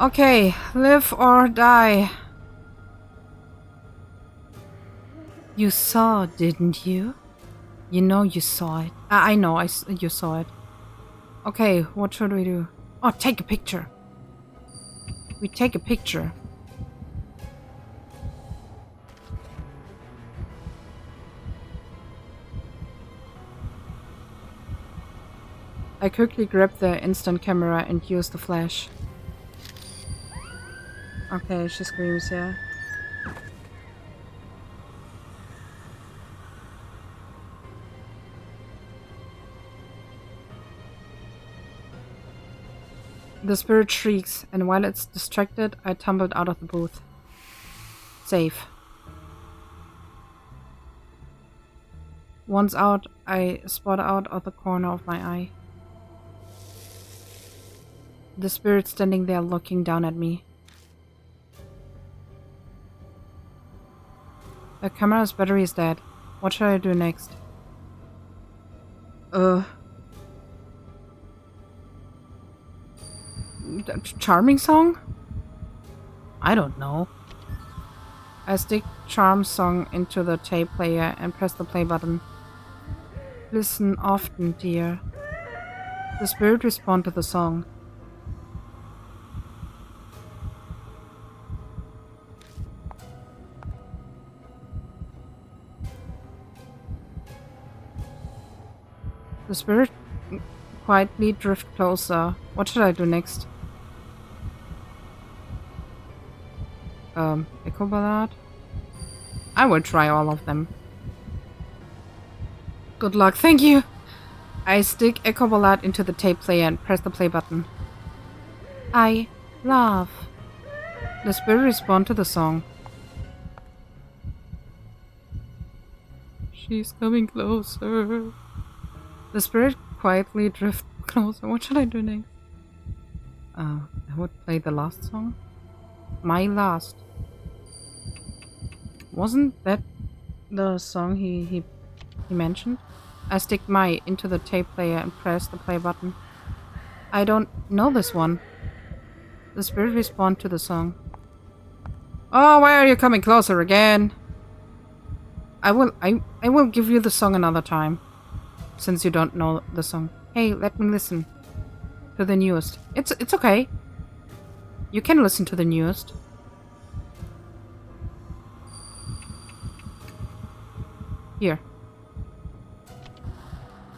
Okay, live or die. You saw, didn't you? You know you saw it. I know you saw it. Okay, what should we do? Oh, take a picture. We take a picture. I quickly grabbed the instant camera and used the flash. Okay, she screams, yeah. The spirit shrieks, and while it's distracted, I tumbled out of the booth. Safe. Once out, I spot out of the corner of my eye. The spirit standing there looking down at me. The camera's battery is dead. What should I do next? Charming song? I don't know. I stick Charm song into the tape player and press the play button. Listen often, dear. The spirit responds to the song. The spirit quietly drifts closer. What should I do next? Echo Ballad? I will try all of them. Good luck, thank you! I stick Echo Ballad into the tape player and press the play button. I love. The spirit responds to the song. She's coming closer. The spirit quietly drifts closer. What should I do next? I would play the last song. My Last. Wasn't that the song he mentioned? I stick my into the tape player and press the play button. I don't know this one. The spirit responds to the song. Oh, why are you coming closer again? I will give you the song another time. Since you don't know the song. Hey, let me listen to the newest. It's okay. You can listen to the newest. Here.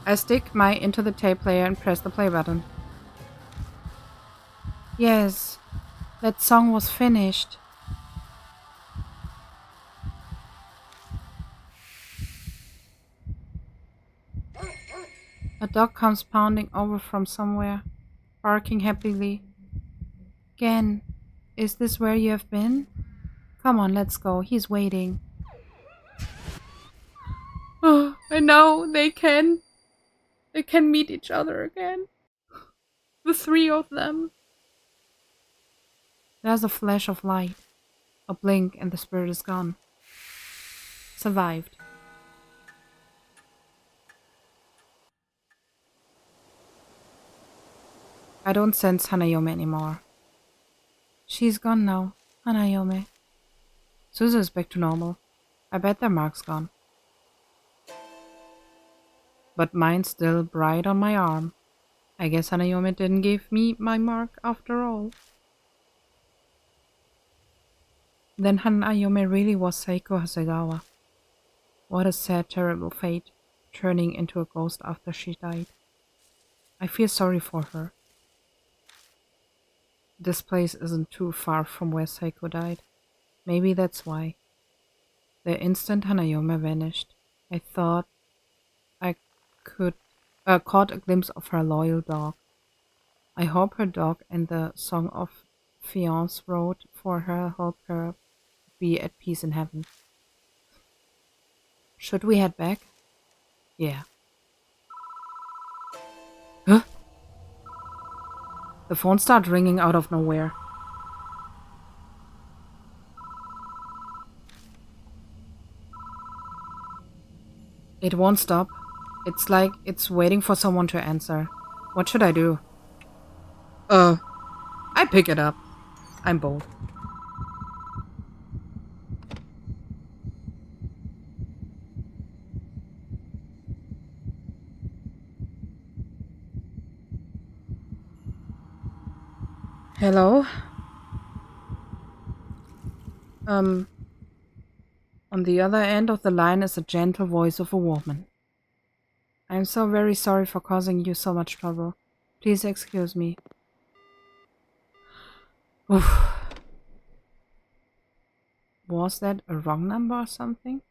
I stick my into the tape player and press the play button. Yes, that song was finished. A dog comes pounding over from somewhere, barking happily. Gen, is this where you have been? Come on, let's go. He's waiting. Oh, I know they can meet each other again. The three of them. There's a flash of light, a blink, and the spirit is gone. Survived. I don't sense Hanayome anymore. She's gone now, Hanayome. Suzu is back to normal. I bet their mark's gone. But mine's still bright on my arm. I guess Hanayome didn't give me my mark after all. Then Hanayome really was Seiko Hasegawa. What a sad, terrible fate, turning into a ghost after she died. I feel sorry for her. This place isn't too far from where Seiko died. Maybe that's why. The instant Hanayome vanished, I thought I caught a glimpse of her loyal dog. I hope her dog and the Song of Fiance wrote for her help her be at peace in heaven. Should we head back? Yeah. Huh? The phone started ringing out of nowhere. It won't stop. It's like it's waiting for someone to answer. What should I do? I pick it up. I'm bold. Hello? On the other end of the line is the gentle voice of a woman. I'm so very sorry for causing you so much trouble. Please excuse me. Oof. Was that a wrong number or something?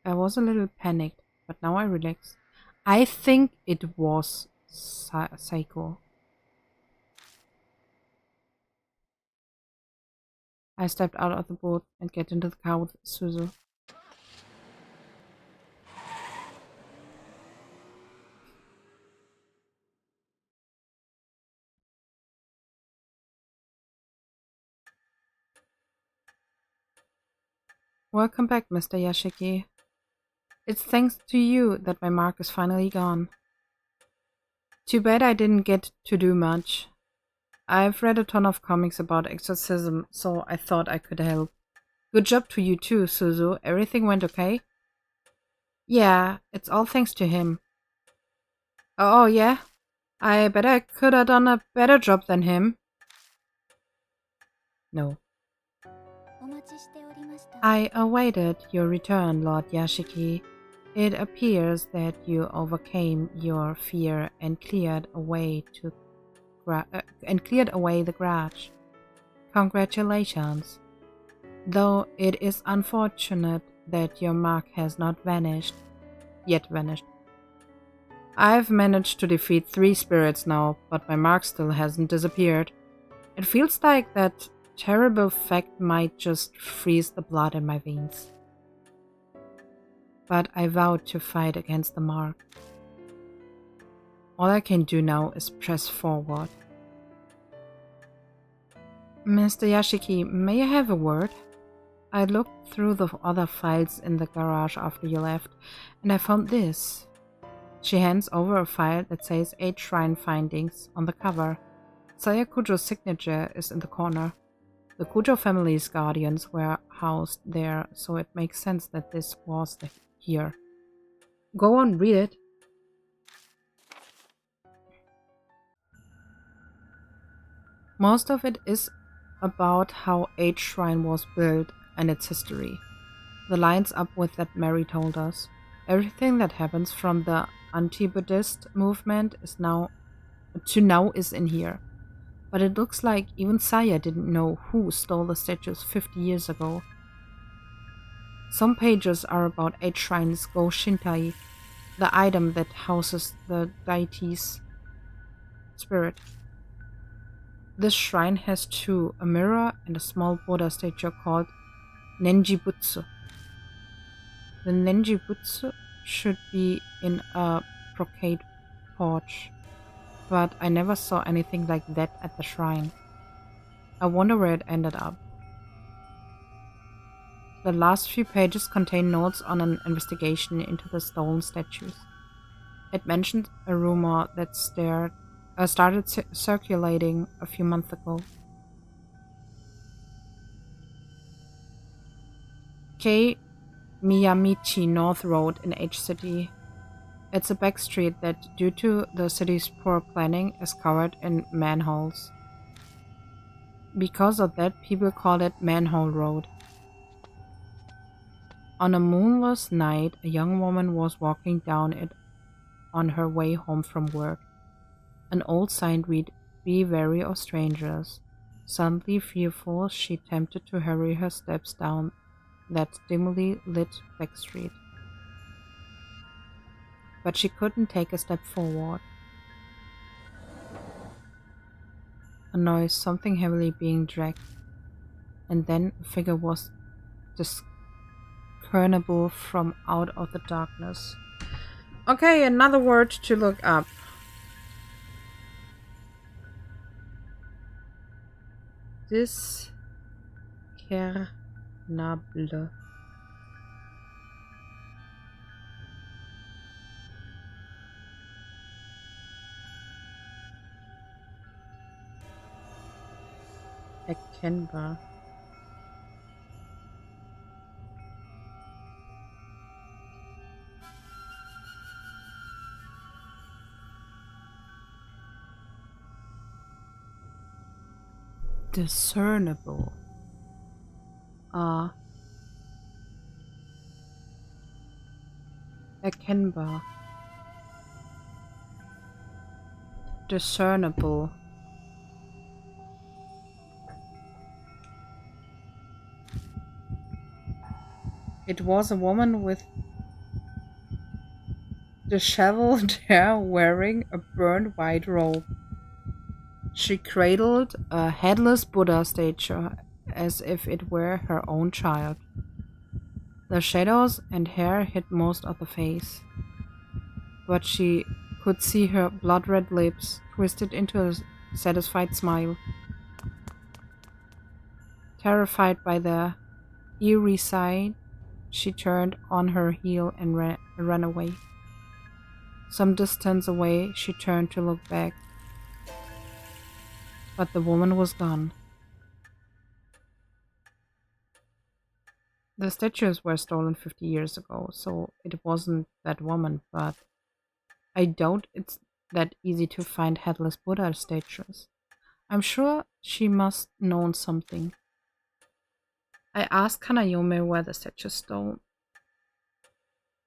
I was a little panicked, but now I relax. I think it was Psycho. I stepped out of the boat and get into the car with Suzu. Welcome back, Mr. Yashiki. It's thanks to you that my mark is finally gone. Too bad I didn't get to do much. I've read a ton of comics about exorcism, so I thought I could help. Good job to you too, Suzu. Everything went okay? Yeah, it's all thanks to him. Oh, yeah? I bet I could have done a better job than him. No. I awaited your return, Lord Yashiki. It appears that you overcame your fear and cleared away the grudge. Congratulations. Though it is unfortunate that your mark has not yet vanished. I've managed to defeat 3 spirits now, but my mark still hasn't disappeared. It feels like that terrible fact might just freeze the blood in my veins. But I vowed to fight against the mark. All I can do now is press forward. Mr. Yashiki, may I have a word? I looked through the other files in the garage after you left, and I found this. She hands over a file that says 8 shrine findings on the cover. Saya Kujo's signature is in the corner. The Kujo family's guardians were housed there, so it makes sense that this was here. Go on, read it. Most of it is about how 8 Shrine was built and its history. The lines up with that Mary told us. Everything that happens from the anti-Buddhist movement is now in here. But it looks like even Saya didn't know who stole the statues 50 years ago. Some pages are about 8 shrines Go Shintai, the item that houses the deity's spirit. This shrine has 2, a mirror and a small Buddha statue called Nenjibutsu. The Nenjibutsu should be in a brocade porch, but I never saw anything like that at the shrine. I wonder where it ended up. The last few pages contain notes on an investigation into the stolen statues. It mentioned a rumor that started circulating a few months ago. K. Miyamichi North Road in H City. It's a back street that, due to the city's poor planning, is covered in manholes. Because of that, people call it Manhole Road. On a moonless night, a young woman was walking down it on her way home from work. An old sign read, "Be wary of strangers." Suddenly fearful, she attempted to hurry her steps down that dimly lit back street. But she couldn't take a step forward. A noise, something heavily being dragged, and then a figure was discernible from out of the darkness. Okay, another word to look up. Discernable. Erkennbar. Discernible. Erkennbar. discernible. It was a woman with disheveled hair wearing a burned white robe. She cradled a headless Buddha statue as if it were her own child. The shadows and hair hid most of the face, but she could see her blood-red lips twisted into a satisfied smile. Terrified by the eerie sight, she turned on her heel and ran away. Some distance away, she turned to look back, but the woman was gone. The statues were stolen 50 years ago, so it wasn't that woman, but I doubt it's that easy to find headless Buddha statues. I'm sure she must know something. I asked Hanayome where the statues stole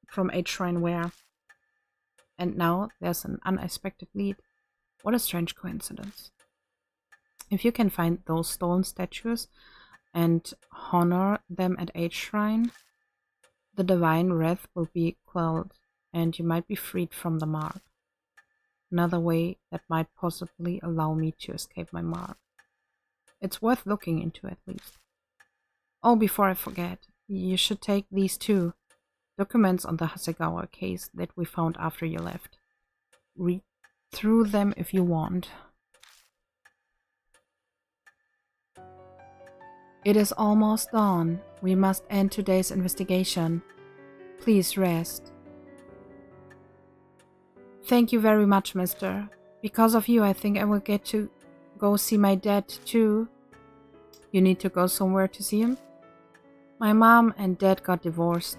from a shrine where, and now there's an unexpected lead. What a strange coincidence. If you can find those stolen statues and honor them at a shrine, the divine wrath will be quelled and you might be freed from the mark. Another way that might possibly allow me to escape my mark. It's worth looking into at least. Oh, before I forget, you should take these too. Documents on the Hasegawa case that we found after you left. Read through them if you want. It is almost dawn. We must end today's investigation. Please rest. Thank you very much, mister. Because of you, I think I will get to go see my dad too. You need to go somewhere to see him? My mom and dad got divorced.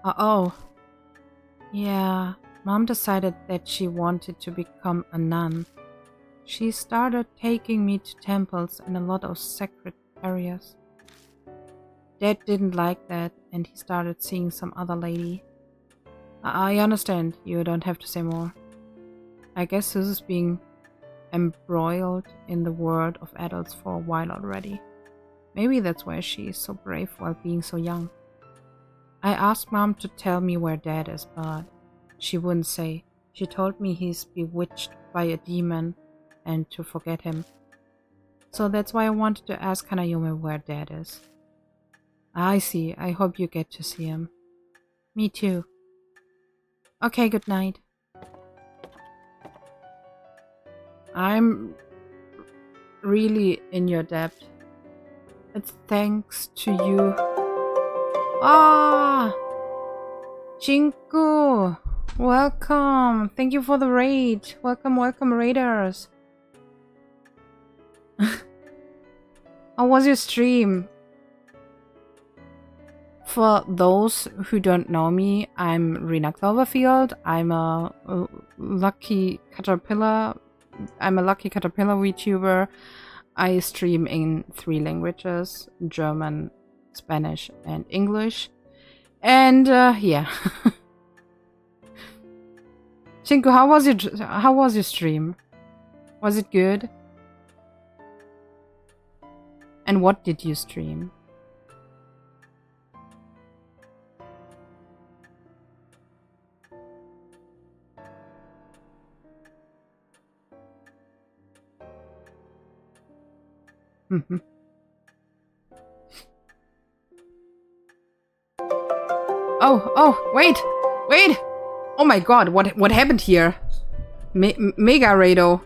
Oh. Yeah, mom decided that she wanted to become a nun. She started taking me to temples and a lot of sacred areas. Dad didn't like that and he started seeing some other lady. I understand, you don't have to say more. I guess this is being embroiled in the world of adults for a while already. Maybe that's why she is so brave while being so young. I asked mom to tell me where dad is, but she wouldn't say. She told me he's bewitched by a demon and to forget him. So that's why I wanted to ask Hanayome where dad is. I see. I hope you get to see him. Me too. Okay, good night. I'm really in your debt. It's thanks to you. Ah! Chinku! Welcome! Thank you for the raid. Welcome, welcome, raiders. How was your stream? For those who don't know me, I'm Rena Cloverfield. I'm a lucky caterpillar. I'm a lucky caterpillar VTuber. I stream in 3 languages: German, Spanish, and English. And yeah. Chinku, how was your stream? Was it good? And what did you stream? Oh, wait! Oh my god, what happened here? Mega Rado.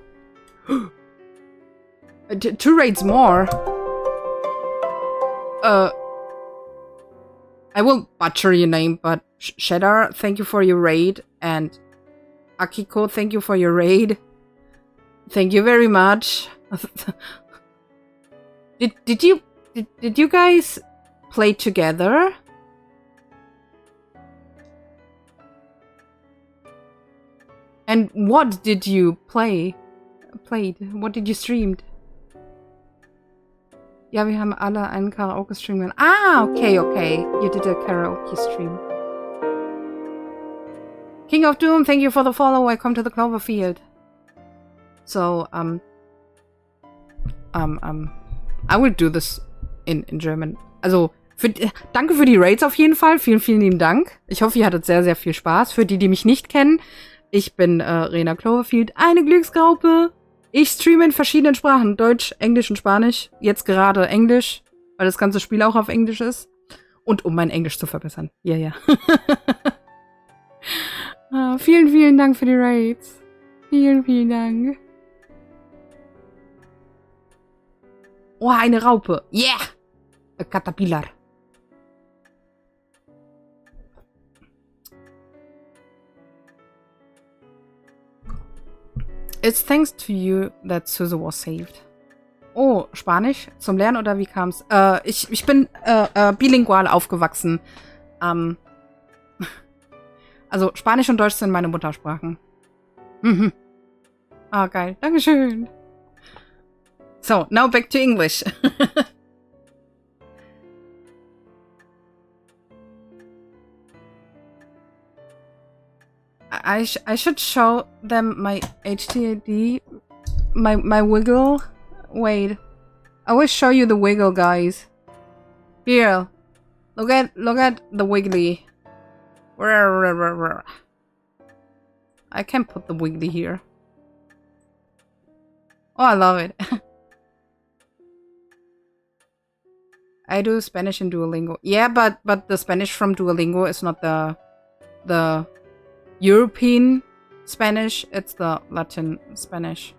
2 raids more. I will butcher your name, but Shedar, thank you for your raid, and Akiko, thank you for your raid. Thank you very much. Did you guys play together? And what did you play? What did you stream? Ja, wir haben alle einen Karaoke-Stream gemacht. Ah, okay. You did a karaoke stream. King of Doom, thank you for the follow. Welcome to the Cloverfield. So, I will do this in German. Also, danke für die Raids auf jeden Fall. Vielen, vielen lieben Dank. Ich hoffe, ihr hattet sehr, sehr viel Spaß. Für die, die mich nicht kennen, ich bin Rena Cloverfield, eine Glücksgraupe. Ich streame in verschiedenen Sprachen. Deutsch, Englisch und Spanisch. Jetzt gerade Englisch, weil das ganze Spiel auch auf Englisch ist. Und um mein Englisch zu verbessern. Ja, ja. Vielen, vielen Dank für die Raids. Vielen, vielen Dank. Oh, eine Raupe. Yeah! A caterpillar. It's thanks to you that Suzu was saved. Oh, Spanisch zum Lernen oder wie kam's? Ich bin bilingual aufgewachsen. Also Spanisch und Deutsch sind meine Muttersprachen. Mhm. Ah, geil. Dankeschön. So, now back to English. I should show them my HTD, my wiggle. Wait, I will show you the wiggle, guys. Here, look at the wiggly. I can put the wiggly here. Oh, I love it. I do Spanish in Duolingo. Yeah, but the Spanish from Duolingo is not the European Spanish, it's the Latin Spanish.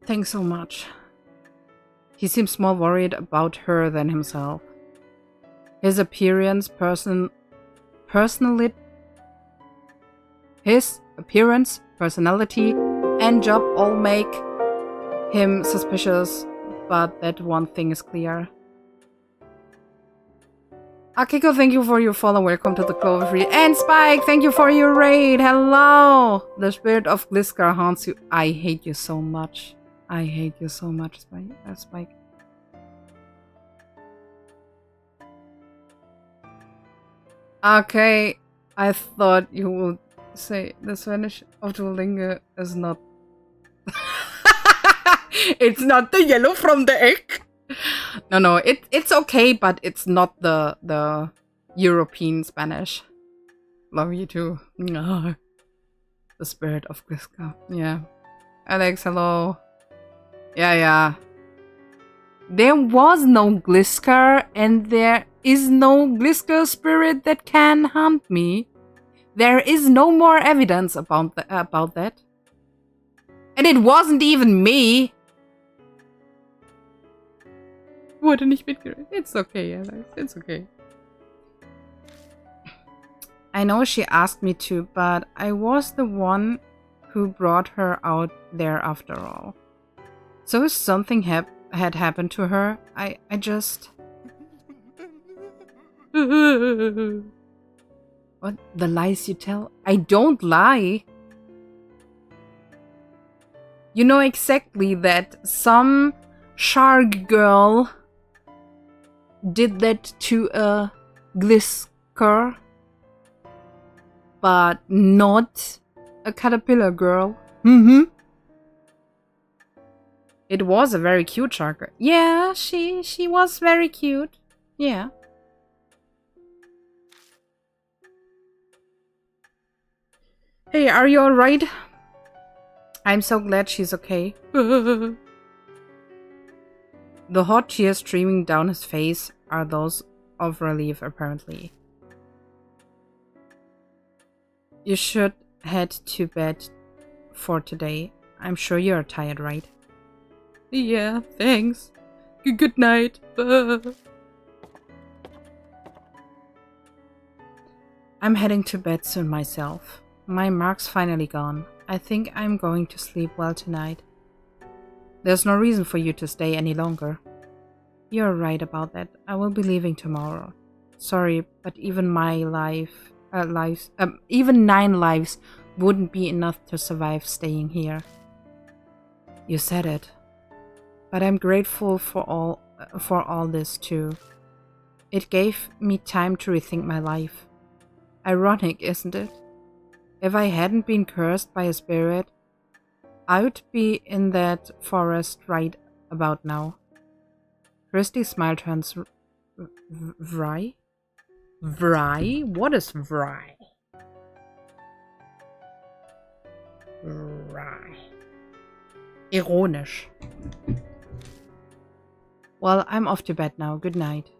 Thanks so much. He seems more worried about her than himself. His appearance, personality, and job all make him suspicious, but that one thing is clear. Akiko, thank you for your follow. Welcome to the Cloverfield. And Spike, thank you for your raid. Hello! The spirit of Gliskar haunts you. I hate you so much. I hate you so much, Spike. Okay, I thought you would say the Spanish of Duolingo is not... It's not the yellow from the egg. No, it's okay, but it's not the European Spanish. Love you too. No. The spirit of Gliskar. Yeah. Alex, hello. Yeah. There was no Gliskar, and there is no Gliskar spirit that can haunt me. There is no more evidence about that. And it wasn't even me. Wurde nicht mitgerechnet. It's okay, Alex. It's okay. I know she asked me to, but I was the one who brought her out there after all. So if something had happened to her, I just... What? The lies you tell? I don't lie. You know exactly that some shark girl did that to a Gliskar, but not a caterpillar girl. Mm-hmm. It was a very cute shark girl. Yeah, she was very cute. Yeah. Hey, are you alright? I'm so glad she's okay. The hot tears streaming down his face are those of relief, apparently. You should head to bed for today. I'm sure you're tired, right? Yeah, thanks. Good night. I'm heading to bed soon myself. My mark's finally gone. I think I'm going to sleep well tonight. There's no reason for you to stay any longer. You're right about that. I will be leaving tomorrow. Sorry, but even even 9 lives wouldn't be enough to survive staying here. You said it. But I'm grateful for all this too. It gave me time to rethink my life. Ironic, isn't it? If I hadn't been cursed by a spirit, I would be in that forest right about now. Christy's smile turns wry? Wry? What is wry? Wry. Ironisch. Well, I'm off to bed now. Good night.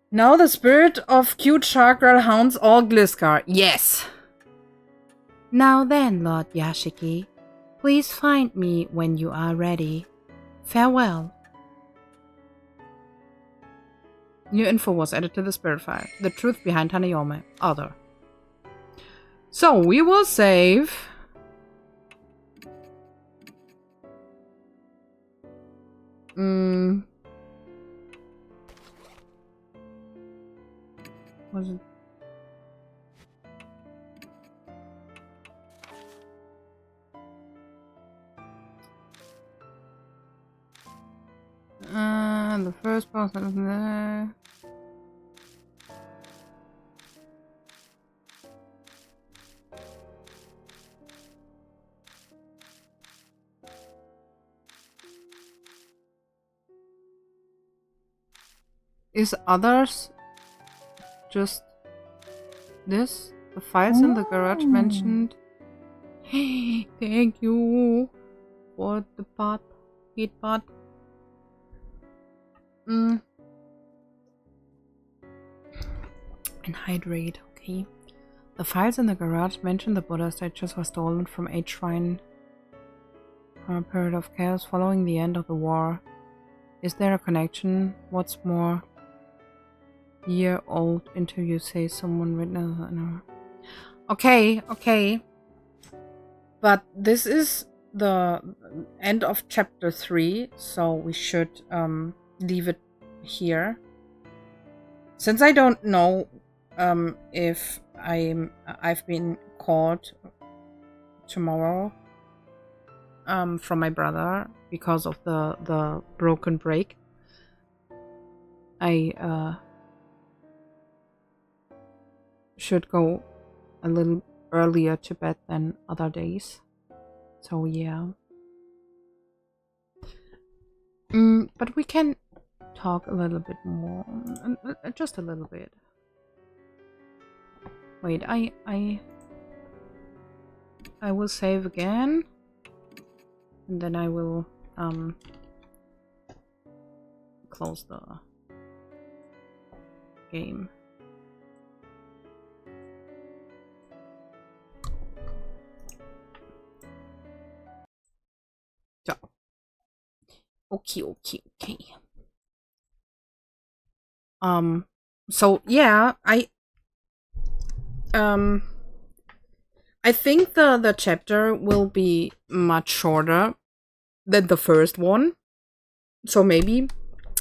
Now the spirit of cute shark girl hounds all Gliskar. Yes! Now then, Lord Yashiki, please find me when you are ready. Farewell. New info was added to the spirit file. The truth behind Hanayome. Other. So we will save. Was it? The first person is there. Is others just this? The files in the garage mentioned. Hey, thank you for the pot. Heat pot. And hydrate, okay. The files in the garage mentioned the Buddha statues were stolen from a shrine from a period of chaos following the end of the war. Is there a connection? What's more, year-old interview says someone witnessed. Okay, okay. But this is the end of chapter 3, so we should leave it here. Since I don't know if I've been called tomorrow from my brother because of the broken break, I should go a little earlier to bed than other days. So yeah. But we can talk a little bit more, just a little bit. Wait, I will save again, and then I will close the game. So, okay. So yeah, I think the chapter will be much shorter than the first one. So maybe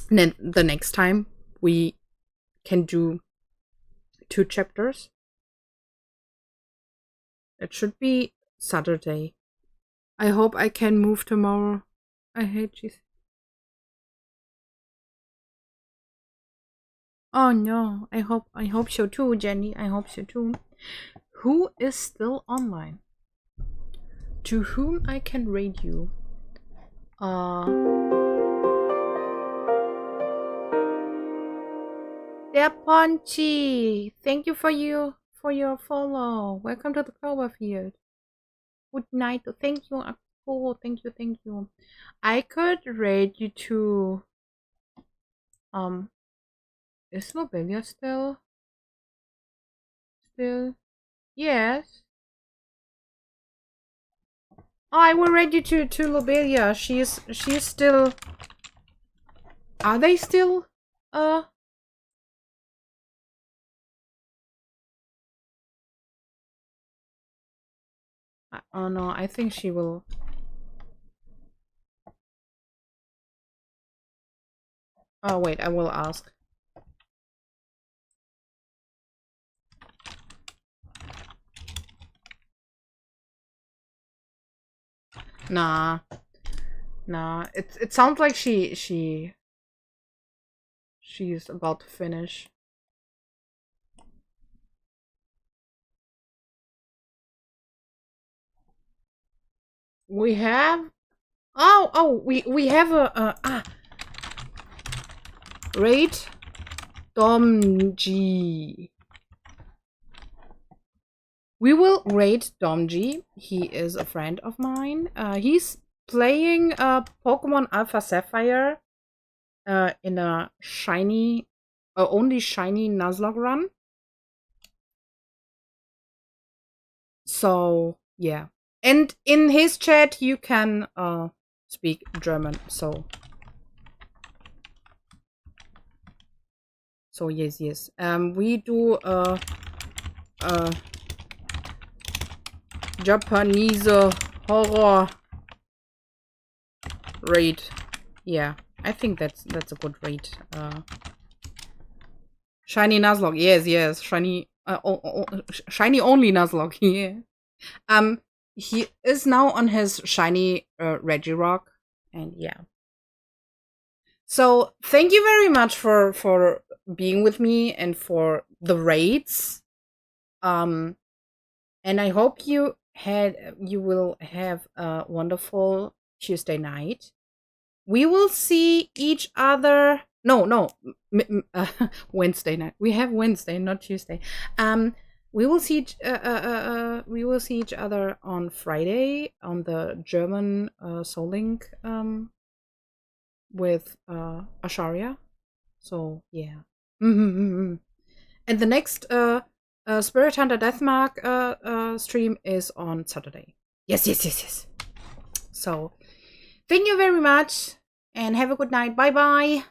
the next time we can do 2 chapters. It should be Saturday. I hope I can move tomorrow. I hate Jesus. Oh no, I hope so too, Jenny. I hope so too. Who is still online? To whom I can raid you? Der Ponchi, thank you for your follow. Welcome to the Cloverfield. Good night. Thank you. Oh, thank you. I could raid you to is Lobelia still? Yes. Oh, I will raid you to Lobelia. She's still. Are they still oh no, I think she will. Oh wait, I will ask. Nah. It sounds like she She's about to finish. We have we have a rate Domji. We will rate Domji. He is a friend of mine. He's playing Pokemon Alpha Sapphire in a shiny, only shiny Nuzlocke run. So yeah, and in his chat you can speak German. So yes. We do Japanese horror rate. Yeah, I think that's a good rate. Shiny Nuzlocke, yes, shiny, shiny only Nuzlocke. Yeah. He is now on his shiny Regirock, and yeah. So thank you very much for being with me and for the raids. And I hope you will have a wonderful Tuesday night. We will see each other. No, Wednesday night. We have Wednesday, not Tuesday. We will see each other on Friday on the German Soul Link with Asharia. So yeah. And the next Spirit Hunter Deathmark stream is on Saturday. Yes. So thank you very much and have a good night. Bye bye.